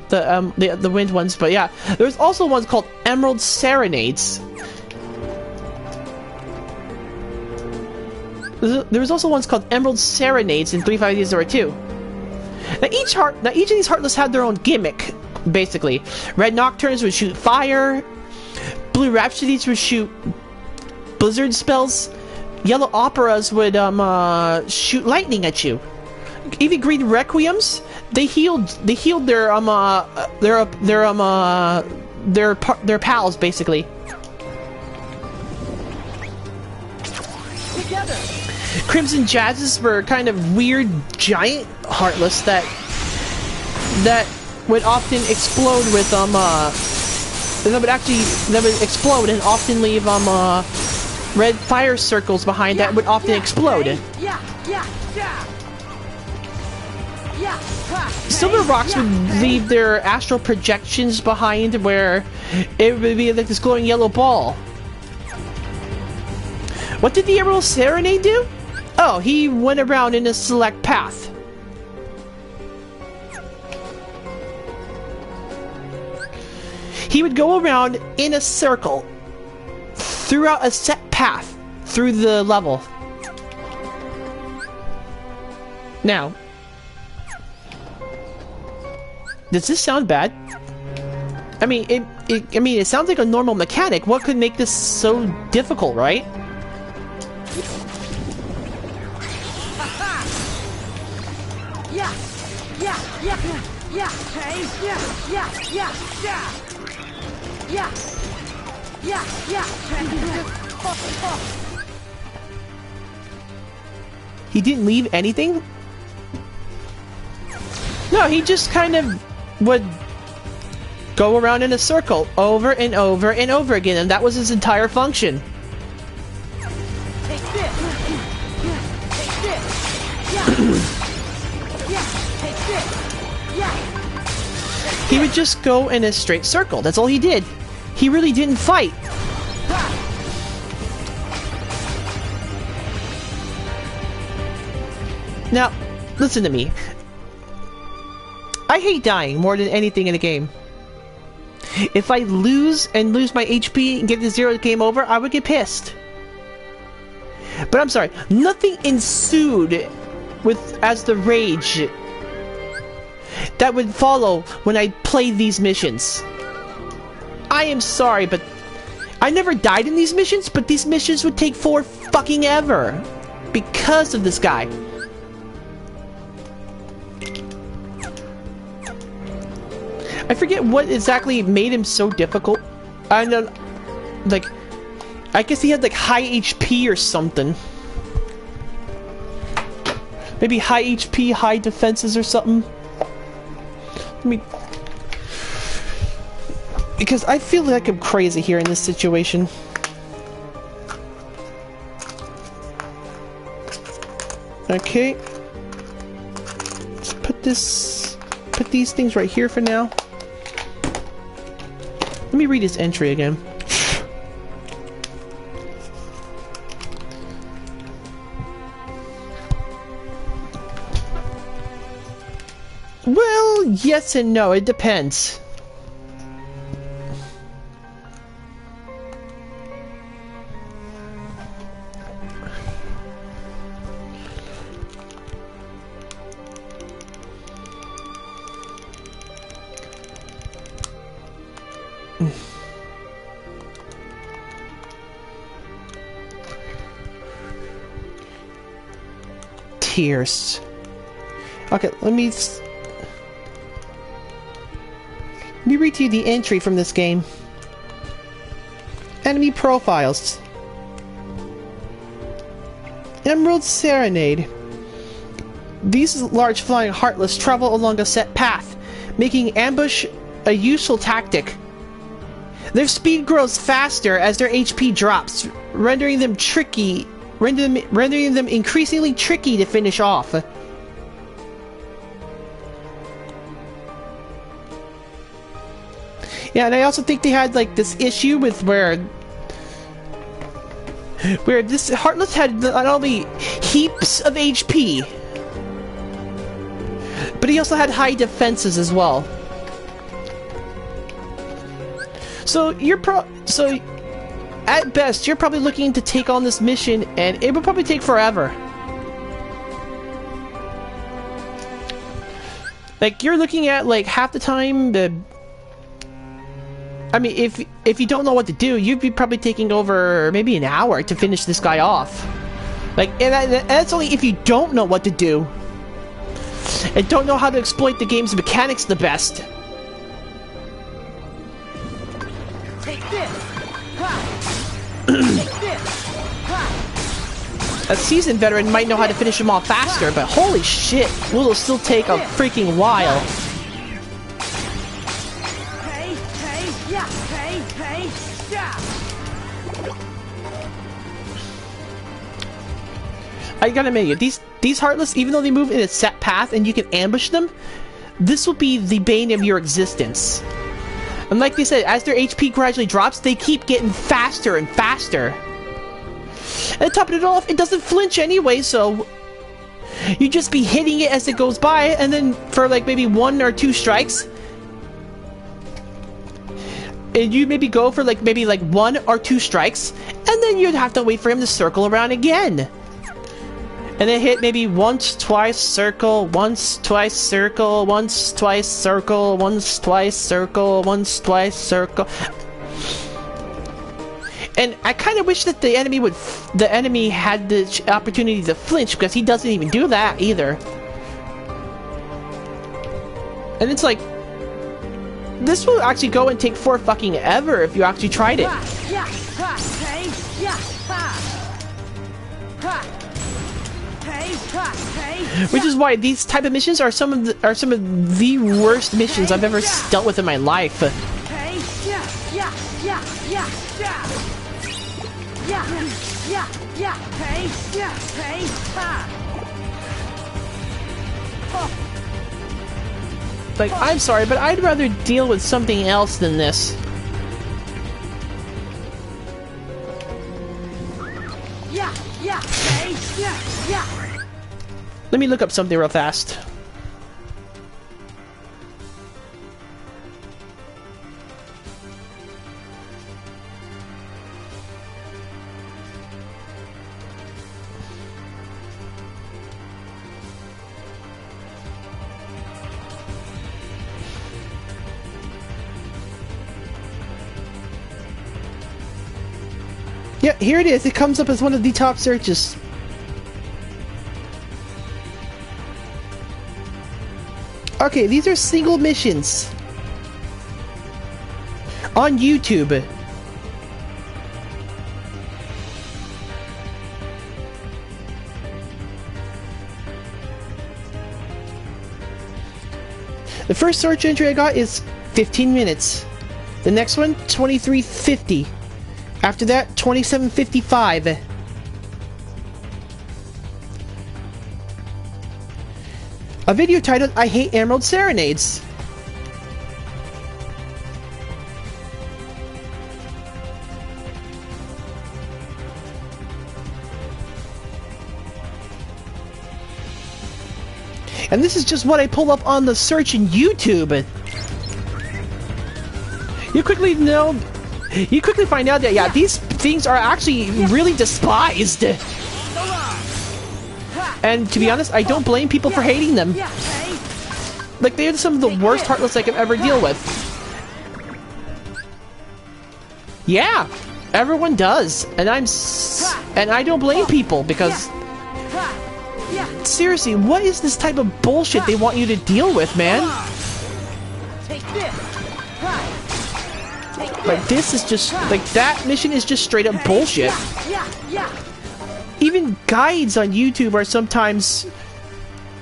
The wind ones, but yeah. There's also ones called Emerald Serenades. There was also ones called Emerald Serenades in 35802. Now each of these Heartless had their own gimmick, basically. Red Nocturnes would shoot fire. Blue Rhapsodies would shoot blizzard spells. Yellow Operas would shoot lightning at you. Even Green Requiems, they healed their pals, basically. Together. Crimson Jazzes were kind of weird giant Heartless that would often explode with that would explode and often leave red fire circles behind that would often explode. Silver Rocks would leave their astral projections behind where it would be like this glowing yellow ball. What did the Emerald Serenade do? Oh, he went around in a select path. He would go around in a circle throughout a set path through the level. Now, does this sound bad? I mean, it sounds like a normal mechanic. What could make this so difficult, right? He didn't leave anything? No, he just kind of would go around in a circle over and over and over again, and that was his entire function. Take this. Take this. Take this. He would just go in a straight circle. That's all he did. He really didn't fight. Now, listen to me. I hate dying more than anything in a game. If I lose my HP and get to 0 game over, I would get pissed. But I'm sorry, nothing ensued as the rage that would follow when I played these missions. I am sorry, but I never died in these missions, but these missions would take fucking ever because of this guy. I forget what exactly made him so difficult. I know, like, I guess he had like high HP or something. Maybe high HP, high defenses or something. Let me... Because I feel like I'm crazy here in this situation. Okay. Let's put these things right here for now. Let me read his entry again. Well, yes and no. It depends. Tears. Okay, let me read to you the entry from this game. Enemy profiles. Emerald Serenade. These large flying Heartless travel along a set path, making ambush a useful tactic. Their speed grows faster as their HP drops, rendering them increasingly tricky to finish off. Yeah, and I also think they had like this issue with where this Heartless had not only heaps of HP, but he also had high defenses as well. So at best, you're probably looking to take on this mission, and it would probably take forever. Like, you're looking at like half the time I mean, if you don't know what to do, you'd be probably taking over maybe an hour to finish this guy off. Like, and that's only if you don't know what to do and don't know how to exploit the game's mechanics the best. Take this. Take this. A seasoned veteran might know how to finish him off faster, but holy shit, will it still take a freaking while. I gotta admit, these Heartless, even though they move in a set path and you can ambush them, this will be the bane of your existence. And like they said, as their HP gradually drops, they keep getting faster and faster. And to top it off, it doesn't flinch anyway, so you just be hitting it as it goes by, and then for like maybe 1 or 2 strikes, and you maybe go for like maybe 1 or 2 strikes, and then you'd have to wait for him to circle around again. And then hit maybe once, twice, circle, once, twice, circle, once, twice, circle, once, twice, circle, once, twice, circle. And I kind of wish that the enemy had the opportunity to flinch, because he doesn't even do that either. And it's like, this will actually go and take for fucking ever if you actually tried it. Which is why these type of missions are some of the worst missions I've ever dealt with in my life. Like, I'm sorry, but I'd rather deal with something else than this. Let me look up something real fast. Yeah, here it is. It comes up as one of the top searches. Okay, these are single missions on YouTube. The first search entry I got is 15 minutes. The next one, 23:50. After that, 27:55. A video titled, I Hate Emerald Serenades. And this is just what I pull up on the search in YouTube. You quickly find out that, yeah, these things are actually really despised. And to be honest, I don't blame people for hating them. Like, they're some of the worst Heartless I could ever deal with. Yeah, everyone does. And I don't blame people, because seriously, what is this type of bullshit they want you to deal with, man? Take this. Take this. Like, this is just, like, that mission is just straight up bullshit. Even guides on YouTube are sometimes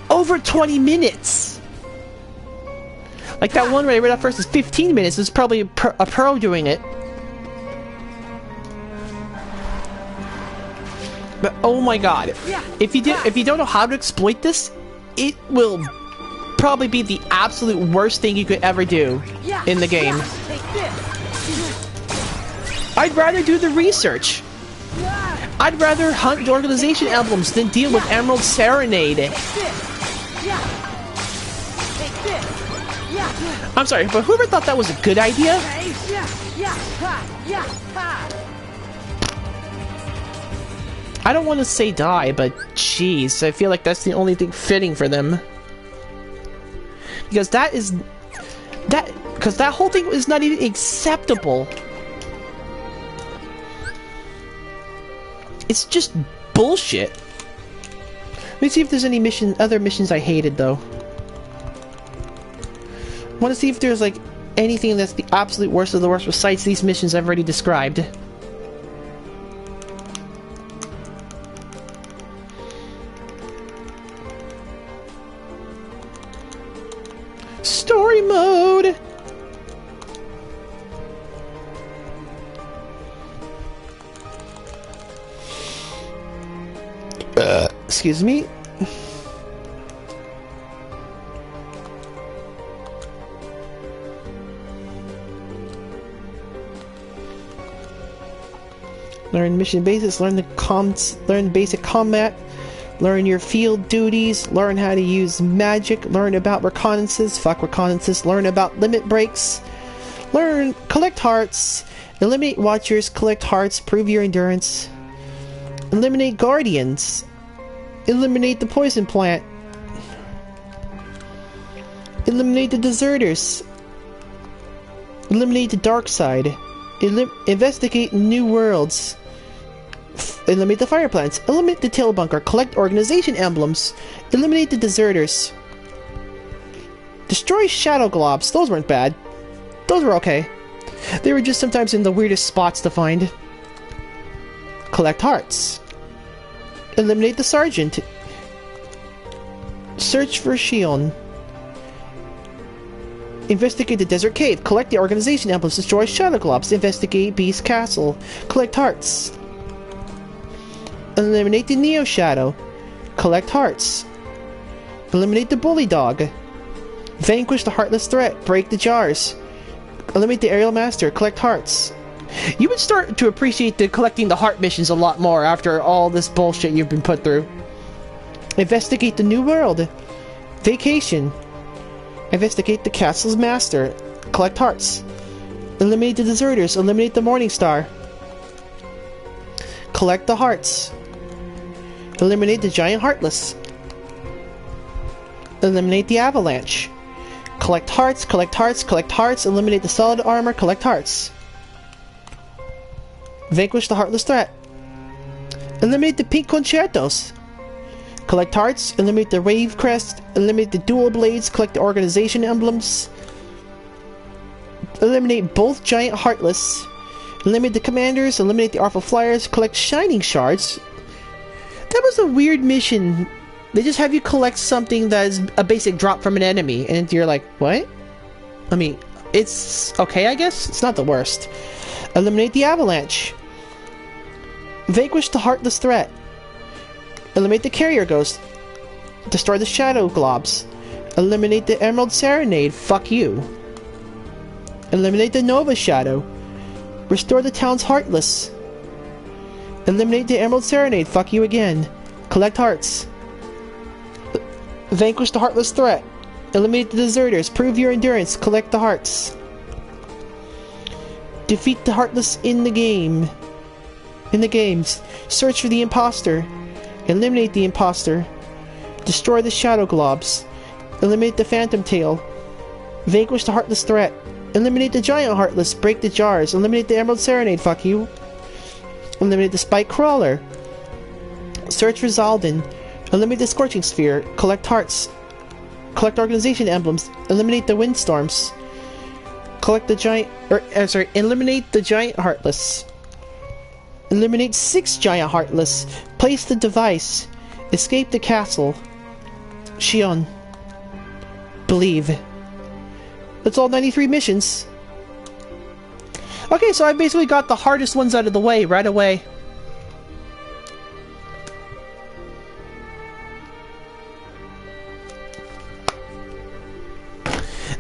over 20 minutes. Like, that one where I read up first is 15 minutes. It's probably a pro doing it. But, oh my god. If you don't know how to exploit this, it will probably be the absolute worst thing you could ever do in the game. I'd rather do the research. I'd rather hunt the organization emblems than deal with Emerald Serenade. I'm sorry, but whoever thought that was a good idea? I don't want to say die, but jeez, I feel like that's the only thing fitting for them. Because that whole thing is not even acceptable. It's just bullshit. Let me see if there's any other missions I hated, though. I want to see if there's, like, anything that's the absolute worst of the worst besides these missions I've already described. Story mode! Excuse me? Learn mission basics, learn basic combat, learn your field duties, learn how to use magic, learn about reconnaissance, fuck reconnaissance, learn about limit breaks, collect hearts, eliminate watchers, collect hearts, prove your endurance, eliminate guardians, eliminate the poison plant, eliminate the deserters, eliminate the dark side, investigate new worlds, eliminate the fire plants, eliminate the tail bunker, collect organization emblems, eliminate the deserters, destroy shadow globs. Those weren't bad. Those were okay. They were just sometimes in the weirdest spots to find. Collect hearts, eliminate the sergeant, search for Shion, investigate the desert cave, collect the organization emblems, destroy shadow globs, investigate Beast Castle, collect hearts, eliminate the Neo Shadow, collect hearts, eliminate the bully dog, vanquish the heartless threat, break the jars, eliminate the aerial master, collect hearts. You would start to appreciate the collecting the heart missions a lot more after all this bullshit you've been put through. Investigate the new world, vacation, investigate the castle's master, collect hearts, eliminate the deserters, eliminate the morning star, collect the hearts, eliminate the giant heartless, eliminate the avalanche, collect hearts, collect hearts, collect hearts, eliminate the solid armor, collect hearts, vanquish the heartless threat, eliminate the pink concertos, collect hearts, eliminate the wave crest, eliminate the dual blades, collect the organization emblems, eliminate both giant heartless, eliminate the commanders, eliminate the awful flyers, collect shining shards. That was a weird mission. They just have you collect something that is a basic drop from an enemy, and you're like, what? I mean, it's okay, I guess? It's not the worst. Eliminate the avalanche. Vanquish the heartless threat. Eliminate the carrier ghost. Destroy the shadow globs. Eliminate the emerald serenade. Fuck you. Eliminate the nova shadow. Restore the town's heartless. Eliminate the emerald serenade. Fuck you again. Collect hearts. Vanquish the heartless threat. Eliminate the deserters. Prove your endurance. Collect the hearts. Defeat the heartless in the game. In the games. Search for the imposter. Eliminate the imposter. Destroy the shadow globs. Eliminate the phantom tail. Vanquish the heartless threat. Eliminate the giant heartless. Break the jars. Eliminate the emerald serenade. Fuck you. Eliminate the spike crawler. Search for Zaldin. Eliminate the scorching sphere. Collect hearts. Collect organization emblems. Eliminate the windstorms. Collect the giant, eliminate the giant heartless. Eliminate 6 giant heartless. Place the device. Escape the castle. Shion. Believe. That's all 93 missions. Okay, so I basically got the hardest ones out of the way right away.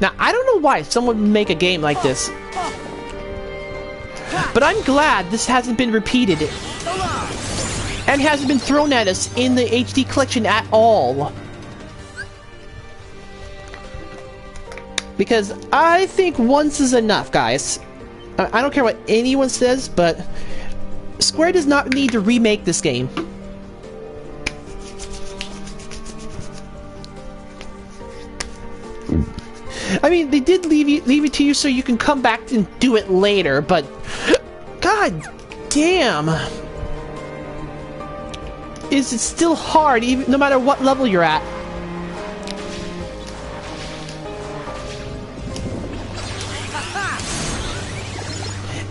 Now, I don't know why someone would make a game like this. But I'm glad this hasn't been repeated. And hasn't been thrown at us in the HD collection at all. Because I think once is enough, guys. I don't care what anyone says, but Square does not need to remake this game. I mean, they did leave it to you so you can come back and do it later, but god damn, is it still hard, even no matter what level you're at?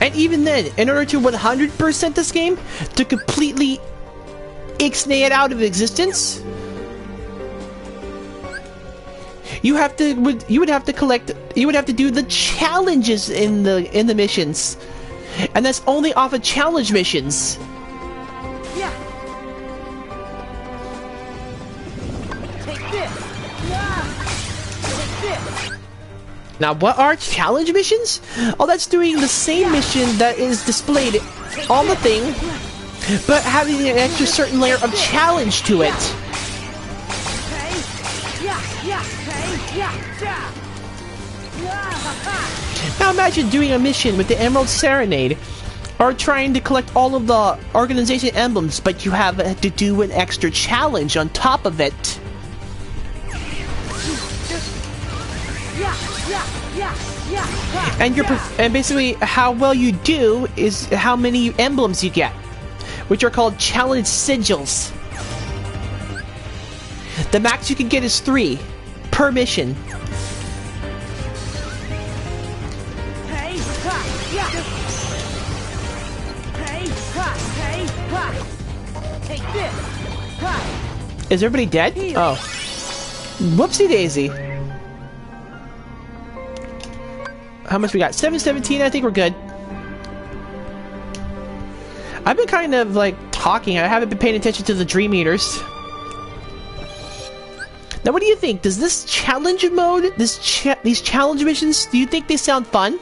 And even then, in order to 100% this game, to completely ixnay it out of existence, you would have to do the challenges in the missions, and that's only off of challenge missions. Yeah. Take this. Take this. Now, what are challenge missions? Oh, that's doing the same mission that is displayed on the thing, but having an extra certain layer of challenge to it. Now imagine doing a mission with the Emerald Serenade, or trying to collect all of the organization emblems, but you have to do an extra challenge on top of it. And basically how well you do is how many emblems you get, which are called challenge sigils. The max you can get is 3 per mission. Take this. Is everybody dead? Oh. Whoopsie daisy. How much we got? 717, I think we're good. I've been kind of like talking. I haven't been paying attention to the dream eaters. Now, what do you think? Does this challenge mode, these challenge missions, do you think they sound fun?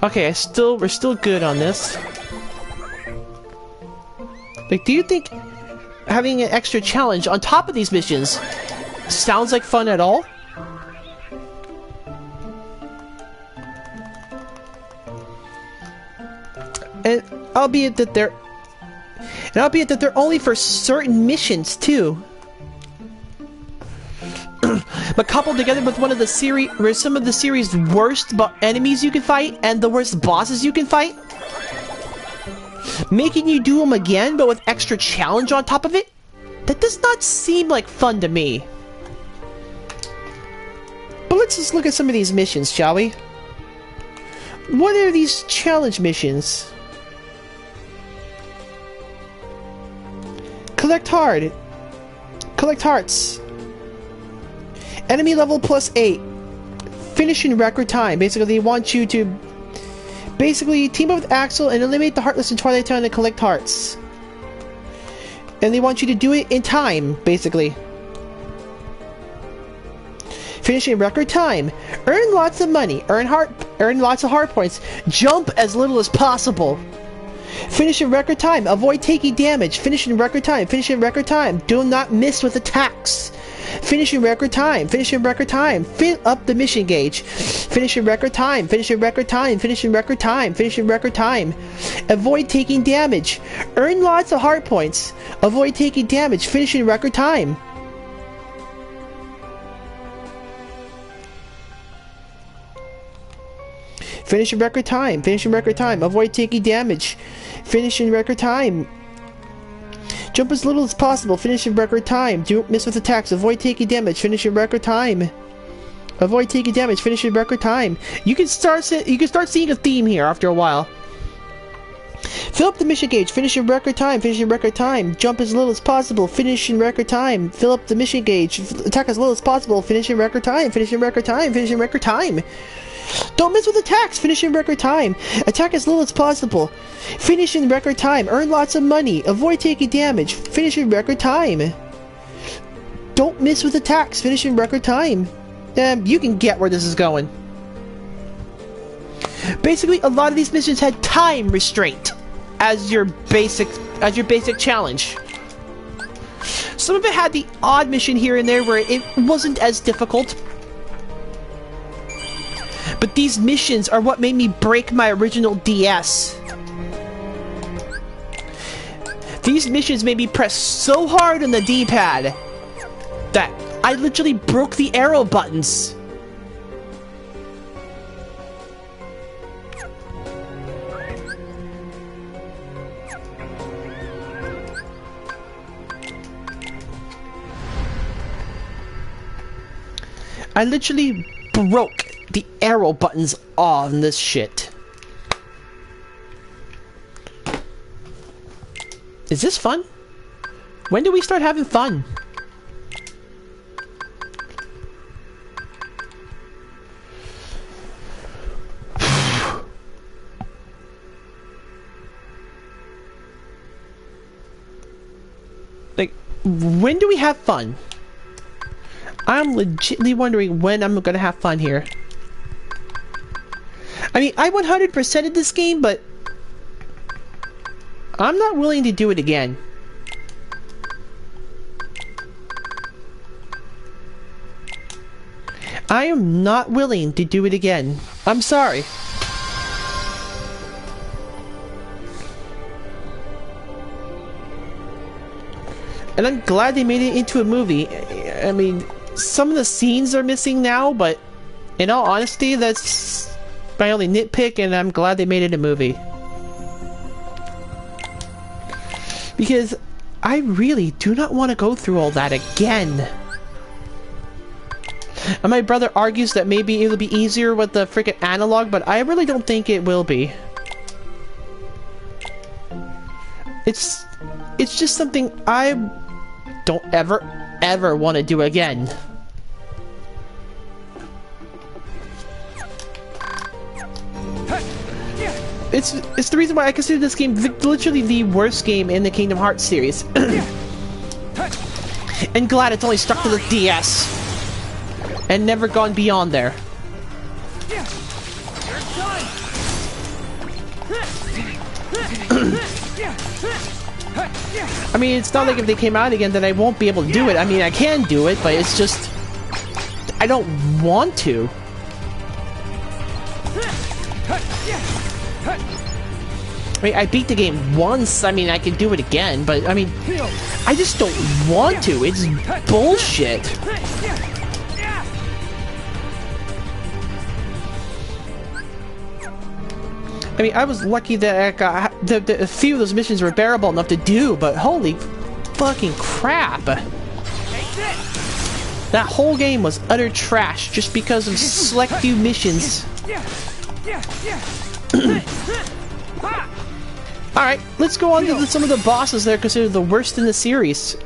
Okay, we're still good on this. Like, do you think having an extra challenge on top of these missions sounds like fun at all? And albeit that they're only for certain missions too. But coupled together with one of the some of the series' worst enemies you can fight and the worst bosses you can fight, making you do them again but with extra challenge on top of it, that does not seem like fun to me. But let's just look at some of these missions, shall we? What are these challenge missions? Collect hearts. Enemy level +8. Finish in record time. Basically, they want you to team up with Axel and eliminate the Heartless in Twilight Town and collect hearts. And they want you to do it in time, basically. Finish in record time. Earn lots of money. Earn lots of heart points. Jump as little as possible. Finish in record time. Avoid taking damage. Finish in record time. Finish in record time. Do not miss with attacks. Finish in record time. Finish in record time. Fill up the mission gauge. Finish in record time. Finish in record time. Finish in record time. Finish in record time. Avoid taking damage. Earn lots of heart points. Avoid taking damage. Finish in record time. Finish in record time. Finish in record time. Avoid taking damage. Finish in record time. Jump as little as possible. Finish in record time. Don't miss with attacks. Avoid taking damage. Finish in record time. Avoid taking damage. Finish in record time. You can start seeing a theme here after a while. Fill up the mission gauge. Finish in record time. Finish in record time. Jump as little as possible. Finish in record time. Fill up the mission gauge. Attack as little as possible. Finish in record time. Finish in record time. Finish in record time. Don't miss with attacks. Finish in record time. Attack as little as possible. Finish in record time. Earn lots of money. Avoid taking damage. Finish in record time. Don't miss with attacks. Finish in record time. You can get where this is going. Basically, a lot of these missions had time restraint as your basic challenge. Some of it had the odd mission here and there where it wasn't as difficult. But these missions are what made me break my original DS. These missions made me press so hard on the D-pad that I literally broke the arrow buttons. I literally broke the arrow buttons on this shit. Is this fun? When do we start having fun? Like, when do we have fun? I'm legitimately wondering when I'm gonna have fun here. I mean, I 100%ed this game, but I'm not willing to do it again. I am not willing to do it again. I'm sorry. And I'm glad they made it into a movie. I mean, some of the scenes are missing now, but in all honesty, that's my only nitpick, and I'm glad they made it a movie. Because I really do not want to go through all that again. And my brother argues that maybe it'll be easier with the freaking analog, but I really don't think it will be. It's just something I don't ever want to do again. It's the reason why I consider this game literally the worst game in the Kingdom Hearts series. And glad it's only stuck to the DS and never gone beyond there. I mean, it's not like if they came out again that I won't be able to do it. I mean, I can do it, but it's just I don't want to. I mean, I beat the game once. I mean, I can do it again, but I mean, I just don't want to. It's bullshit. I mean, I was lucky that I got a few of those missions were bearable enough to do, but holy fucking crap. That whole game was utter trash just because of select few missions. Alright, let's go on to some of the bosses that are considered the worst in the series.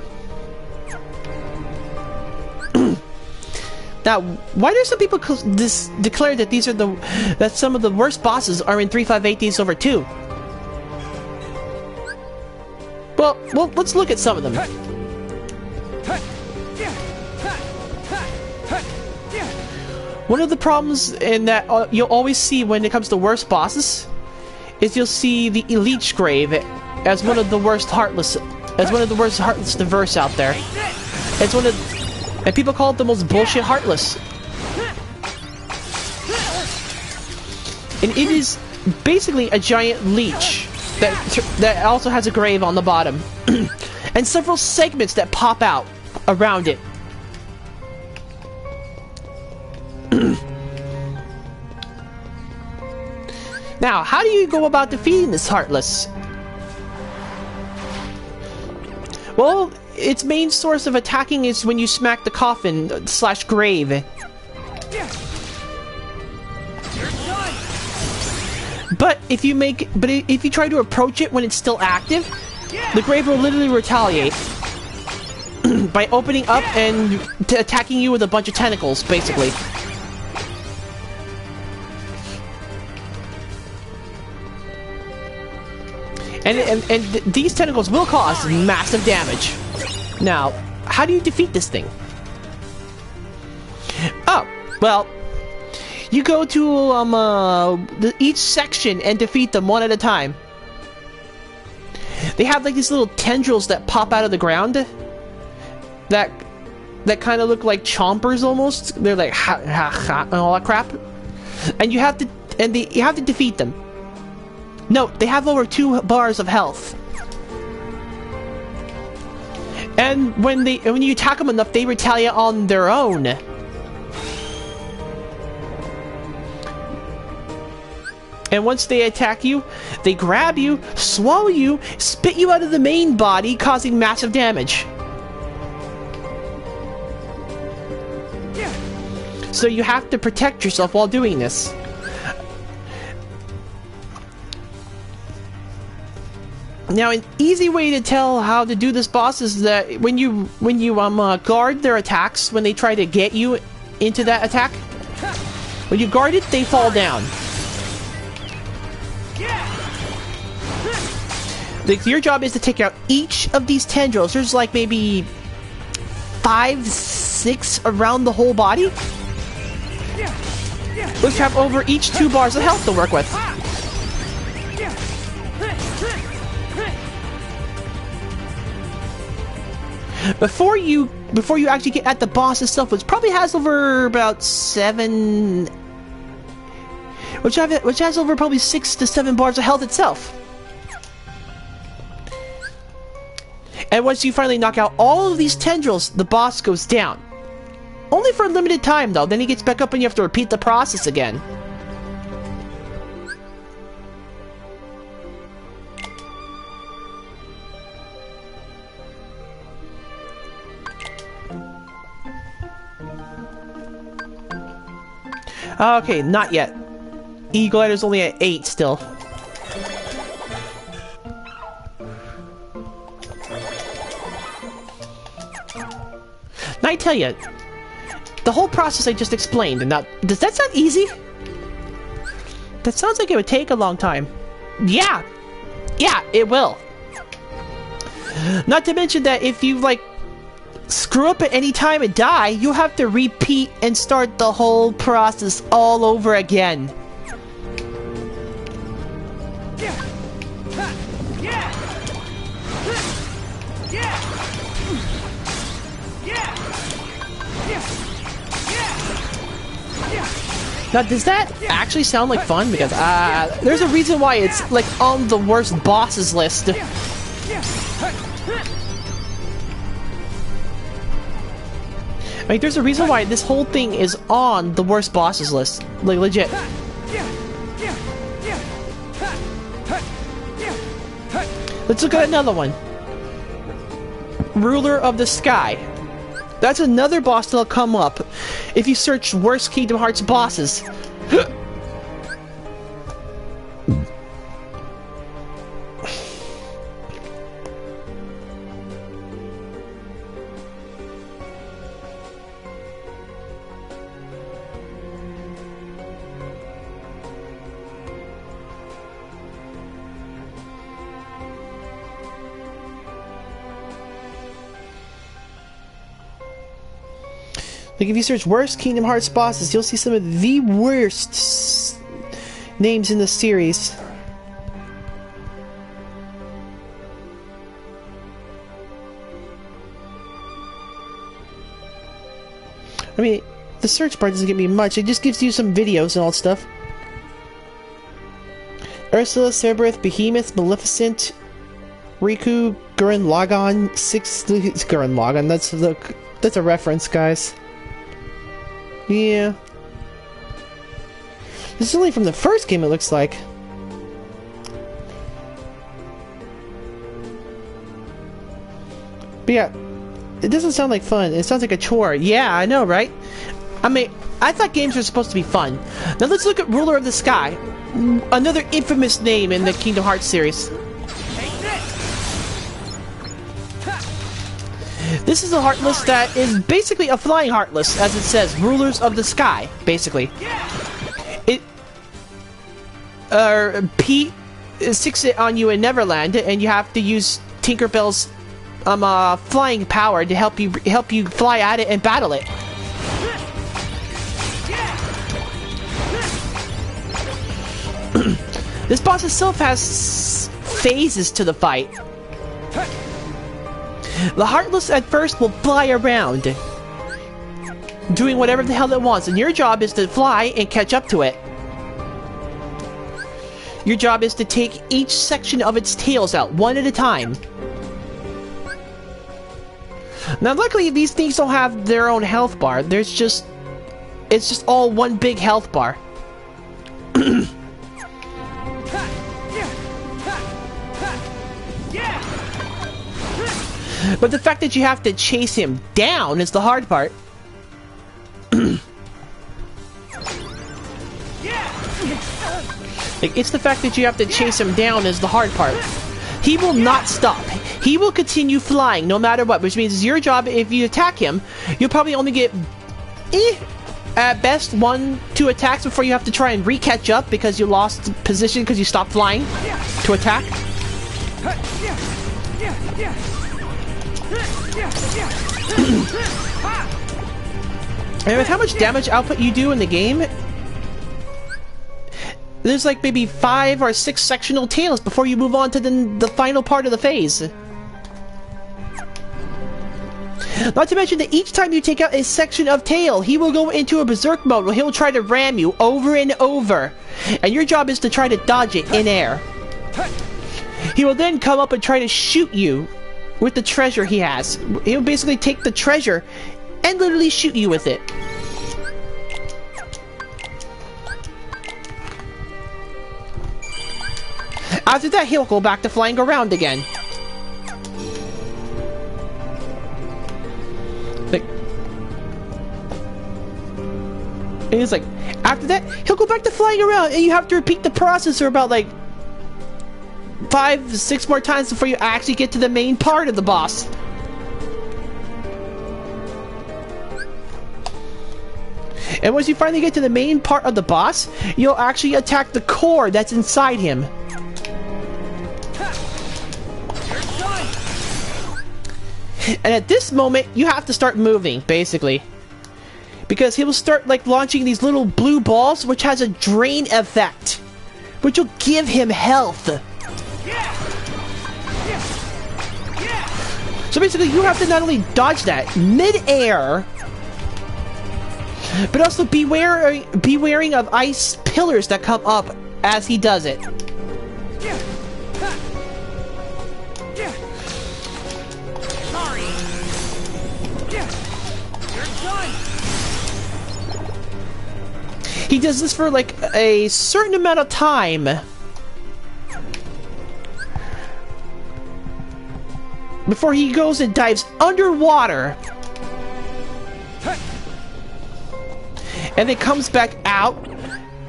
Now, why do some people declare that that some of the worst bosses are in 358 Days Over 2? Well, let's look at some of them. One of the problems in that you'll always see when it comes to worst bosses is you'll see the Elite Grave as one of the worst heartless diverse out there. It's one of, and people call it the most bullshit heartless. And it is basically a giant leech that also has a grave on the bottom, and several segments that pop out around it. Now, how do you go about defeating this Heartless? Well, its main source of attacking is when you smack the coffin slash grave. But if you try to approach it when it's still active, the grave will literally retaliate by opening up and attacking you with a bunch of tentacles, basically. And these tentacles will cause massive damage. Now, how do you defeat this thing? Oh, well, you go to each section and defeat them one at a time. They have like these little tendrils that pop out of the ground that kind of look like chompers almost. They're like ha ha ha and all that crap. And you have to defeat them. Note, they have over 2 bars of health. And when you attack them enough, they retaliate on their own. And once they attack you, they grab you, swallow you, spit you out of the main body, causing massive damage. So you have to protect yourself while doing this. Now, an easy way to tell how to do this boss is that when you guard their attacks, when they try to get you into that attack, when you guard it, they fall down. Your job is to take out each of these tendrils. There's like maybe 5, 6 around the whole body, which have over each 2 bars of health to work with. Before you actually get at the boss itself, which probably has over about 7, which has over probably 6 to 7 bars of health itself. And once you finally knock out all of these tendrils, the boss goes down. Only for a limited time though, then he gets back up and you have to repeat the process again. Okay, not yet. Eagle Glider's only at 8 still. Now I tell you, the whole process I just explained, and now, does that sound easy? That sounds like it would take a long time. Yeah! Yeah, it will. Not to mention that if you, like, screw up at any time and die, you'll have to repeat and start the whole process all over again. Now, does that actually sound like fun? Because there's a reason why it's like on the worst bosses list. Like, there's a reason why this whole thing is on the worst bosses list. Like, legit. Let's look at another one. Ruler of the Sky. That's another boss that'll come up if you search worst Kingdom Hearts bosses. Like, if you search worst Kingdom Hearts bosses, you'll see some of the worst names in the series. I mean, the search bar doesn't give me much, it just gives you some videos and all that stuff. Ursula, Cerberus, Behemoth, Maleficent, Riku, Gurren Lagann, it's Gurren Lagann, that's a reference, guys. Yeah. This is only from the first game, it looks like. But yeah, it doesn't sound like fun. It sounds like a chore. Yeah, I know, right? I mean, I thought games were supposed to be fun. Now let's look at Ruler of the Sky. Another infamous name in the Kingdom Hearts series. This is a Heartless that is basically a flying Heartless, as it says, Rulers of the Sky, basically. It Pete sticks it on you in Neverland, and you have to use Tinkerbell's flying power to help you fly at it and battle it. This boss itself has phases to the fight. The Heartless at first will fly around, doing whatever the hell it wants, and your job is to fly and catch up to it. Your job is to take each section of its tails out, one at a time. Now, luckily, these things don't have their own health bar. It's just all one big health bar. But the fact that you have to chase him down is the hard part. It's the fact that you have to chase him down is the hard part. He will not stop. He will continue flying no matter what, which means it's your job. If you attack him, you'll probably only get at best 1-2 attacks before you have to try and re-catch up because you lost position because you stopped flying to attack. And with how much damage output you do in the game, there's like maybe 5 or 6 sectional tails before you move on to the final part of the phase. Not to mention that each time you take out a section of tail, he will go into a berserk mode where he'll try to ram you over and over. And your job is to try to dodge it in air. He will then come up and try to shoot you with the treasure he has. He'll basically take the treasure and literally shoot you with it. After that, he'll go back to flying around again. And it's like, after that, he'll go back to flying around, and you have to repeat the process for about like 5-6 more times before you actually get to the main part of the boss. And once you finally get to the main part of the boss, you'll actually attack the core that's inside him. And at this moment, you have to start moving, basically. Because he will start, like, launching these little blue balls, which has a drain effect. Which will give him health. So basically, you have to not only dodge that mid-air, but also be wary of ice pillars that come up as he does it. He does this for like a certain amount of time before he goes and dives underwater and then comes back out,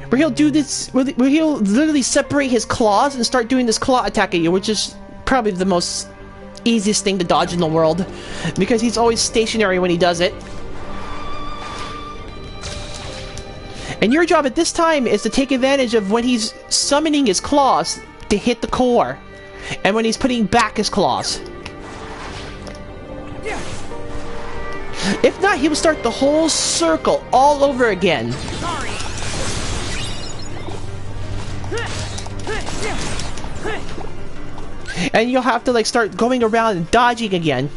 where he'll do this, where he'll literally separate his claws and start doing this claw attack at you, which is probably the most easiest thing to dodge in the world because he's always stationary when he does it. And your job at this time is to take advantage of when he's summoning his claws to hit the core, and when he's putting back his claws. If not, he will start the whole circle all over again. And you'll have to like start going around and dodging again.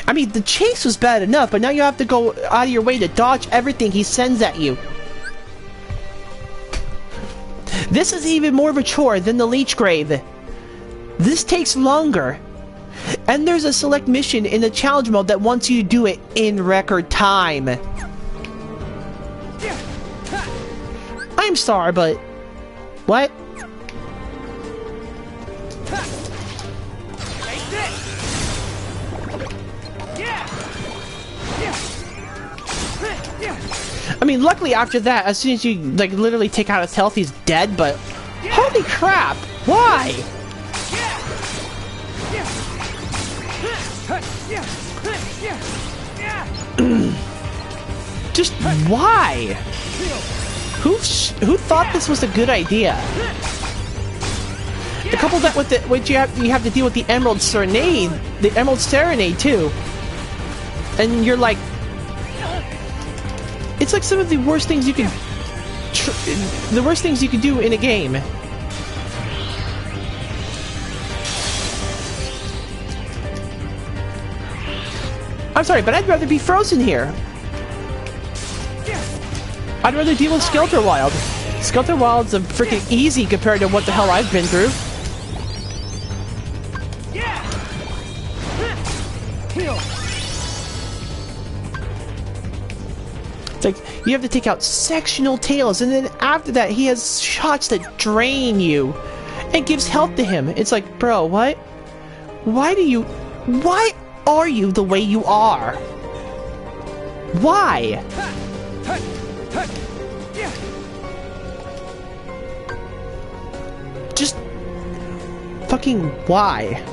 I mean, the chase was bad enough, but now you have to go out of your way to dodge everything he sends at you. This is even more of a chore than the Leech Grave. This takes longer. And there's a select mission in the challenge mode that wants you to do it in record time. I'm sorry, but... What? I mean, luckily after that, as soon as you, like, literally take out his health, he's dead, but... Holy crap! Why? Just why? Who thought this was a good idea? To couple that with you have to deal with the Emerald Serenade too, and you're like, it's like some of the worst things you can, do in a game. I'm sorry, but I'd rather be frozen here. I'd rather deal with Skeletor Wild. Skeletor Wild's a freaking easy compared to what the hell I've been through. It's like, you have to take out sectional tails, and then after that, he has shots that drain you, and gives health to him. It's like, bro, what? Why are you the way you are? Why? Just fucking why?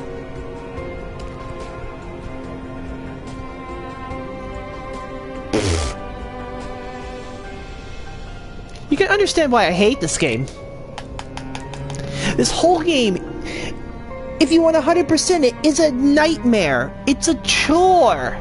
You can understand why I hate this game. This whole game, if you want 100% it, is a nightmare. It's a chore.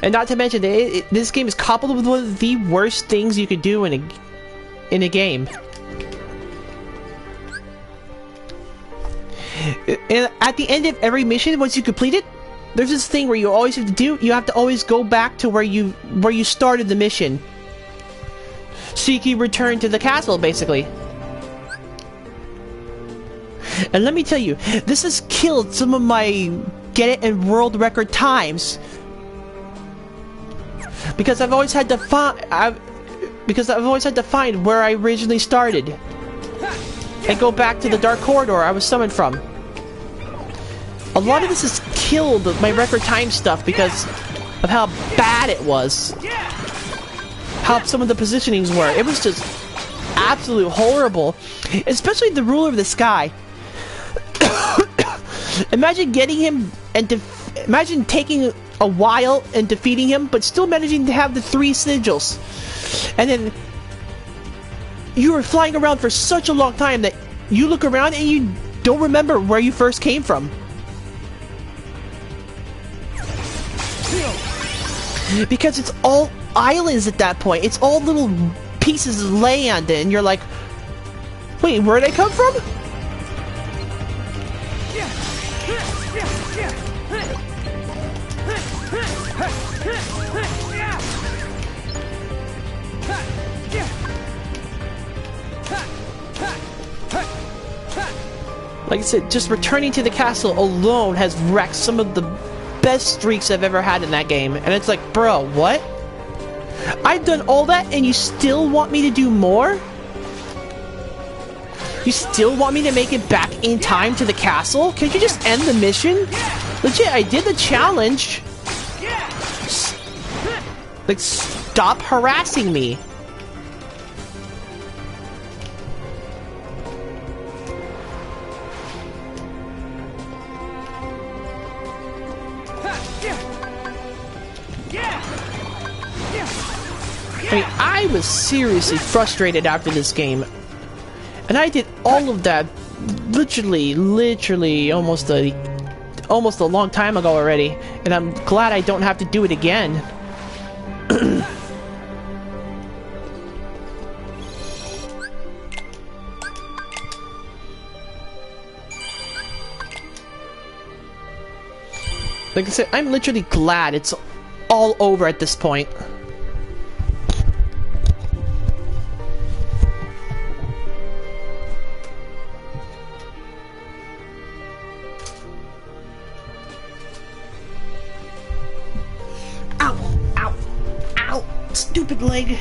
And not to mention, this game is coupled with one of the worst things you could do in a game. And at the end of every mission, once you complete it, there's this thing where you always have to do. You have to always go back to where you started the mission, so you can return to the castle, basically. And let me tell you, this has killed some of my get it in world record times. Because I've always had to find where I originally started and go back to the dark corridor I was summoned from. A lot of this has killed my record time stuff because of how bad it was. How some of the positionings were. It was just absolute horrible. Especially the ruler of the sky. Imagine getting him and imagine taking a while and defeating him, but still managing to have the 3 sigils. And then you were flying around for such a long time that you look around and you don't remember where you first came from. Because it's all islands at that point. It's all little pieces of land, and you're like, wait, where'd I come from? Like I said, just returning to the castle alone has wrecked some of the best streaks I've ever had in that game. And it's like, bro, what? I've done all that and you still want me to do more? You still want me to make it back in time to the castle? Can't you just end the mission? Legit, I did the challenge. Like, stop harassing me. I mean, I was seriously frustrated after this game. And I did all of that literally almost a long time ago already. And I'm glad I don't have to do it again. Like I said, I'm literally glad it's all over at this point. stupid leg.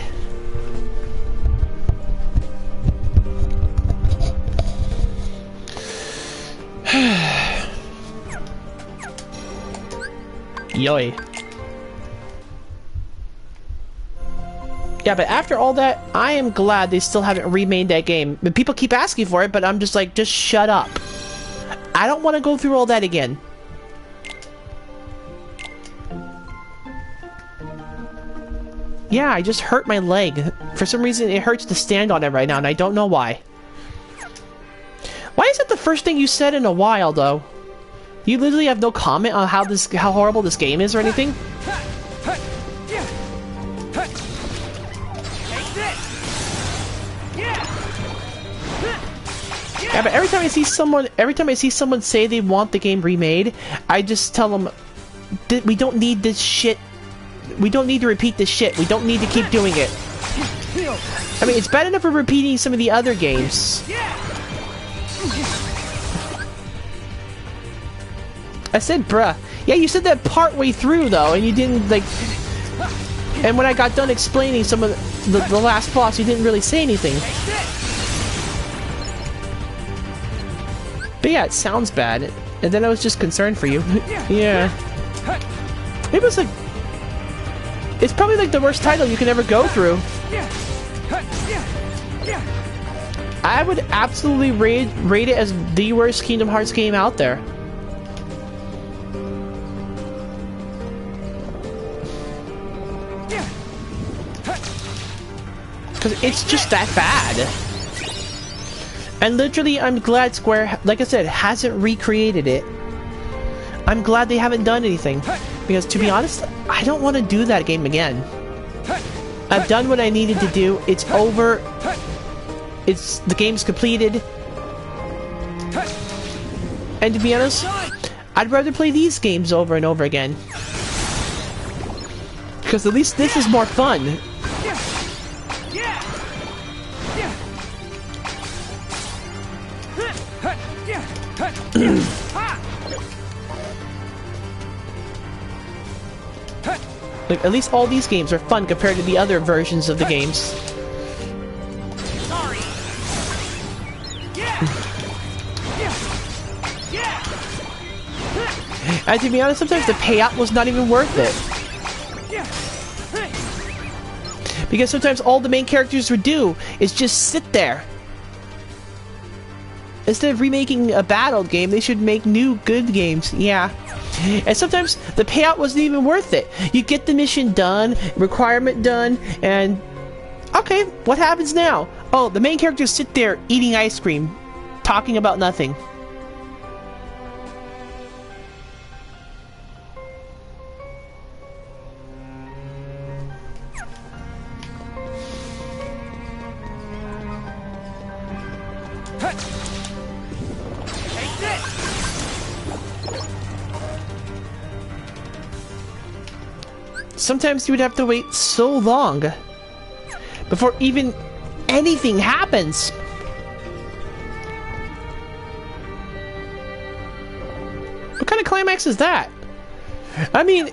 Yoy. Yeah, but after all that, I am glad they still haven't remade that game. But people keep asking for it, but I'm just like, just shut up. I don't want to go through all that again. Yeah, I just hurt my leg. For some reason, it hurts to stand on it right now, and I don't know why. Why is that the first thing you said in a while, though? You literally have no comment on how horrible this game is or anything? Yeah, but every time I see someone say they want the game remade, I just tell them, we don't need this shit. We don't need to repeat this shit. We don't need to keep doing it. I mean, it's bad enough for repeating some of the other games. I said, bruh. Yeah, you said that part way through, though, and you didn't, like... And when I got done explaining some of the last boss, you didn't really say anything. But yeah, it sounds bad. And then I was just concerned for you. Yeah. It was like... It's probably like the worst title you can ever go through. I would absolutely rate it as the worst Kingdom Hearts game out there. Because it's just that bad. And literally, I'm glad Square, like I said, hasn't recreated it. I'm glad they haven't done anything. Because to be honest, I don't want to do that game again. I've done what I needed to do. It's over. The game's completed. And to be honest, I'd rather play these games over and over again. Because at least this is more fun. Like, at least all these games are fun compared to the other versions of the games. Sorry. And to be honest, sometimes the payout was not even worth it. Because sometimes all the main characters would do is just sit there. Instead of remaking a battle game, they should make new good games. Yeah. And sometimes the payout wasn't even worth it. You get the mission done, requirement done, and... Okay, what happens now? Oh, the main characters sit there eating ice cream, talking about nothing. Sometimes you would have to wait so long before even anything happens. What kind of climax is that? I mean,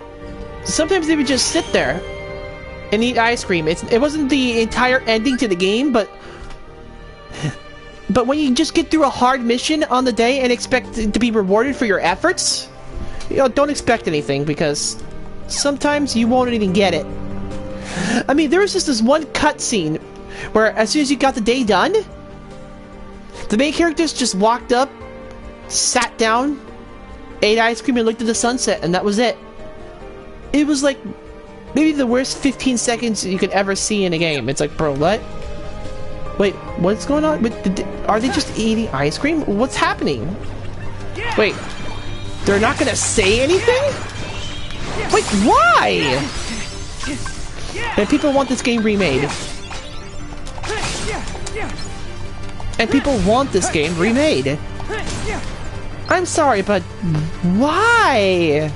sometimes they would just sit there and eat ice cream. It wasn't the entire ending to the game, but when you just get through a hard mission on the day and expect to be rewarded for your efforts, you know, don't expect anything, because sometimes you won't even get it. I mean, there was just this one cutscene where as soon as you got the day done, the main characters just walked up, sat down, ate ice cream, and looked at the sunset, and that was it. It was like maybe the worst 15 seconds you could ever see in a game. It's like, bro, what? Wait, what's going on? Are they just eating ice cream? What's happening? Wait, they're not gonna say anything? Wait, why? And people want this game remade. And people want this game remade. I'm sorry, but why?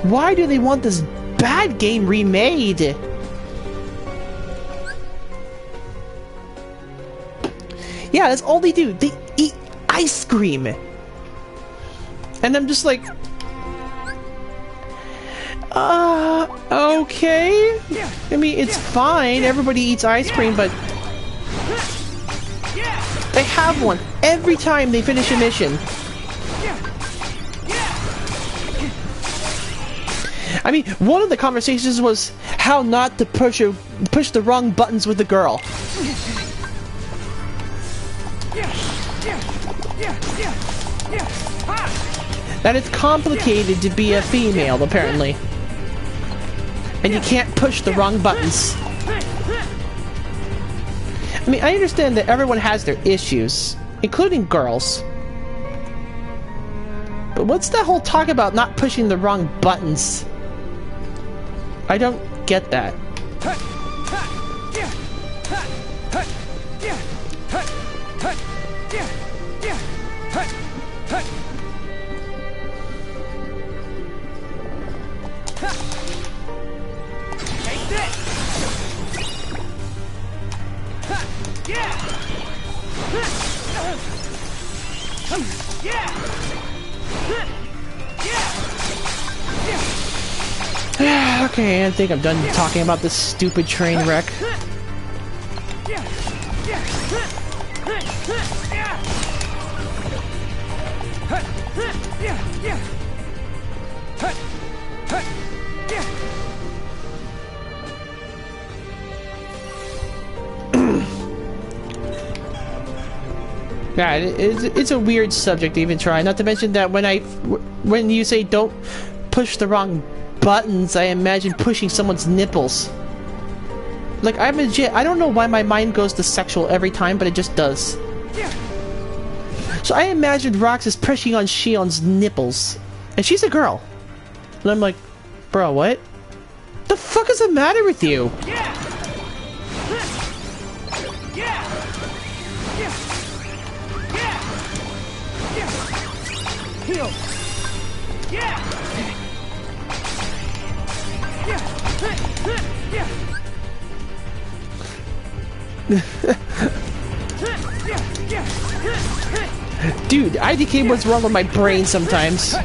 Why do they want this bad game remade? Yeah, that's all they do. They eat ice cream. And I'm just like... Okay. I mean, it's fine. Everybody eats ice cream, but they have one every time they finish a mission. I mean, one of the conversations was how not to push the wrong buttons with the girl. That it's complicated to be a female, apparently. And you can't push the wrong buttons. I mean, I understand that everyone has their issues, including girls. But what's that whole talk about not pushing the wrong buttons? I don't get that. Okay, I think I'm done talking about this stupid train wreck. Yeah, it's a weird subject to even try. Not to mention that when you say don't push the wrong buttons, I imagine pushing someone's nipples. Like, I'm legit. I don't know why my mind goes to sexual every time, but it just does. So I imagined Rox is pushing on Shion's nipples, and she's a girl. And I'm like, bro, what? The fuck is the matter with you? Heal. Dude, IDK, what's wrong with my brain sometimes?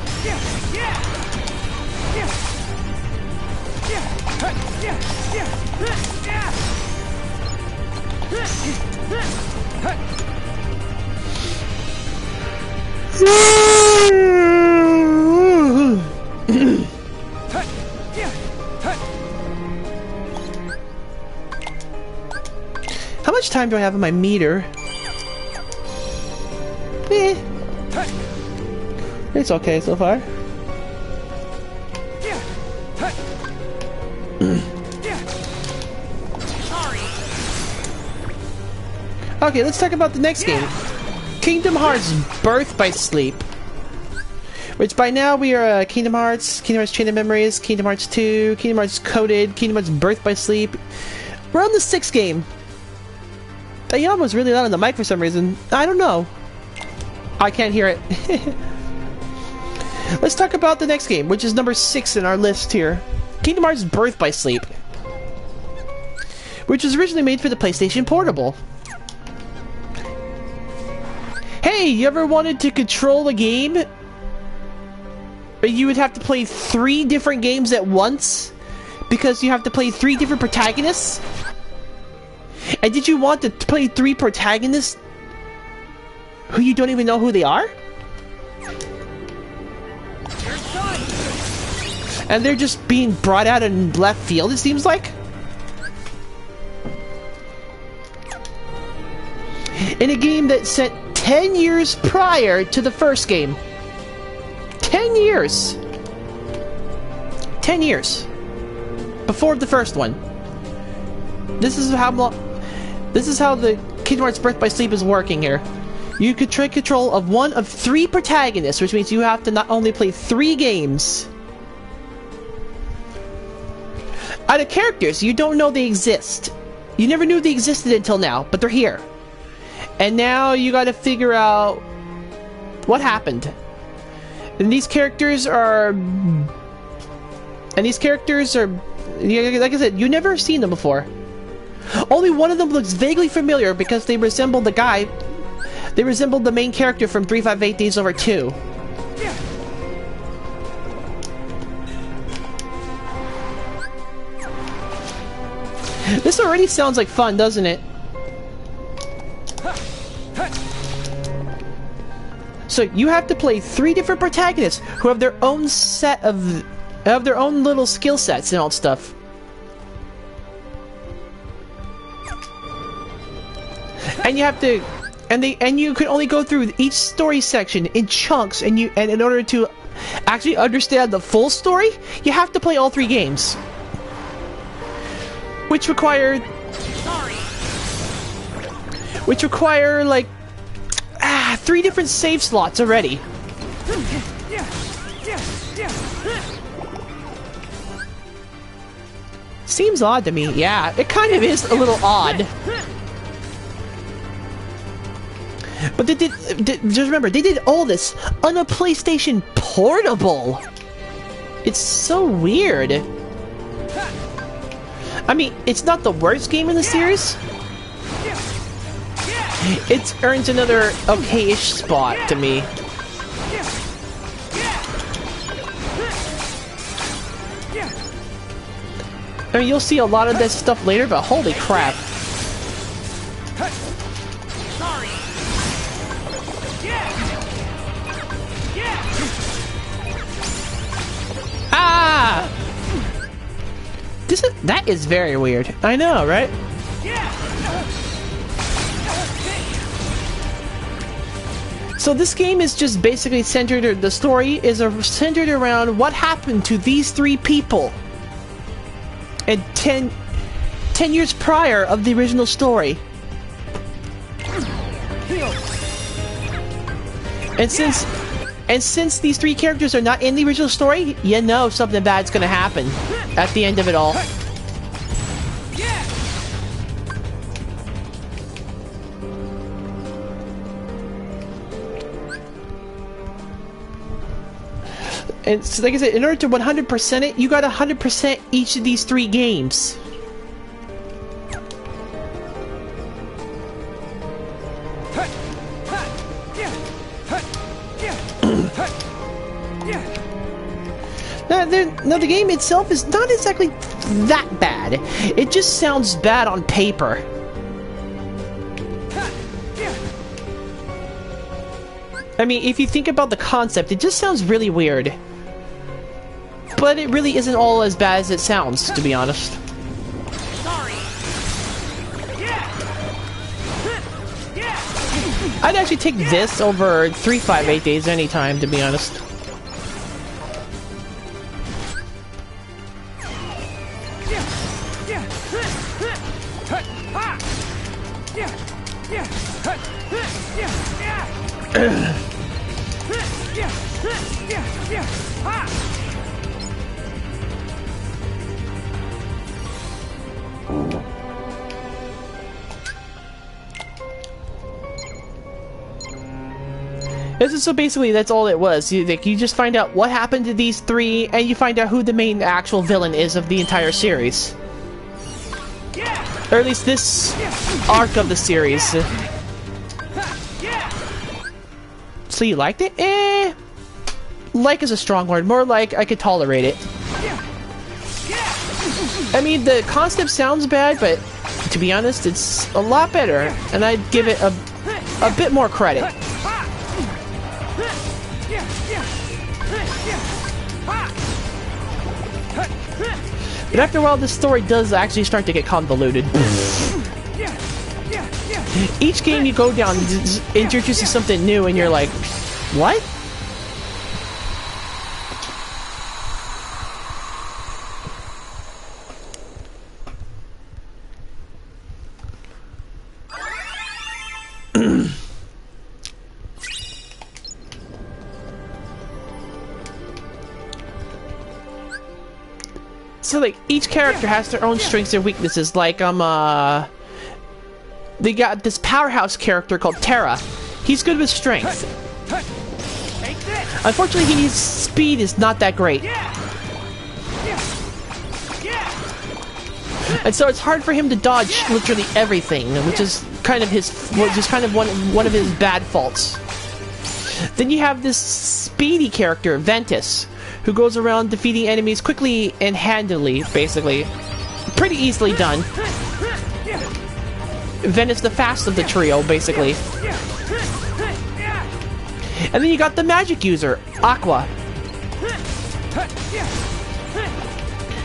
How much time do I have on my meter? It's okay so far. Okay, let's talk about the next game. Kingdom Hearts Birth by Sleep. Which by now we are Kingdom Hearts Chain of Memories, Kingdom Hearts 2, Kingdom Hearts Coded, Kingdom Hearts Birth by Sleep. We're on the 6th game. That yawn was really loud on the mic for some reason. I don't know. I can't hear it. Let's talk about the next game, which is number 6 in our list here. Kingdom Hearts Birth by Sleep. Which was originally made for the PlayStation Portable. Hey, you ever wanted to control a game? But you would have to play 3 different games at once? Because you have to play 3 different protagonists? And did you want to play 3 protagonists who you don't even know who they are? And they're just being brought out in left field, it seems like? In a game that's set 10 years prior to the first game. 10 years! 10 years. Before the first one. This is how the Kingdom Hearts Birth by Sleep is working here. You could take control of one of 3 protagonists, which means you have to not only play 3 games. Out of characters, you don't know they exist. You never knew they existed until now, but they're here. And now you gotta figure out what happened. And these characters are... like I said, you've never seen them before. Only one of them looks vaguely familiar because they resemble the guy. They resemble the main character from 358 Days Over 2. This already sounds like fun, doesn't it? So you have to play 3 different protagonists who have their own set of have their own little skill sets and all stuff. And you have to and you can only go through each story section in chunks, and in order to actually understand the full story, you have to play all 3 games. Which require like 3 different save slots already. Seems odd to me. Yeah, it kind of is a little odd. But they did just remember, they did all this on a PlayStation Portable. It's so weird. I mean, it's not the worst game in the series. It earns another okay-ish spot to me. I mean, you'll see a lot of this stuff later, but holy crap. Ah! That is very weird. I know, right? So this game is just basically centered, the story is centered around what happened to these 3 people. And 10 years prior of the original story. And since these 3 characters are not in the original story, you know something bad's gonna happen at the end of it all. And so, like I said, in order to 100% it, you gotta 100% each of these 3 games. Now, the game itself is not exactly that bad. It just sounds bad on paper. I mean, if you think about the concept, it just sounds really weird. But it really isn't all as bad as it sounds, to be honest. I'd actually take this over 358 Days anytime, to be honest. So basically, that's all it was. You just find out what happened to these 3, and you find out who the main actual villain is of the entire series. Or at least this arc of the series. So you liked it? Like is a strong word. More like I could tolerate it. I mean, the concept sounds bad, but to be honest, it's a lot better, and I'd give it a bit more credit. But after a while, this story does actually start to get convoluted. Each game you go down introduces something new, and you're like, what? So, like, each character has their own strengths and weaknesses. Like, they got this powerhouse character called Terra. He's good with strength. Unfortunately, his speed is not that great. And so it's hard for him to dodge literally everything, which is kind of one of his bad faults. Then you have this speedy character, Ventus, who goes around defeating enemies quickly and handily, basically. Pretty easily done. Ven is the fast of the trio, basically. And then you got the magic user, Aqua,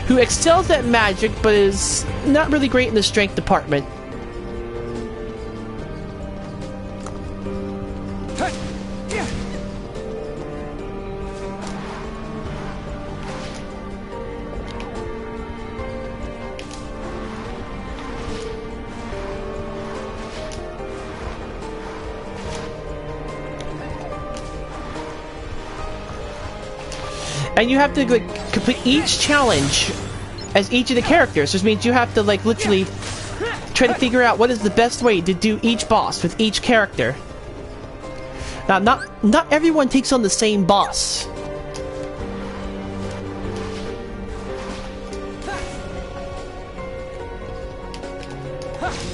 who excels at magic, but is not really great in the strength department. And you have to like complete each challenge as each of the characters, which means you have to like literally try to figure out what is the best way to do each boss with each character. Now, not everyone takes on the same boss.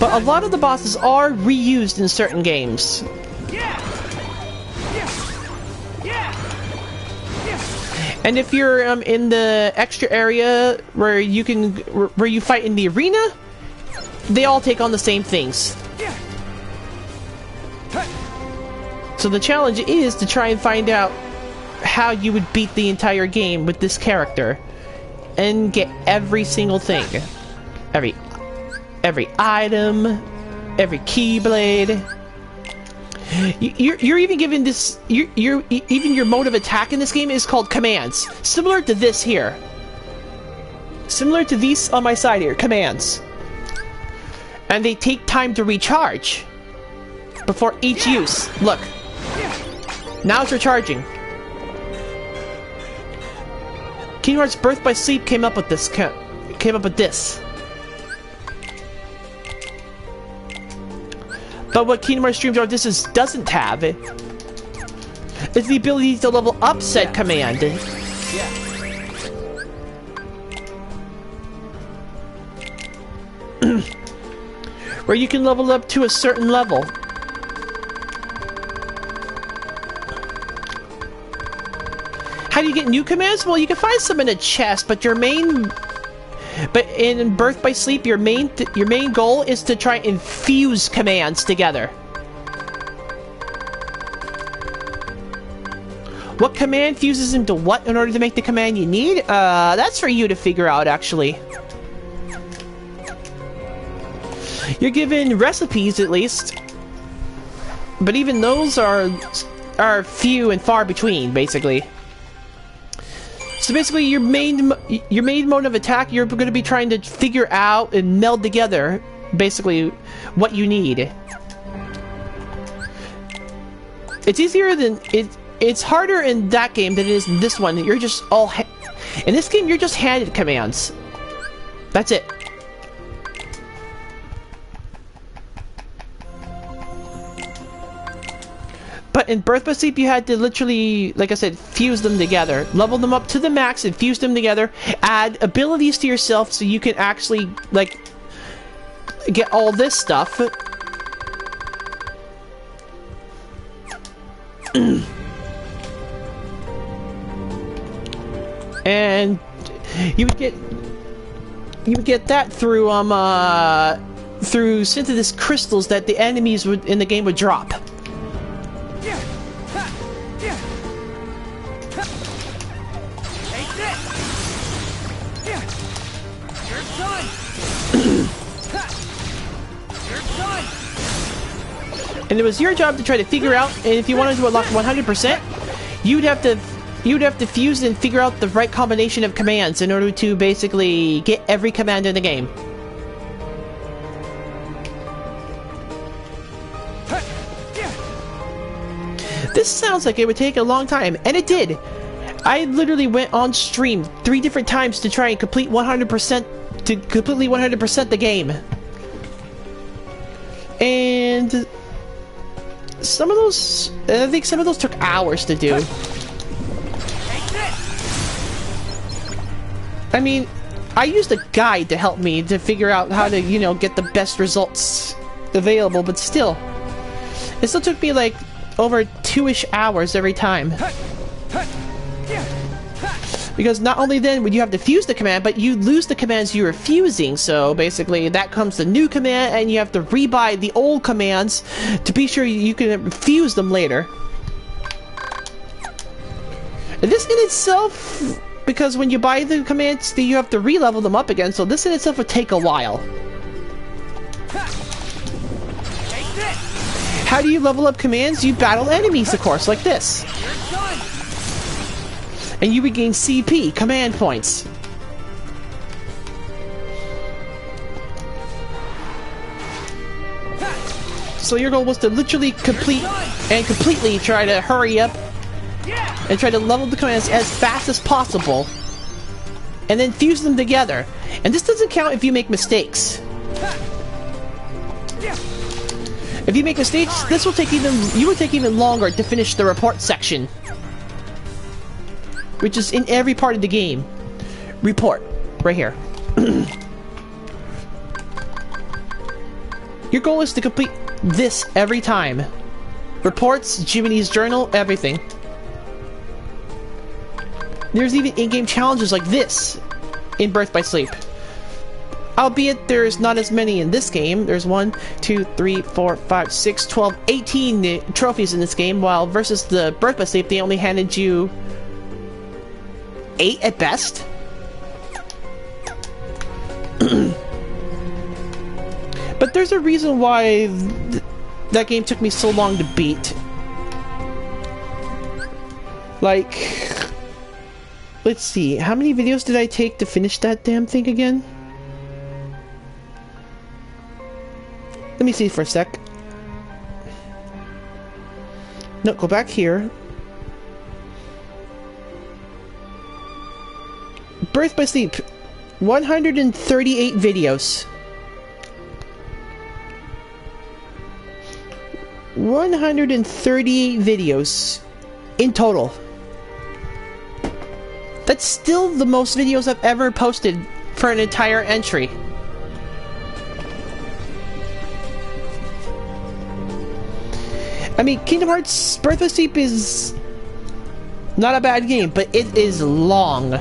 But a lot of the bosses are reused in certain games. And if you're in the extra area where you fight in the arena, they all take on the same things. So the challenge is to try and find out how you would beat the entire game with this character and get every single thing, every item, every keyblade. You're even given this. Even your mode of attack in this game is called commands, similar to this here. Similar to these on my side here, commands. And they take time to recharge before each use. Look, now it's recharging. Kingdom Hearts Birth by Sleep came up with this. But what Kingdom Hearts Dreams Odysseus doesn't have is the ability to level up said command. Where you can level up to a certain level. How do you get new commands? Well, you can find some in a chest, but But in Birth by Sleep, your main goal is to try and fuse commands together. What command fuses into what in order to make the command you need? That's for you to figure out, actually. You're given recipes, at least. But even those are few and far between, basically. So basically, your main mode of attack, you're going to be trying to figure out and meld together, basically, what you need. It's easier than it's harder in that game than it is in this one. You're just all in this game. You're just handed commands. That's it. But in Birth by Sleep, you had to literally, like I said, fuse them together. Level them up to the max and fuse them together. Add abilities to yourself so you can actually, like, get all this stuff. And you would get that through through synthesis crystals that the enemies in the game would drop. And it was your job to try to figure out, and if you wanted to unlock 100%, you'd have to fuse and figure out the right combination of commands in order to basically get every command in the game. This sounds like it would take a long time, and it did. I literally went on stream 3 different times to try and complete 100%, to completely 100% the game. And some of those, I think some of those took hours to do. I mean, I used a guide to help me to figure out how to, you know, get the best results available, but still, it still took me like over 2-ish hours every time. Because not only then would you have to fuse the command, but you lose the commands you were fusing. So basically, that comes the new command, and you have to rebuy the old commands to be sure you can fuse them later. And this in itself, because when you buy the commands, you have to re-level them up again, so this in itself would take a while. How do you level up commands? You battle enemies, of course, like this. And you regain CP, command points. So your goal was to literally completely try to hurry up and try to level the commands as fast as possible, and then fuse them together. And this doesn't count if you make mistakes. If you make mistakes, this will take even longer to finish the report section, which is in every part of the game. Report, right here. Your goal is to complete this every time. Reports, Jiminy's journal, everything. There's even in-game challenges like this in Birth by Sleep. Albeit there's not as many in this game. There's 1, 2, 3, 4, 5, 6, 12, 18 trophies in this game, while versus the Birth by Sleep, they only handed you 8 at best. But there's a reason why that game took me so long to beat. Like, let's see, how many videos did I take to finish that damn thing again? Let me see for a sec. No, go back here. Birth by Sleep, 138 videos. 138 videos in total. That's still the most videos I've ever posted for an entire entry. I mean, Kingdom Hearts Birth by Sleep is not a bad game, but it is long.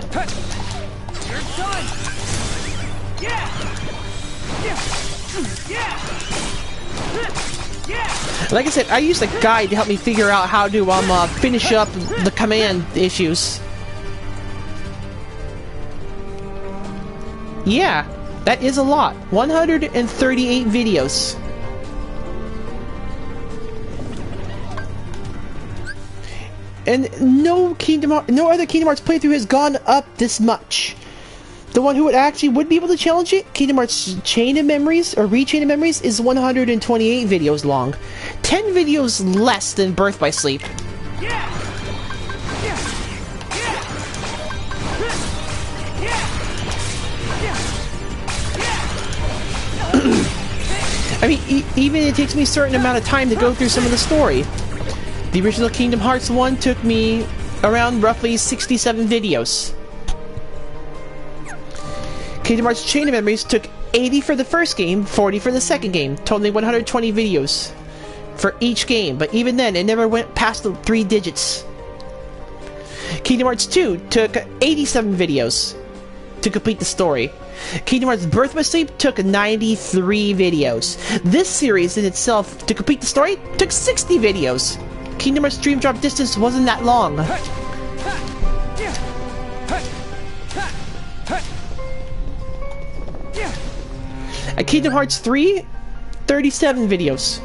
Like I said, I used a guide to help me figure out how to finish up the command issues. Yeah, that is a lot. 138 videos. And no other Kingdom Hearts playthrough has gone up this much. The one who would be able to challenge it, Kingdom Hearts Chain of Memories, or Rechain of Memories, is 128 videos long. 10 videos less than Birth by Sleep. I mean, even it takes me a certain amount of time to go through some of the story. The original Kingdom Hearts 1 took me around roughly 67 videos. Kingdom Hearts Chain of Memories took 80 for the first game, 40 for the second game, totaling 120 videos for each game, but even then, it never went past the 3 digits. Kingdom Hearts 2 took 87 videos to complete the story. Kingdom Hearts Birth by Sleep took 93 videos. This series in itself, to complete the story, took 60 videos. Kingdom Hearts Dream Drop Distance wasn't that long. At Kingdom Hearts 3, 37 videos.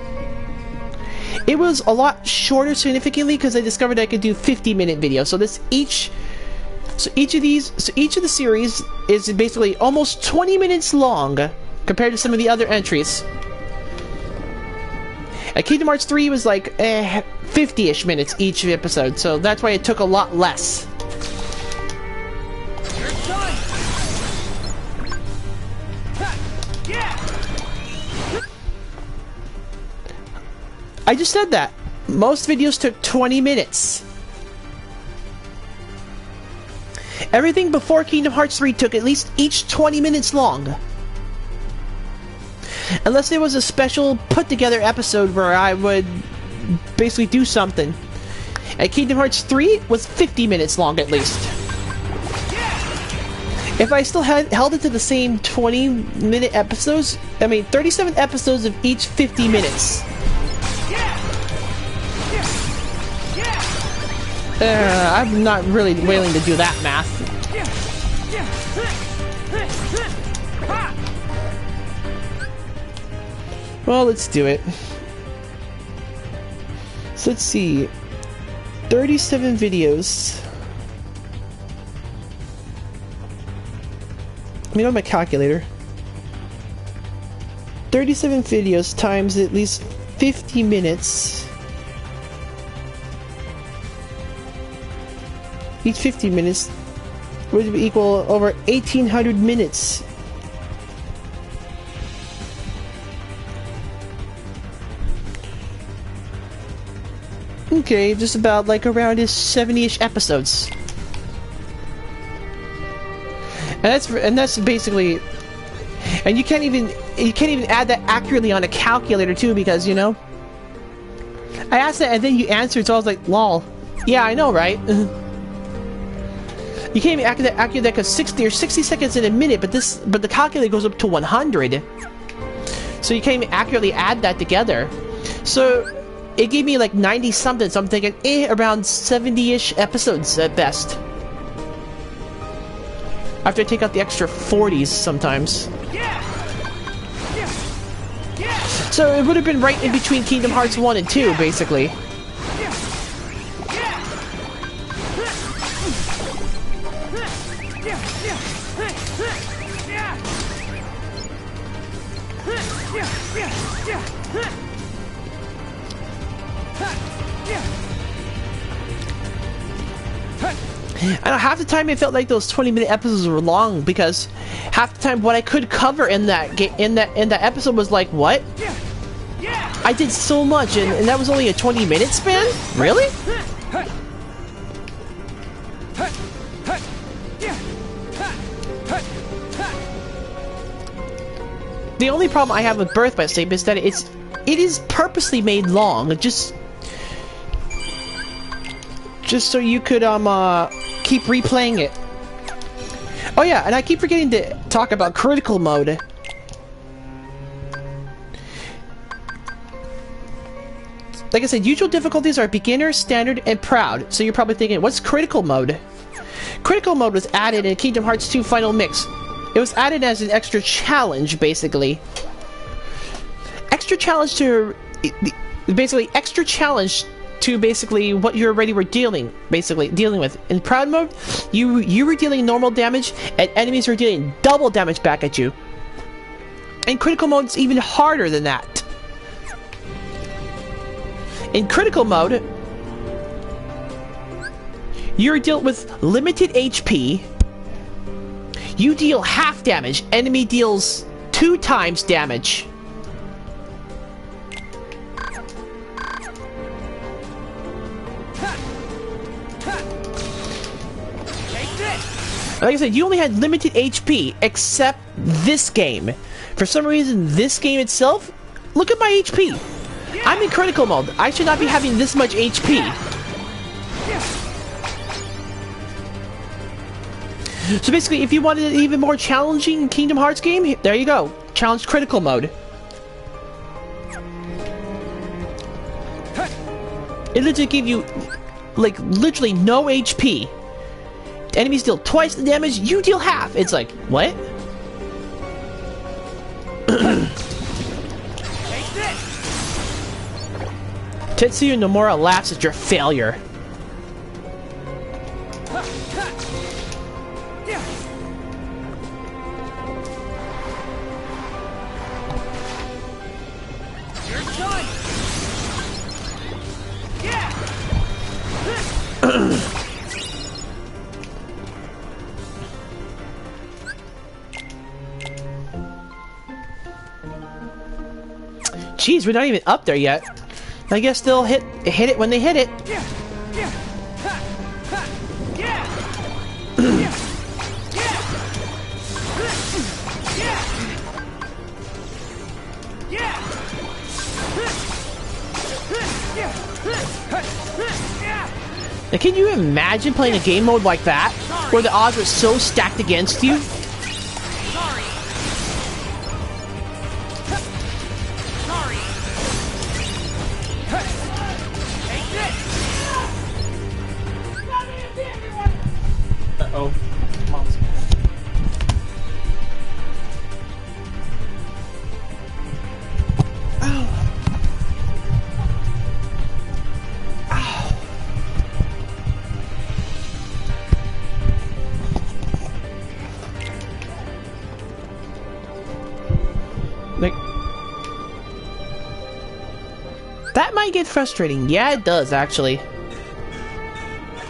It was a lot shorter significantly because I discovered I could do 50-minute videos. So each of the series is basically almost 20 minutes long compared to some of the other entries. At Kingdom Hearts 3 was like 50-ish minutes each episode, so that's why it took a lot less. I just said that. Most videos took 20 minutes. Everything before Kingdom Hearts 3 took at least each 20 minutes long. Unless there was a special put-together episode where I would basically do something. At Kingdom Hearts 3 was 50 minutes long at least. If I still held it to the same 20-minute episodes, I mean 37 episodes of each 50 minutes. I'm not really willing to do that math. Well, let's do it. So let's see. 37 videos. I mean, on my calculator. 37 videos times at least 50 minutes. Each 50 minutes would equal over 1,800 minutes. Okay, just about like around his 70-ish episodes. And that's basically, and you can't even add that accurately on a calculator too, because you know, I asked that and then you answered, so I was like, lol. Yeah, I know, right? You can't even accurate that because 60 or 60 seconds in a minute, but the calculator goes up to 100. So you can't even accurately add that together. So it gave me like 90 something, so I'm thinking around 70-ish episodes at best. After I take out the extra 40s sometimes. So it would have been right in between Kingdom Hearts 1 and 2, basically. I know half the time it felt like those 20-minute episodes were long because half the time what I could cover in that episode was like, what? I did so much and that was only a 20-minute span? Really? The only problem I have with Birth by Sleep is that it is purposely made long, just so you could keep replaying it. Oh yeah, and I keep forgetting to talk about critical mode. Like I said, usual difficulties are beginner, standard, and proud. So you're probably thinking, what's critical mode? Critical mode was added in Kingdom Hearts 2 Final Mix. It was added as an extra challenge, basically. Extra challenge to what you already were dealing with. In proud mode, you were dealing normal damage, and enemies were dealing double damage back at you. In critical mode, it's even harder than that. In critical mode, you're dealt with limited HP. You deal half damage. Enemy deals 2 times damage. Like I said, you only had limited HP, except this game. For some reason, this game itself, look at my HP. I'm in critical mode. I should not be having this much HP. So basically, if you wanted an even more challenging Kingdom Hearts game, there you go. Challenge critical mode. It literally gave you, like, literally no HP. Enemies deal twice the damage, you deal half. It's like, what? Tetsuya Nomura laughs at your failure. Jeez, we're not even up there yet. I guess they'll hit it when they hit it. Like, can you imagine playing a game mode like that, where the odds are so stacked against you? Sorry. Sorry. Take this. Uh-oh. Mom's. Like, that might get frustrating. Yeah, it does, actually.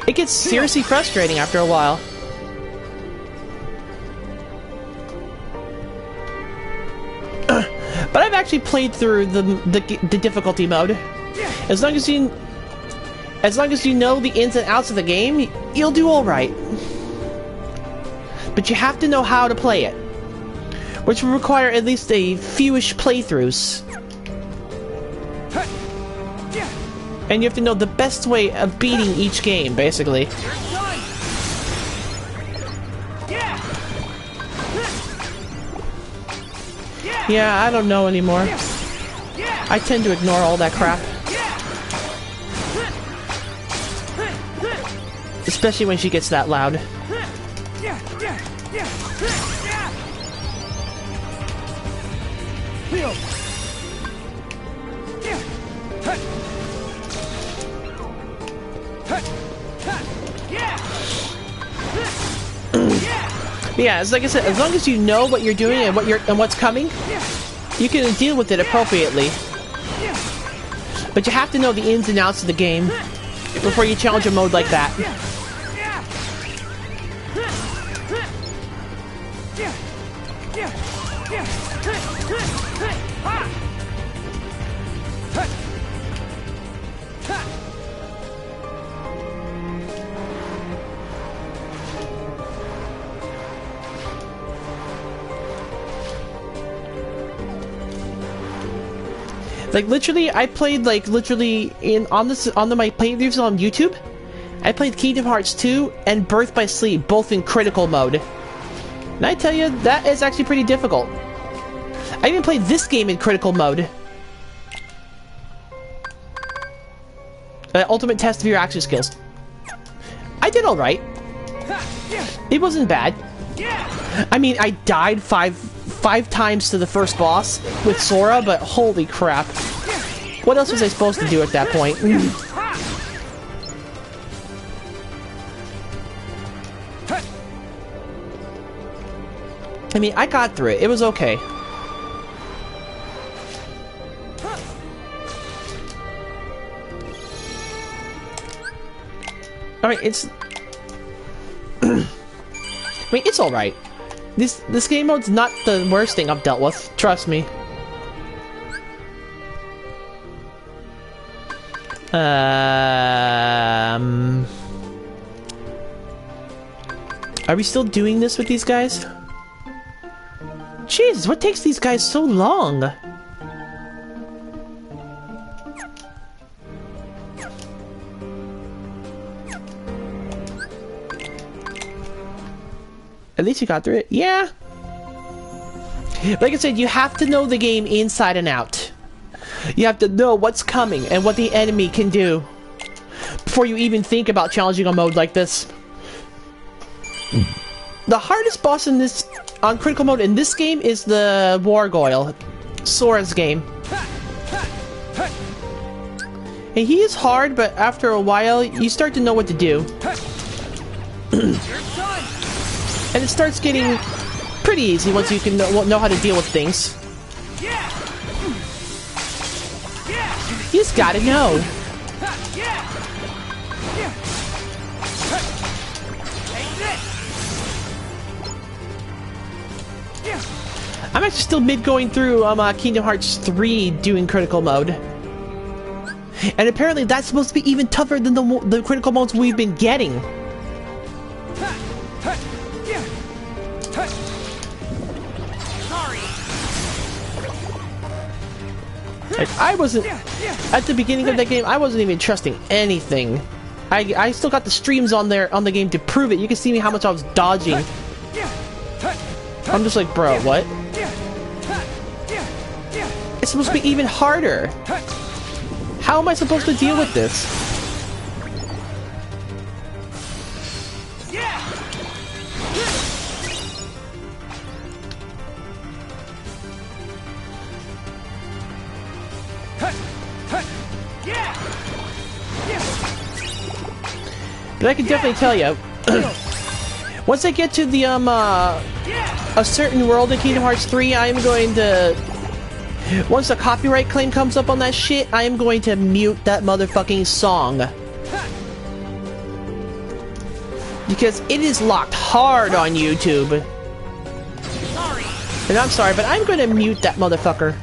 It gets seriously frustrating after a while. But I've actually played through the difficulty mode. As long as you know the ins and outs of the game, you'll do all right. But you have to know how to play it, which will require at least a fewish playthroughs. And you have to know the best way of beating each game, basically. Yeah, I don't know anymore. I tend to ignore all that crap. Especially when she gets that loud. Yeah, it's like I said, as long as you know what you're doing and what's coming, you can deal with it appropriately. But you have to know the ins and outs of the game before you challenge a mode like that. Like literally, I played like literally on my playthroughs on YouTube. I played Kingdom Hearts 2 and Birth by Sleep, both in critical mode. And I tell you, that is actually pretty difficult. I even played this game in critical mode. Ultimate test of your action skills. I did all right. It wasn't bad. I mean, I died five times to the first boss with Sora, but holy crap. What else was I supposed to do at that point? I mean, I got through it. It was okay. Alright, it's... I mean, it's alright. This game mode's not the worst thing I've dealt with. Trust me. Are we still doing this with these guys? Jeez, what takes these guys so long? At least you got through it. Yeah. Like I said, you have to know the game inside and out. You have to know what's coming and what the enemy can do before you even think about challenging a mode like this. The hardest boss in this on critical mode in this game is the Wargoyle, Sora's game. And he is hard, but after a while, you start to know what to do. And it starts getting pretty easy once you can know how to deal with things. You just gotta know. I'm actually still mid-going through Kingdom Hearts 3 doing critical mode. And apparently that's supposed to be even tougher than the critical modes we've been getting. Like, I wasn't... At the beginning of that game, I wasn't even trusting anything. I still got the streams on there on the game to prove it. You can see me how much I was dodging. I'm just like, bro, what? It's supposed to be even harder. How am I supposed to deal with this? But I can definitely tell you, once I get to the a certain world in Kingdom Hearts 3, I am going to, once a copyright claim comes up on that shit, I am going to mute that motherfucking song. Because it is locked hard on YouTube. And I'm sorry, but I'm going to mute that motherfucker.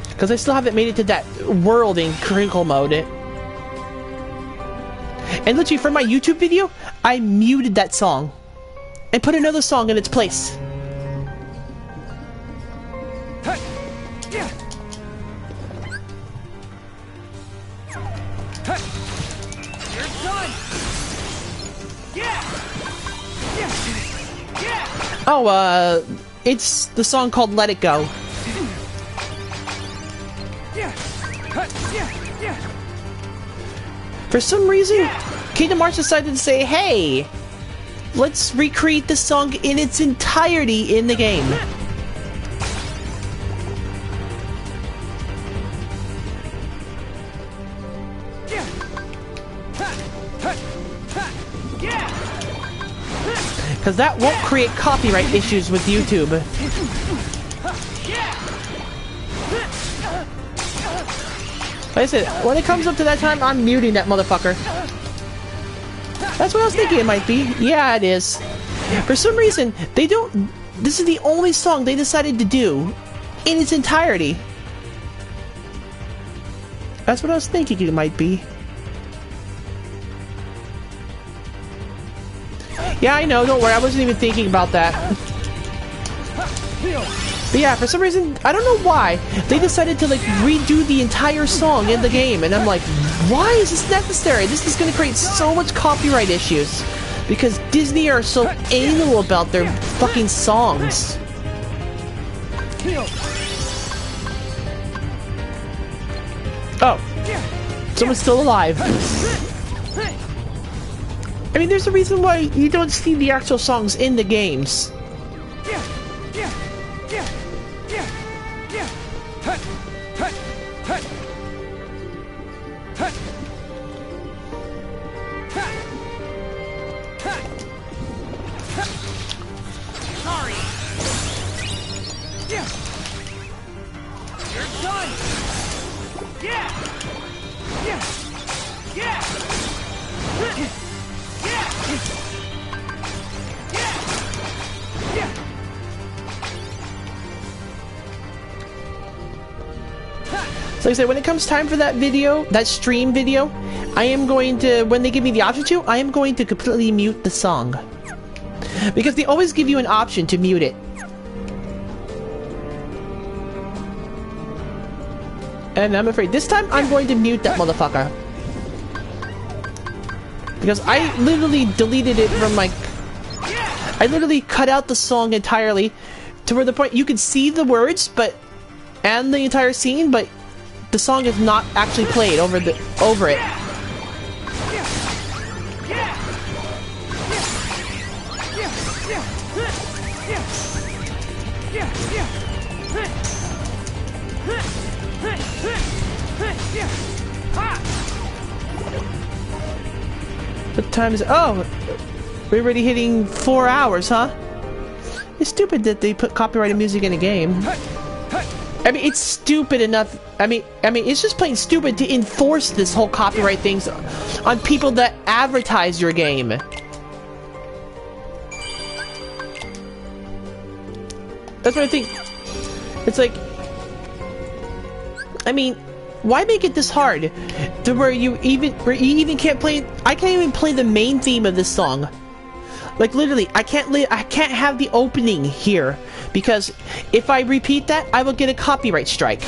Because I still haven't made it to that world in crinkle mode. And literally, for my YouTube video, I muted that song. And put another song in its place. Oh, it's the song called Let It Go. For some reason, Kingdom Hearts decided to say, hey, let's recreate this song in its entirety in the game. Because that won't create copyright issues with YouTube. Like I said, when it comes up to that time, I'm muting that motherfucker. That's what I was thinking it might be. Yeah, it is. For some reason, they don't... This is the only song they decided to do in its entirety. That's what I was thinking it might be. Yeah, I know, don't worry, I wasn't even thinking about that. But yeah, for some reason, I don't know why, they decided to like redo the entire song in the game, and I'm like, why is this necessary? This is gonna create so much copyright issues. Because Disney are so anal about their fucking songs. Oh. Someone's still alive. I mean, there's a reason why you don't see the actual songs in the games. So like I said, when it comes time for that video, that stream video, I am going to, when they give me the option to, I am going to completely mute the song. Because they always give you an option to mute it. And I'm afraid this time, I'm going to mute that motherfucker. Because I literally deleted it from my... I literally cut out the song entirely to where the point you could see the words, but... and the entire scene, but the song is not actually played over it. What time is it? Oh! We're already hitting 4 hours, huh? It's stupid that they put copyrighted music in a game. I mean, it's stupid enough. I mean, it's just plain stupid to enforce this whole copyright things on people that advertise your game. That's what I think. It's like, I mean, why make it this hard to where you even can't play? I can't even play the main theme of this song. Like literally, I can't have the opening here because if I repeat that, I will get a copyright strike.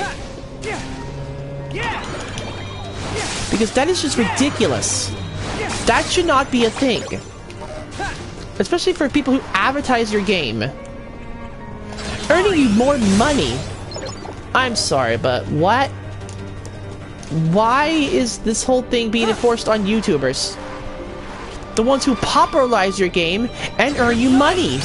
Because that is just ridiculous. That should not be a thing. Especially for people who advertise your game. Earning you more money. I'm sorry, but what? Why is this whole thing being enforced on YouTubers? The ones who popularize your game and earn you money.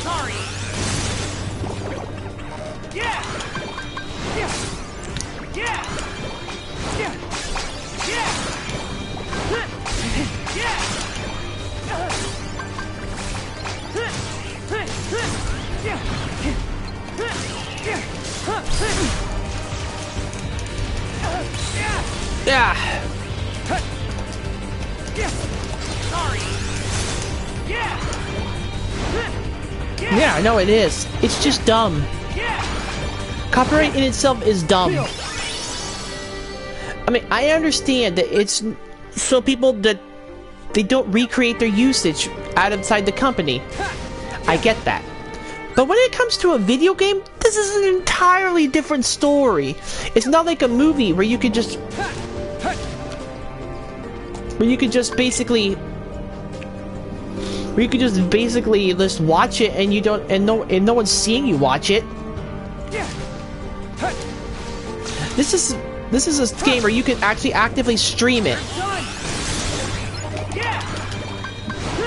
Sorry. Yeah. Yeah, I know it is. It's just dumb. Copyright in itself is dumb. I mean, I understand that it's so people that they don't recreate their usage outside the company. I get that. But when it comes to a video game, this is an entirely different story. It's not like a movie where you could just basically just watch it and you don't and no one's seeing you watch it. This is a game where you can actually actively stream it.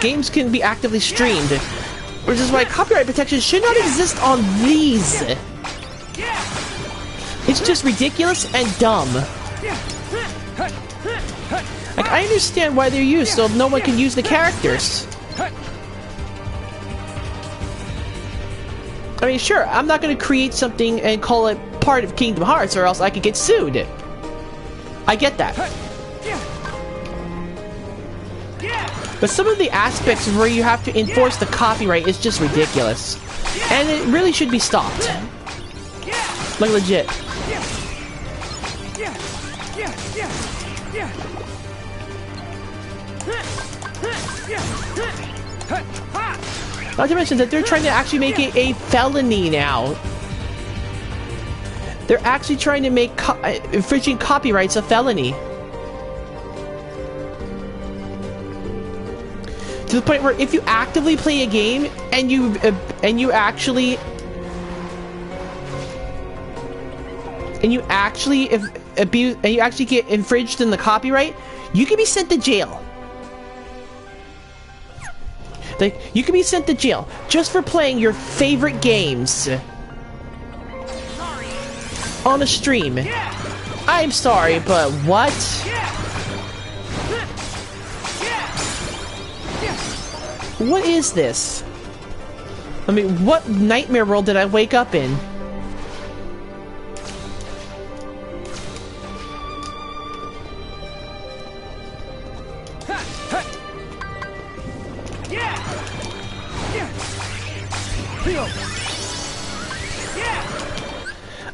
Games can be actively streamed, which is why copyright protection should not exist on these. It's just ridiculous and dumb. Like, I understand why they're used, so no one can use the characters. I mean, sure, I'm not going to create something and call it part of Kingdom Hearts, or else I could get sued. I get that. But some of the aspects where you have to enforce the copyright is just ridiculous. And it really should be stopped. Like, legit. Not to mention that they're trying to actually make it a felony now. They're actually trying to make infringing copyrights a felony. To the point where if you actively play a game and you actually get infringed in the copyright, you can be sent to jail. Like, you can be sent to jail just for playing your favorite games on a stream. I'm sorry, but what? What is this? I mean, what nightmare world did I wake up in?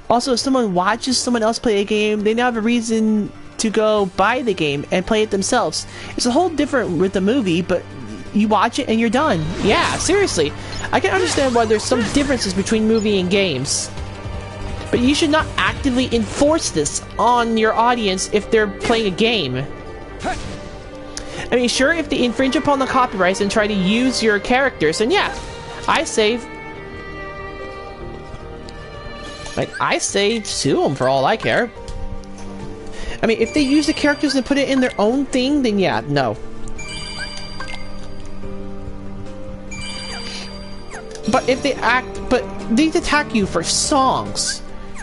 Also, if someone watches someone else play a game, they now have a reason to go buy the game and play it themselves. It's a whole different with the movie, but you watch it and you're done. Yeah, seriously. I can understand why there's some differences between movie and games. But you should not actively enforce this on your audience if they're playing a game. I mean, sure, if they infringe upon the copyrights and try to use your characters, then yeah, I say sue them for all I care. I mean, if they use the characters and put it in their own thing, then yeah, no. But if they they attack you for songs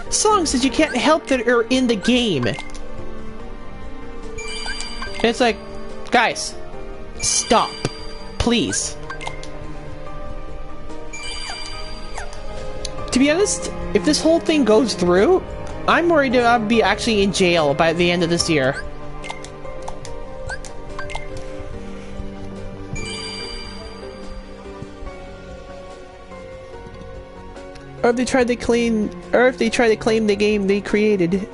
that you can't help that are in the game. And it's like, guys, stop, please. To be honest, if this whole thing goes through, I'm worried that I'll be actually in jail by the end of this year. Or if they try to claim the game they created.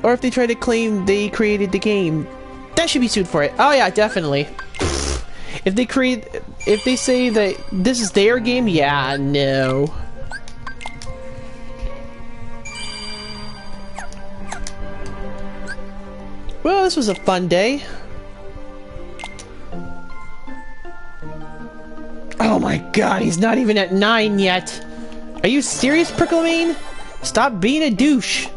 Or if they try to claim they created the game. That should be sued for it. Oh yeah, definitely. If they say that this is their game, yeah, no. Well, this was a fun day. Oh my god, he's not even at 9 yet. Are you serious, Pricklemane? Stop being a douche.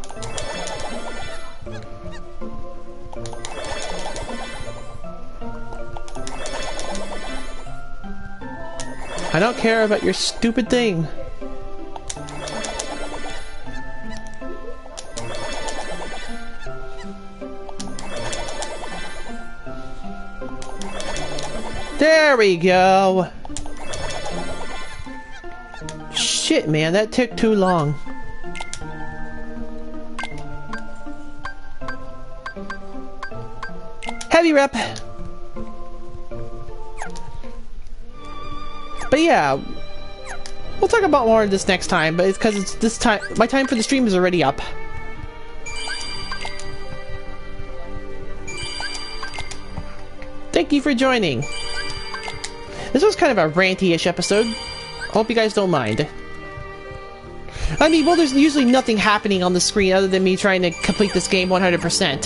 I don't care about your stupid thing. There we go. Shit, man, that took too long. Heavy rep. But yeah, we'll talk about more of this next time, but it's because it's this time, my time for the stream is already up. Thank you for joining. This was kind of a ranty-ish episode. Hope you guys don't mind. I mean, well, there's usually nothing happening on the screen other than me trying to complete this game 100%.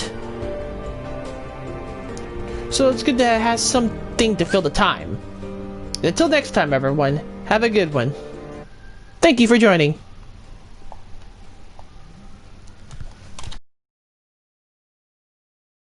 So it's good to have something to fill the time. Until next time, everyone, have a good one. Thank you for joining.